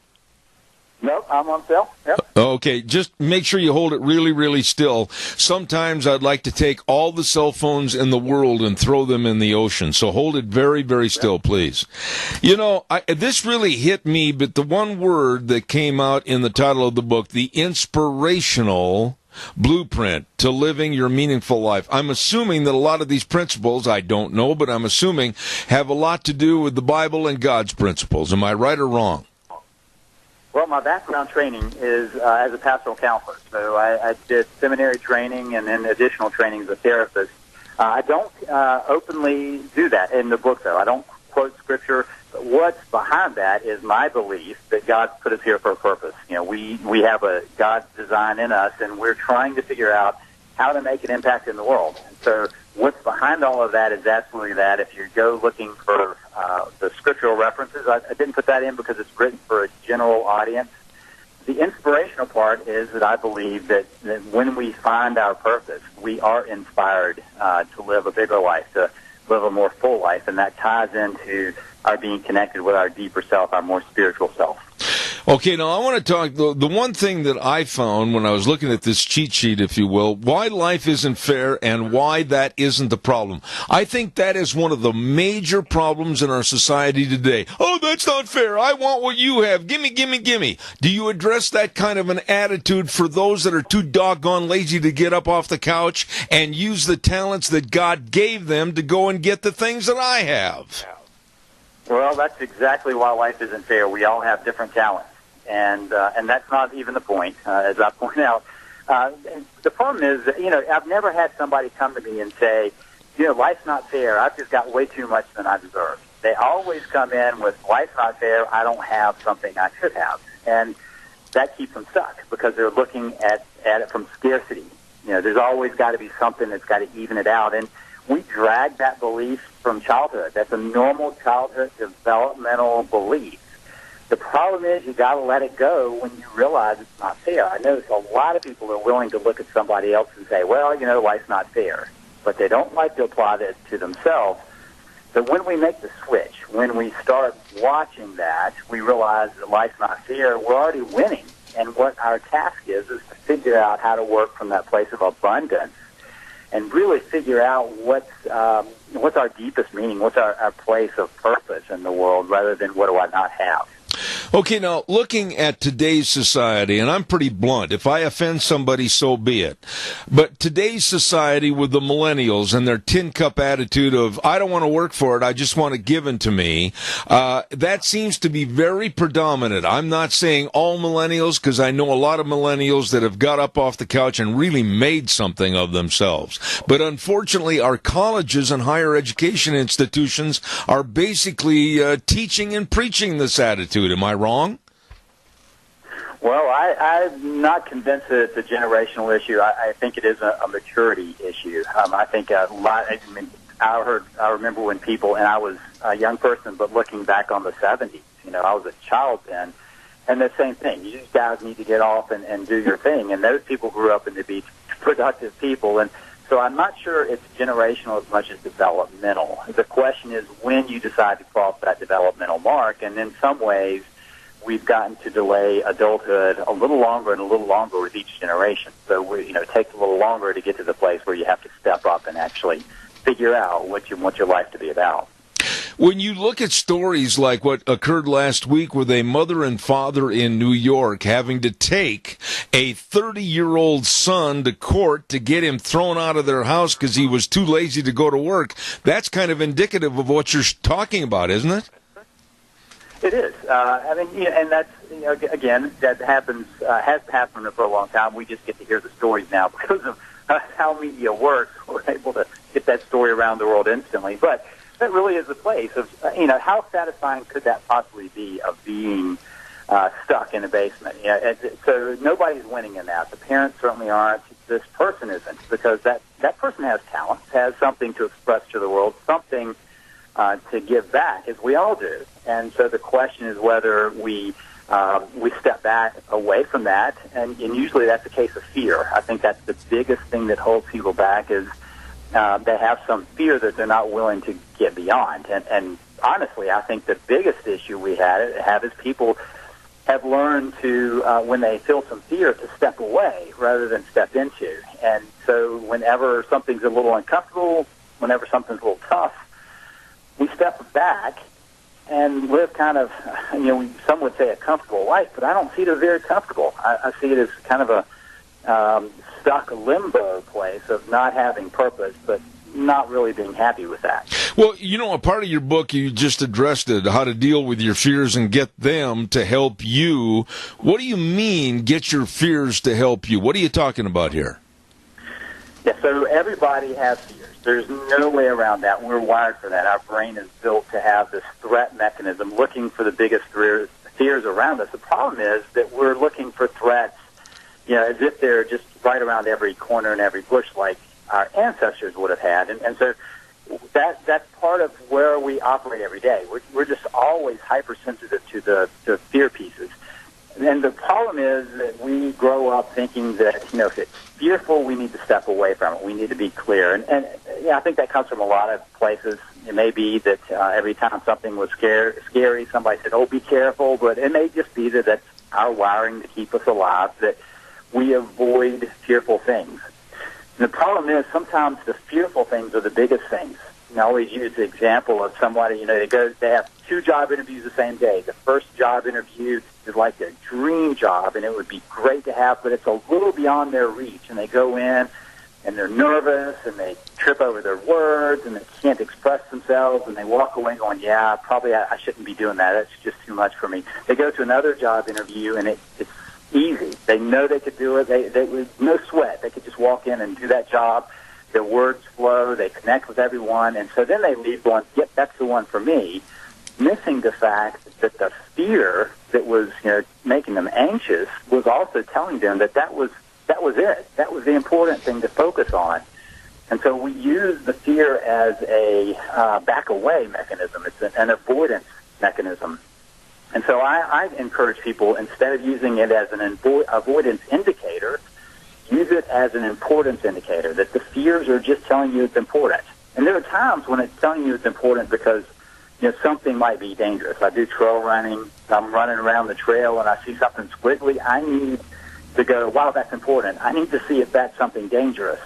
Speaker 17: Nope, I'm on sale. Yep.
Speaker 2: Okay, just make sure you hold it really, really still. Sometimes I'd like to take all the cell phones in the world and throw them in the ocean. So hold it very, very still, please. You know, this really hit me, but the one word that came out in the title of the book, the inspirational blueprint to living your meaningful life. I'm assuming that a lot of these principles, I don't know, but I'm assuming have a lot to do with the Bible and God's principles. Am I right or wrong?
Speaker 17: Well, my background training is as a pastoral counselor. So I did seminary training and then additional training as a therapist. I don't openly do that in the book, though. I don't quote Scripture. But what's behind that is my belief that God put us here for a purpose. You know, we have a God's design in us, and we're trying to figure out how to make an impact in the world. And so what's behind all of that is absolutely that. If you go looking for the scriptural references, I didn't put that in because it's written for a general audience. The inspirational part is that I believe that when we find our purpose, we are inspired to live a bigger life, to live a more full life, and that ties into our being connected with our deeper self, our more spiritual self.
Speaker 2: Okay, now I want to talk, the one thing that I found when I was looking at this cheat sheet, if you will, why life isn't fair and why that isn't the problem. I think that is one of the major problems in our society today. Oh, that's not fair. I want what you have. Gimme, gimme, gimme. Do you address that kind of an attitude for those that are too doggone lazy to get up off the couch and use the talents that God gave them to go and get the things that I have?
Speaker 17: Well, that's exactly why life isn't fair. We all have different talents. And that's not even the point, as I point out. The problem is, you know, I've never had somebody come to me and say, you know, life's not fair. I've just got way too much than I deserve. They always come in with, life's not fair. I don't have something I should have. And that keeps them stuck because they're looking at it from scarcity. You know, there's always got to be something that's got to even it out. And we drag that belief from childhood. That's a normal childhood developmental belief. The problem is you got to let it go when you realize it's not fair. I notice a lot of people are willing to look at somebody else and say, well, you know, life's not fair. But they don't like to apply that to themselves. So when we make the switch, when we start watching that, we realize that life's not fair. We're already winning. And what our task is to figure out how to work from that place of abundance and really figure out what's our deepest meaning, what's our place of purpose in the world rather than what do I not have.
Speaker 2: Okay, now, looking at today's society, and I'm pretty blunt, if I offend somebody, so be it. But today's society with the millennials and their tin cup attitude of, I don't want to work for it, I just want it given to me, that seems to be very predominant. I'm not saying all millennials, because I know a lot of millennials that have got up off the couch and really made something of themselves. But unfortunately, our colleges and higher education institutions are basically teaching and preaching this attitude. Am I wrong?
Speaker 17: Well, I'm not convinced that it's a generational issue. I think it is a maturity issue. I think a lot. I remember when people, and I was a young person, but looking back on the 70s, you know, I was a child then, and the same thing. You guys need to get off and do your thing. And those people grew up to be productive people, and so I'm not sure it's generational as much as developmental. The question is when you decide to cross that developmental mark, and in some ways we've gotten to delay adulthood a little longer and a little longer with each generation. So it takes a little longer to get to the place where you have to step up and actually figure out what you want your life to be about.
Speaker 2: When you look at stories like what occurred last week with a mother and father in New York having to take a 30-year-old son to court to get him thrown out of their house because he was too lazy to go to work, that's kind of indicative of what you're talking about, isn't it?
Speaker 17: It is. And that's, again, that happens, has happened for a long time. We just get to hear the stories now because of how media works. We're able to get that story around the world instantly. But that really is the place of, how satisfying could that possibly be of being stuck in a basement? So nobody's winning in that. The parents certainly aren't. This person isn't, because that person has talent, has something to express to the world, something to give back, as we all do. And so the question is whether we step back away from that, and usually that's a case of fear. I think that's the biggest thing that holds people back is they have some fear that they're not willing to get beyond. And honestly, I think the biggest issue we have is people have learned to, when they feel some fear, to step away rather than step into. And so whenever something's a little uncomfortable, whenever something's a little tough, we step back and live kind of, some would say a comfortable life, but I don't see it as very comfortable. I see it as kind of a stuck limbo place of not having purpose, but not really being happy with that.
Speaker 2: Well, a part of your book, you just addressed it, how to deal with your fears and get them to help you. What do you mean, get your fears to help you? What are you talking about here?
Speaker 17: Yeah, so everybody has fears. There's no way around that. We're wired for that. Our brain is built to have this threat mechanism, looking for the biggest fears around us. The problem is that we're looking for threats, as if they're just right around every corner and every bush, like our ancestors would have had. And so that's part of where we operate every day. We're just always hypersensitive to the fear pieces. And the problem is that we grow up thinking that, if it's fearful, we need to step away from it. We need to be clear. And I think that comes from a lot of places. It may be that every time something was scary, somebody said, oh, be careful. But it may just be that that's our wiring to keep us alive, that we avoid fearful things. And the problem is sometimes the fearful things are the biggest things. I always use the example of somebody, they have 2 job interviews the same day. The first job interview is like their dream job, and it would be great to have, but it's a little beyond their reach. And they go in, and they're nervous, and they trip over their words, and they can't express themselves, and they walk away going, yeah, probably I shouldn't be doing that. That's just too much for me. They go to another job interview, and it's easy. They know they could do it. They with no sweat. They could just walk in and do that job. Their words flow. They connect with everyone. And so then they leave going, yep, that's the one for me, missing the fact that the fear that was making them anxious was also telling them that was it. That was the important thing to focus on. And so we use the fear as a back-away mechanism. It's an avoidance mechanism. And so I encourage people, instead of using it as an avoidance indicator, use it as an importance indicator, that the fears are just telling you it's important. And there are times when it's telling you it's important because something might be dangerous. I do trail running. I'm running around the trail, and I see something squiggly. I need to go, wow, that's important. I need to see if that's something dangerous.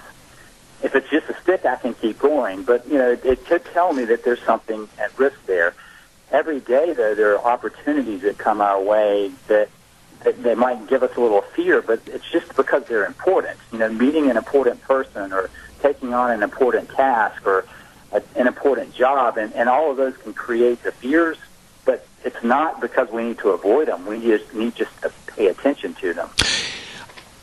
Speaker 17: If it's just a stick, I can keep going. But, it could tell me that there's something at risk there. Every day, though, there are opportunities that come our way that they might give us a little fear, but it's just because they're important. Meeting an important person or taking on an important task or an important job, and all of those can create the fears, but it's not because we need to avoid them. We just need to pay attention to them.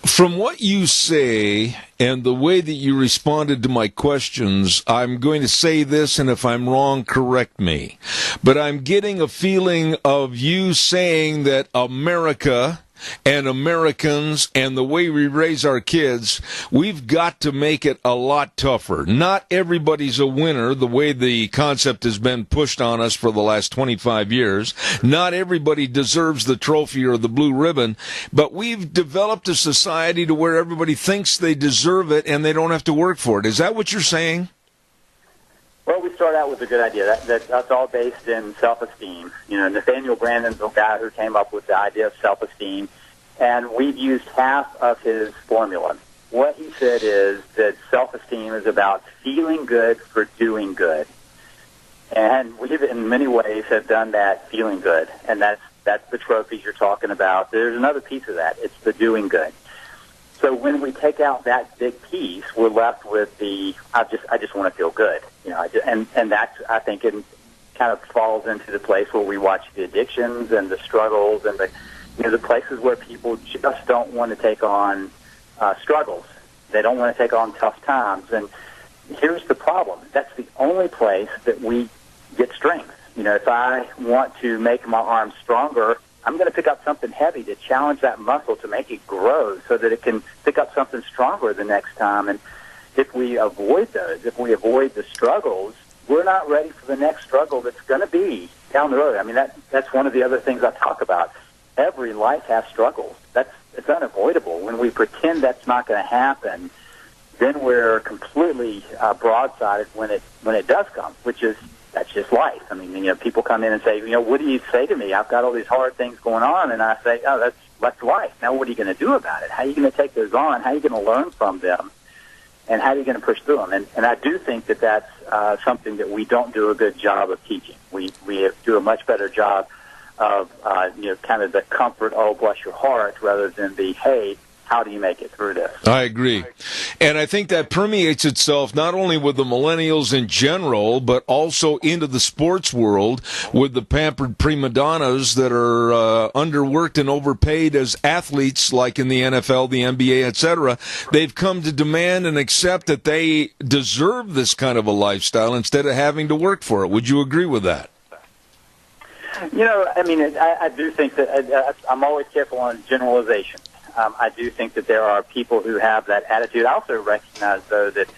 Speaker 2: From what you say and the way that you responded to my questions, I'm going to say this, and if I'm wrong, correct me. But I'm getting a feeling of you saying that America and Americans and the way we raise our kids, we've got to make it a lot tougher. Not everybody's a winner, the way the concept has been pushed on us for the last 25 years. Not everybody deserves the trophy or the blue ribbon, but we've developed a society to where everybody thinks they deserve it and they don't have to work for it. Is that what you're saying?
Speaker 17: Well, we start out with a good idea. That's all based in self-esteem. Nathaniel Brandon's the guy who came up with the idea of self-esteem, and we've used half of his formula. What he said is that self-esteem is about feeling good for doing good. And we've, in many ways, have done that feeling good, and that's the trophies you're talking about. There's another piece of that. It's the doing good. So when we take out that big piece, we're left with the I just want to feel good, and that's, I think, it kind of falls into the place where we watch the addictions and the struggles and the places where people just don't want to take on struggles. They don't want to take on tough times. And here's the problem: that's the only place that we get strength. If I want to make my arms stronger, I'm going to pick up something heavy to challenge that muscle to make it grow so that it can pick up something stronger the next time. And if we avoid those, if we avoid the struggles, we're not ready for the next struggle that's going to be down the road. I mean, that's one of the other things I talk about. Every life has struggles. It's unavoidable. When we pretend that's not going to happen, then we're completely broadsided when it does come, which is that's just life. I mean, people come in and say, what do you say to me? I've got all these hard things going on, and I say, oh, that's life. Now, what are you going to do about it? How are you going to take those on? How are you going to learn from them? And how are you going to push through them? And I do think that that's something that we don't do a good job of teaching. We do a much better job of kind of the comfort, oh, bless your heart, rather than the, hey, how do you make it through this?
Speaker 2: I agree. And I think that permeates itself not only with the millennials in general, but also into the sports world with the pampered prima donnas that are underworked and overpaid as athletes, like in the NFL, the NBA, etc. They've come to demand and accept that they deserve this kind of a lifestyle instead of having to work for it. Would you agree with that?
Speaker 17: I do think that I'm always careful on generalization. I do think that there are people who have that attitude. I also recognize, though, that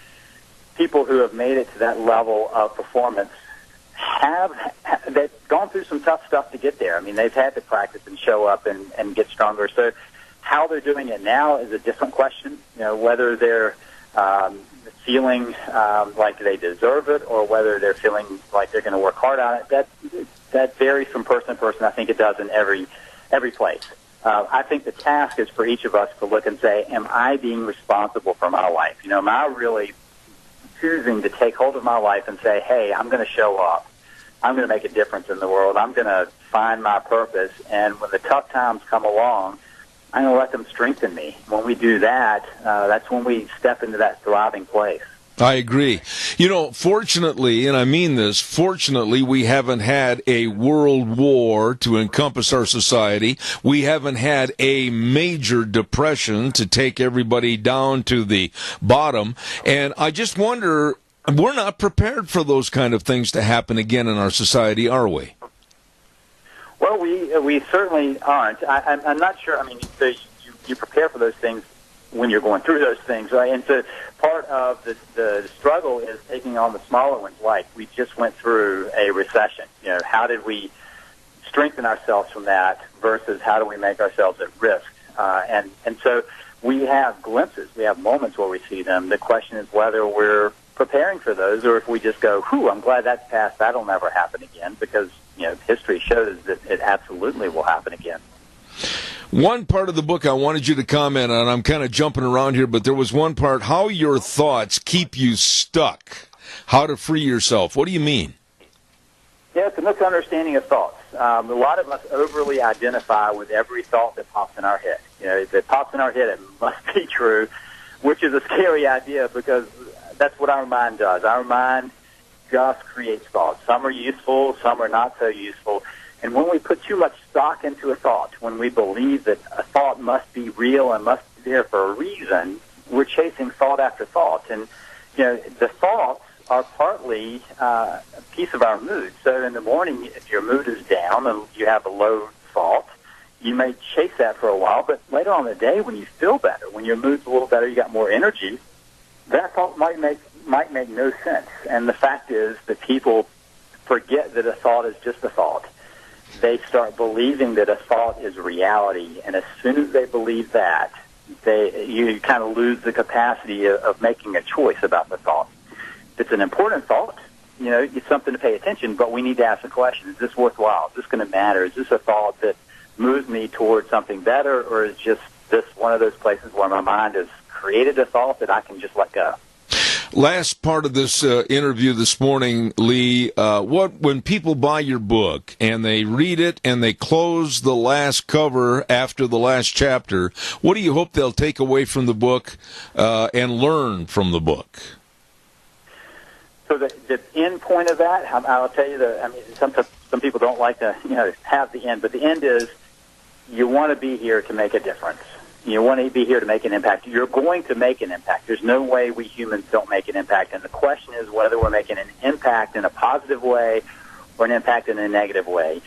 Speaker 17: people who have made it to that level of performance they've gone through some tough stuff to get there. I mean, they've had to practice and show up and get stronger. So how they're doing it now is a different question. Whether they're feeling like they deserve it or whether they're feeling like they're going to work hard on it, that varies from person to person. I think it does in every place. I think the task is for each of us to look and say, am I being responsible for my life? Am I really choosing to take hold of my life and say, hey, I'm going to show up. I'm going to make a difference in the world. I'm going to find my purpose. And when the tough times come along, I'm going to let them strengthen me. When we do that, that's when we step into that thriving place.
Speaker 2: I agree. Fortunately, and I mean this, fortunately, we haven't had a world war to encompass our society. We haven't had a major depression to take everybody down to the bottom. And I just wonder, we're not prepared for those kind of things to happen again in our society, are we?
Speaker 17: Well, we certainly aren't. I'm not sure. I mean, you prepare for those things when you're going through those things, right? And so part of the struggle is taking on the smaller ones, like we just went through a recession. How did we strengthen ourselves from that versus how do we make ourselves at risk? And so we have glimpses, we have moments where we see them. The question is whether we're preparing for those or if we just go, whew, I'm glad that's past, that'll never happen again, because, history shows that it absolutely will happen again.
Speaker 2: One part of the book I wanted you to comment on, I'm kind of jumping around here, but there was one part, how your thoughts keep you stuck, how to free yourself. What do you mean?
Speaker 17: Yeah, it's a misunderstanding of thoughts. A lot of us overly identify with every thought that pops in our head. If it pops in our head, it must be true, which is a scary idea because that's what our mind does. Our mind just creates thoughts. Some are useful, some are not so useful. And when we put too much stock into a thought, when we believe that a thought must be real and must be there for a reason, we're chasing thought after thought. And, the thoughts are partly a piece of our mood. So in the morning, if your mood is down and you have a low thought, you may chase that for a while. But later on in the day, when you feel better, when your mood's a little better, you got more energy, that thought might make no sense. And the fact is that people forget that a thought is just a thought. They start believing that a thought is reality, and as soon as they believe that, you kind of lose the capacity of making a choice about the thought. If it's an important thought, it's something to pay attention, but we need to ask the question, is this worthwhile? Is this going to matter? Is this a thought that moves me towards something better, or is just this one of those places where my mind has created a thought that I can just let go?
Speaker 2: Last part of this interview this morning, Lee, when people buy your book and they read it and they close the last cover after the last chapter, what do you hope they'll take away from the book and learn from the book?
Speaker 17: So the end point of that, I'll tell you some people don't like to have the end, but the end is you want to be here to make a difference. You want to be here to make an impact. You're going to make an impact. There's no way we humans don't make an impact. And the question is whether we're making an impact in a positive way or an impact in a negative way.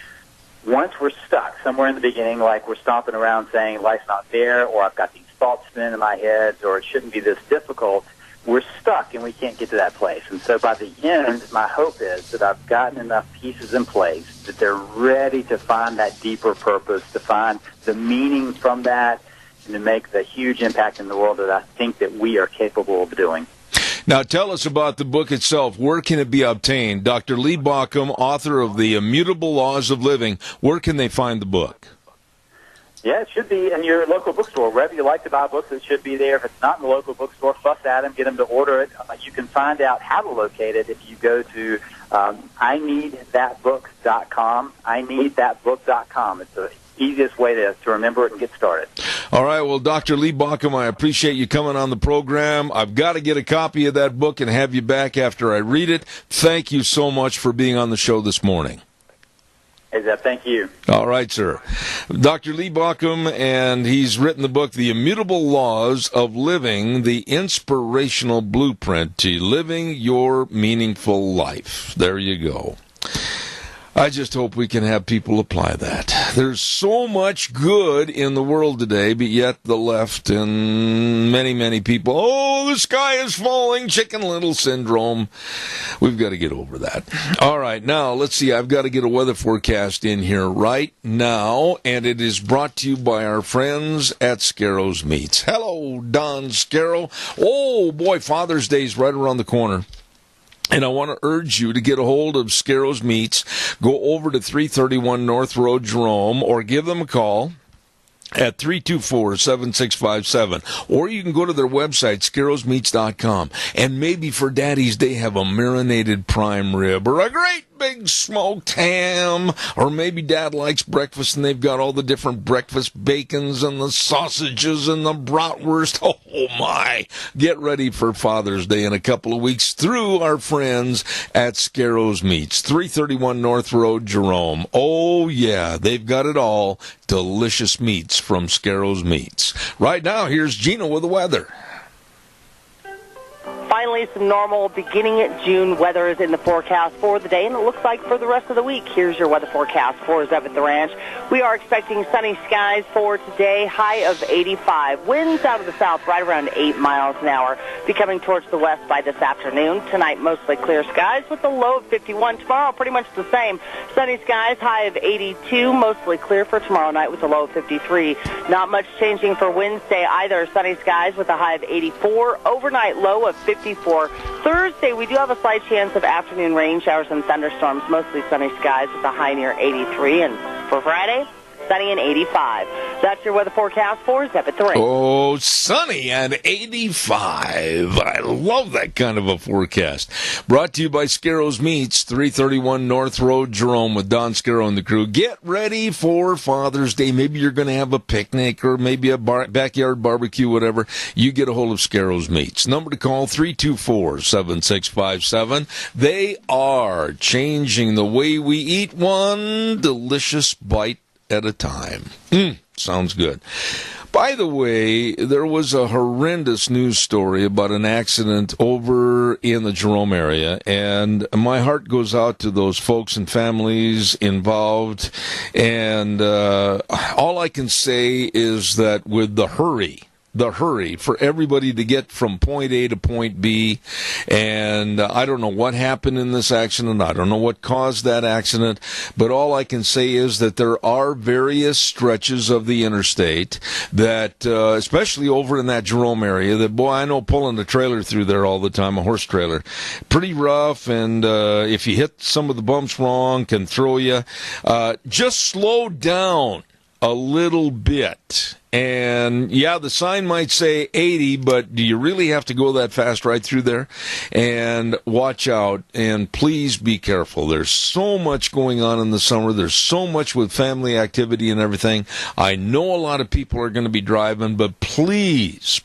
Speaker 17: Once we're stuck somewhere in the beginning, like we're stomping around saying life's not fair, or I've got these thoughts spinning in my head, or it shouldn't be this difficult, we're stuck and we can't get to that place. And so by the end, my hope is that I've gotten enough pieces in place that they're ready to find that deeper purpose, to find the meaning from that, and to make the huge impact in the world that I think that we are capable of doing.
Speaker 2: Now, tell us about the book itself. Where can it be obtained? Dr. Lee Baucom, author of The Immutable Laws of Living. Where can they find the book?
Speaker 17: Yeah, it should be in your local bookstore. Wherever you like to buy books, it should be there. If it's not in the local bookstore, fuss at them, get them to order it. You can find out how to locate it if you go to ineedthatbook.com. ineedthatbook.com. It's the easiest way to remember it and get started.
Speaker 2: All right, well, Dr. Lee Baucom, I appreciate you coming on the program. I've got to get a copy of that book and have you back after I read it. Thank you so much for being on the show this morning.
Speaker 17: Thank you.
Speaker 2: All right, sir. Dr. Lee Baucom, and he's written the book, The Immutable Laws of Living, the Inspirational Blueprint to Living Your Meaningful Life. There you go. I just hope we can have people apply that. There's so much good in the world today, but yet the left and many, many people, oh, the sky is falling, Chicken Little syndrome. We've got to get over that. All right, now, let's see. I've got to get a weather forecast in here right now, and it is brought to you by our friends at Scarrows Meats. Hello, Don Scarrow. Oh, boy, Father's Day is right around the corner. And I want to urge you to get a hold of Scarrows Meats. Go over to 331 North Road, Jerome, or give them a call at 324-7657. Or you can go to their website, scarrowsmeats.com. And maybe for Daddy's Day, have a marinated prime rib or a great big smoked ham. Or maybe Dad likes breakfast and they've got all the different breakfast bacons and the sausages and the bratwurst. Oh, my. Get ready for Father's Day in a couple of weeks through our friends at Scarrows Meats, 331 North Road, Jerome. Oh, yeah, they've got it all. Delicious meats from Scarrows Meats. Right now, here's Gina with the weather.
Speaker 4: Finally, some normal beginning at June weather is in the forecast for the day, and it looks like for the rest of the week. Here's your weather forecast for Zeb at the Ranch. We are expecting sunny skies for today, high of 85. Winds out of the south right around 8 miles an hour. Be coming towards the west by this afternoon. Tonight, mostly clear skies with a low of 51. Tomorrow, pretty much the same. Sunny skies, high of 82. Mostly clear for tomorrow night with a low of 53. Not much changing for Wednesday either. Sunny skies with a high of 84. Overnight low of 54. Thursday, we do have a slight chance of afternoon rain showers and thunderstorms, mostly sunny skies with a high near 83. And for Friday, sunny and 85. That's your weather forecast for Zeb at the Ranch.
Speaker 2: Oh, sunny and 85. I love that kind of a forecast. Brought to you by Scarrows Meats, 331 North Road, Jerome, with Don Scarrow and the crew. Get ready for Father's Day. Maybe you're going to have a picnic or maybe a backyard barbecue, whatever. You get a hold of Scarrows Meats. Number to call, 324-7657. They are changing the way we eat, one delicious bite at a time. Sounds good. By the way, there was a horrendous news story about an accident over in the Jerome area, and my heart goes out to those folks and families involved, and all I can say is that with the hurry for everybody to get from point A to point B. And I don't know what happened in this accident. I don't know what caused that accident. But all I can say is that there are various stretches of the interstate that, especially over in that Jerome area, that, boy, I know pulling a trailer through there all the time, a horse trailer, pretty rough. And if you hit some of the bumps wrong, can throw you. Just slow down a little bit. And, yeah, the sign might say 80, but do you really have to go that fast right through there? And watch out, and please be careful. There's so much going on in the summer. There's so much with family activity and everything. I know a lot of people are going to be driving, but please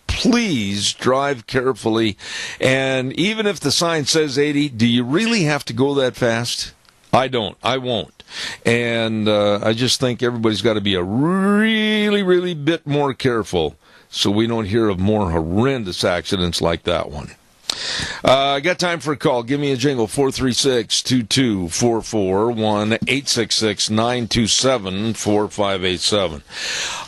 Speaker 2: drive carefully. And even if the sign says 80, do you really have to go that fast? I don't. I won't. And I just think everybody's got to be a really bit more careful so we don't hear of more horrendous accidents like that one. I got time for a call. Give me a jingle, 436-2244, 1-866-927-4587.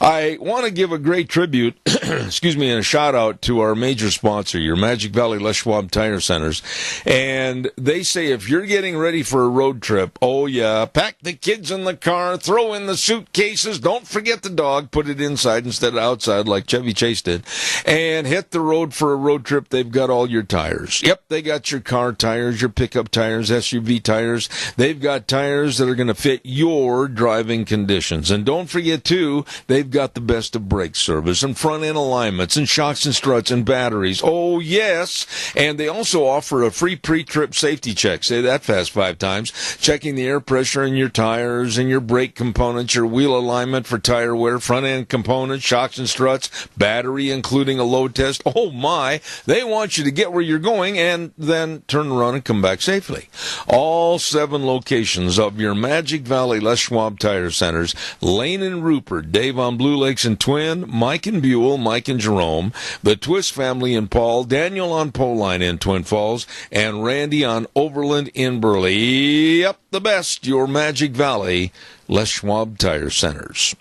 Speaker 2: I want to give a great tribute, and a shout-out to our major sponsor, your Magic Valley Les Schwab Tire Centers. And they say if you're getting ready for a road trip, oh, yeah, pack the kids in the car, throw in the suitcases, don't forget the dog, put it inside instead of outside like Chevy Chase did, and hit the road for a road trip. They've got all your tires. Yep, they got your car tires, your pickup tires, SUV tires. They've got tires that are going to fit your driving conditions. And don't forget, too, they've got the best of brake service and front-end alignments and shocks and struts and batteries. Oh, yes. And they also offer a free pre-trip safety check. Say that fast 5 times. Checking the air pressure in your tires and your brake components, your wheel alignment for tire wear, front-end components, shocks and struts, battery, including a load test. Oh, my. They want you to get where you're going and then turn around and come back safely. All 7 locations of your Magic Valley Les Schwab Tire Centers, Lane and Rupert, Dave on Blue Lakes and Twin, Mike and Buell, Mike and Jerome, the Twist family in Paul, Daniel on Poline in Twin Falls, and Randy on Overland in Burley. Yep, the best, your Magic Valley Les Schwab Tire Centers.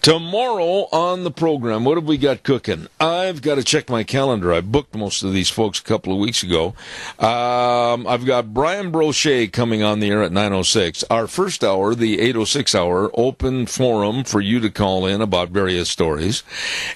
Speaker 2: Tomorrow on the program, what have we got cooking? I've got to check my calendar. I booked most of these folks a couple of weeks ago. I've got Brian Brochet coming on the air at 9:06. Our first hour, the 8:06 hour, open forum for you to call in about various stories.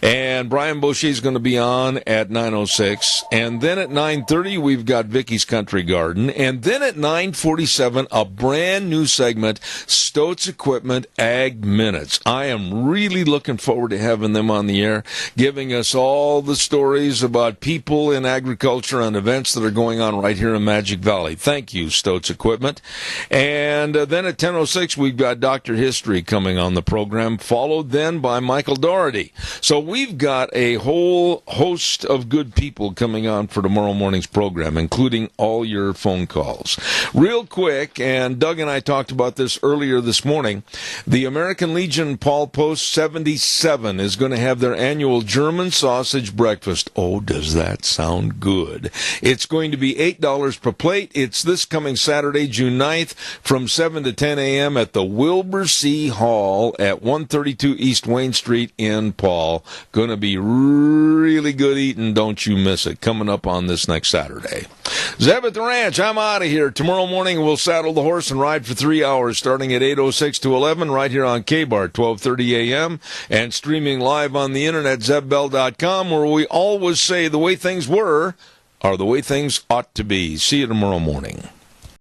Speaker 2: And Brian Brochet is going to be on at 9:06. And then at 9:30, we've got Vicky's Country Garden. And then at 9:47, a brand new segment, Stoats Equipment Ag Minutes. I am really looking forward to having them on the air, giving us all the stories about people in agriculture and events that are going on right here in Magic Valley. Thank you, Stoats Equipment. And then at 10:06, we've got Dr. History coming on the program, followed then by Michael Doherty. So we've got a whole host of good people coming on for tomorrow morning's program, including all your phone calls. Real quick, and Doug and I talked about this earlier this morning, the American Legion Paul Post 77 is going to have their annual German sausage breakfast. Oh, does that sound good? It's going to be $8 per plate. It's this coming Saturday, June 9th, from 7 to 10 a.m. at the Wilbur C. Hall at 132 East Wayne Street in Paul. Going to be really good eating. Don't you miss it. Coming up on this next Saturday. Zeb at the Ranch, I'm out of here. Tomorrow morning, we'll saddle the horse and ride for 3 hours, starting at 8:06 to 11, right here on K-Bar, 12:30 a.m., and streaming live on the internet, zebbell.com, where we always say the way things were are the way things ought to be. See you tomorrow morning.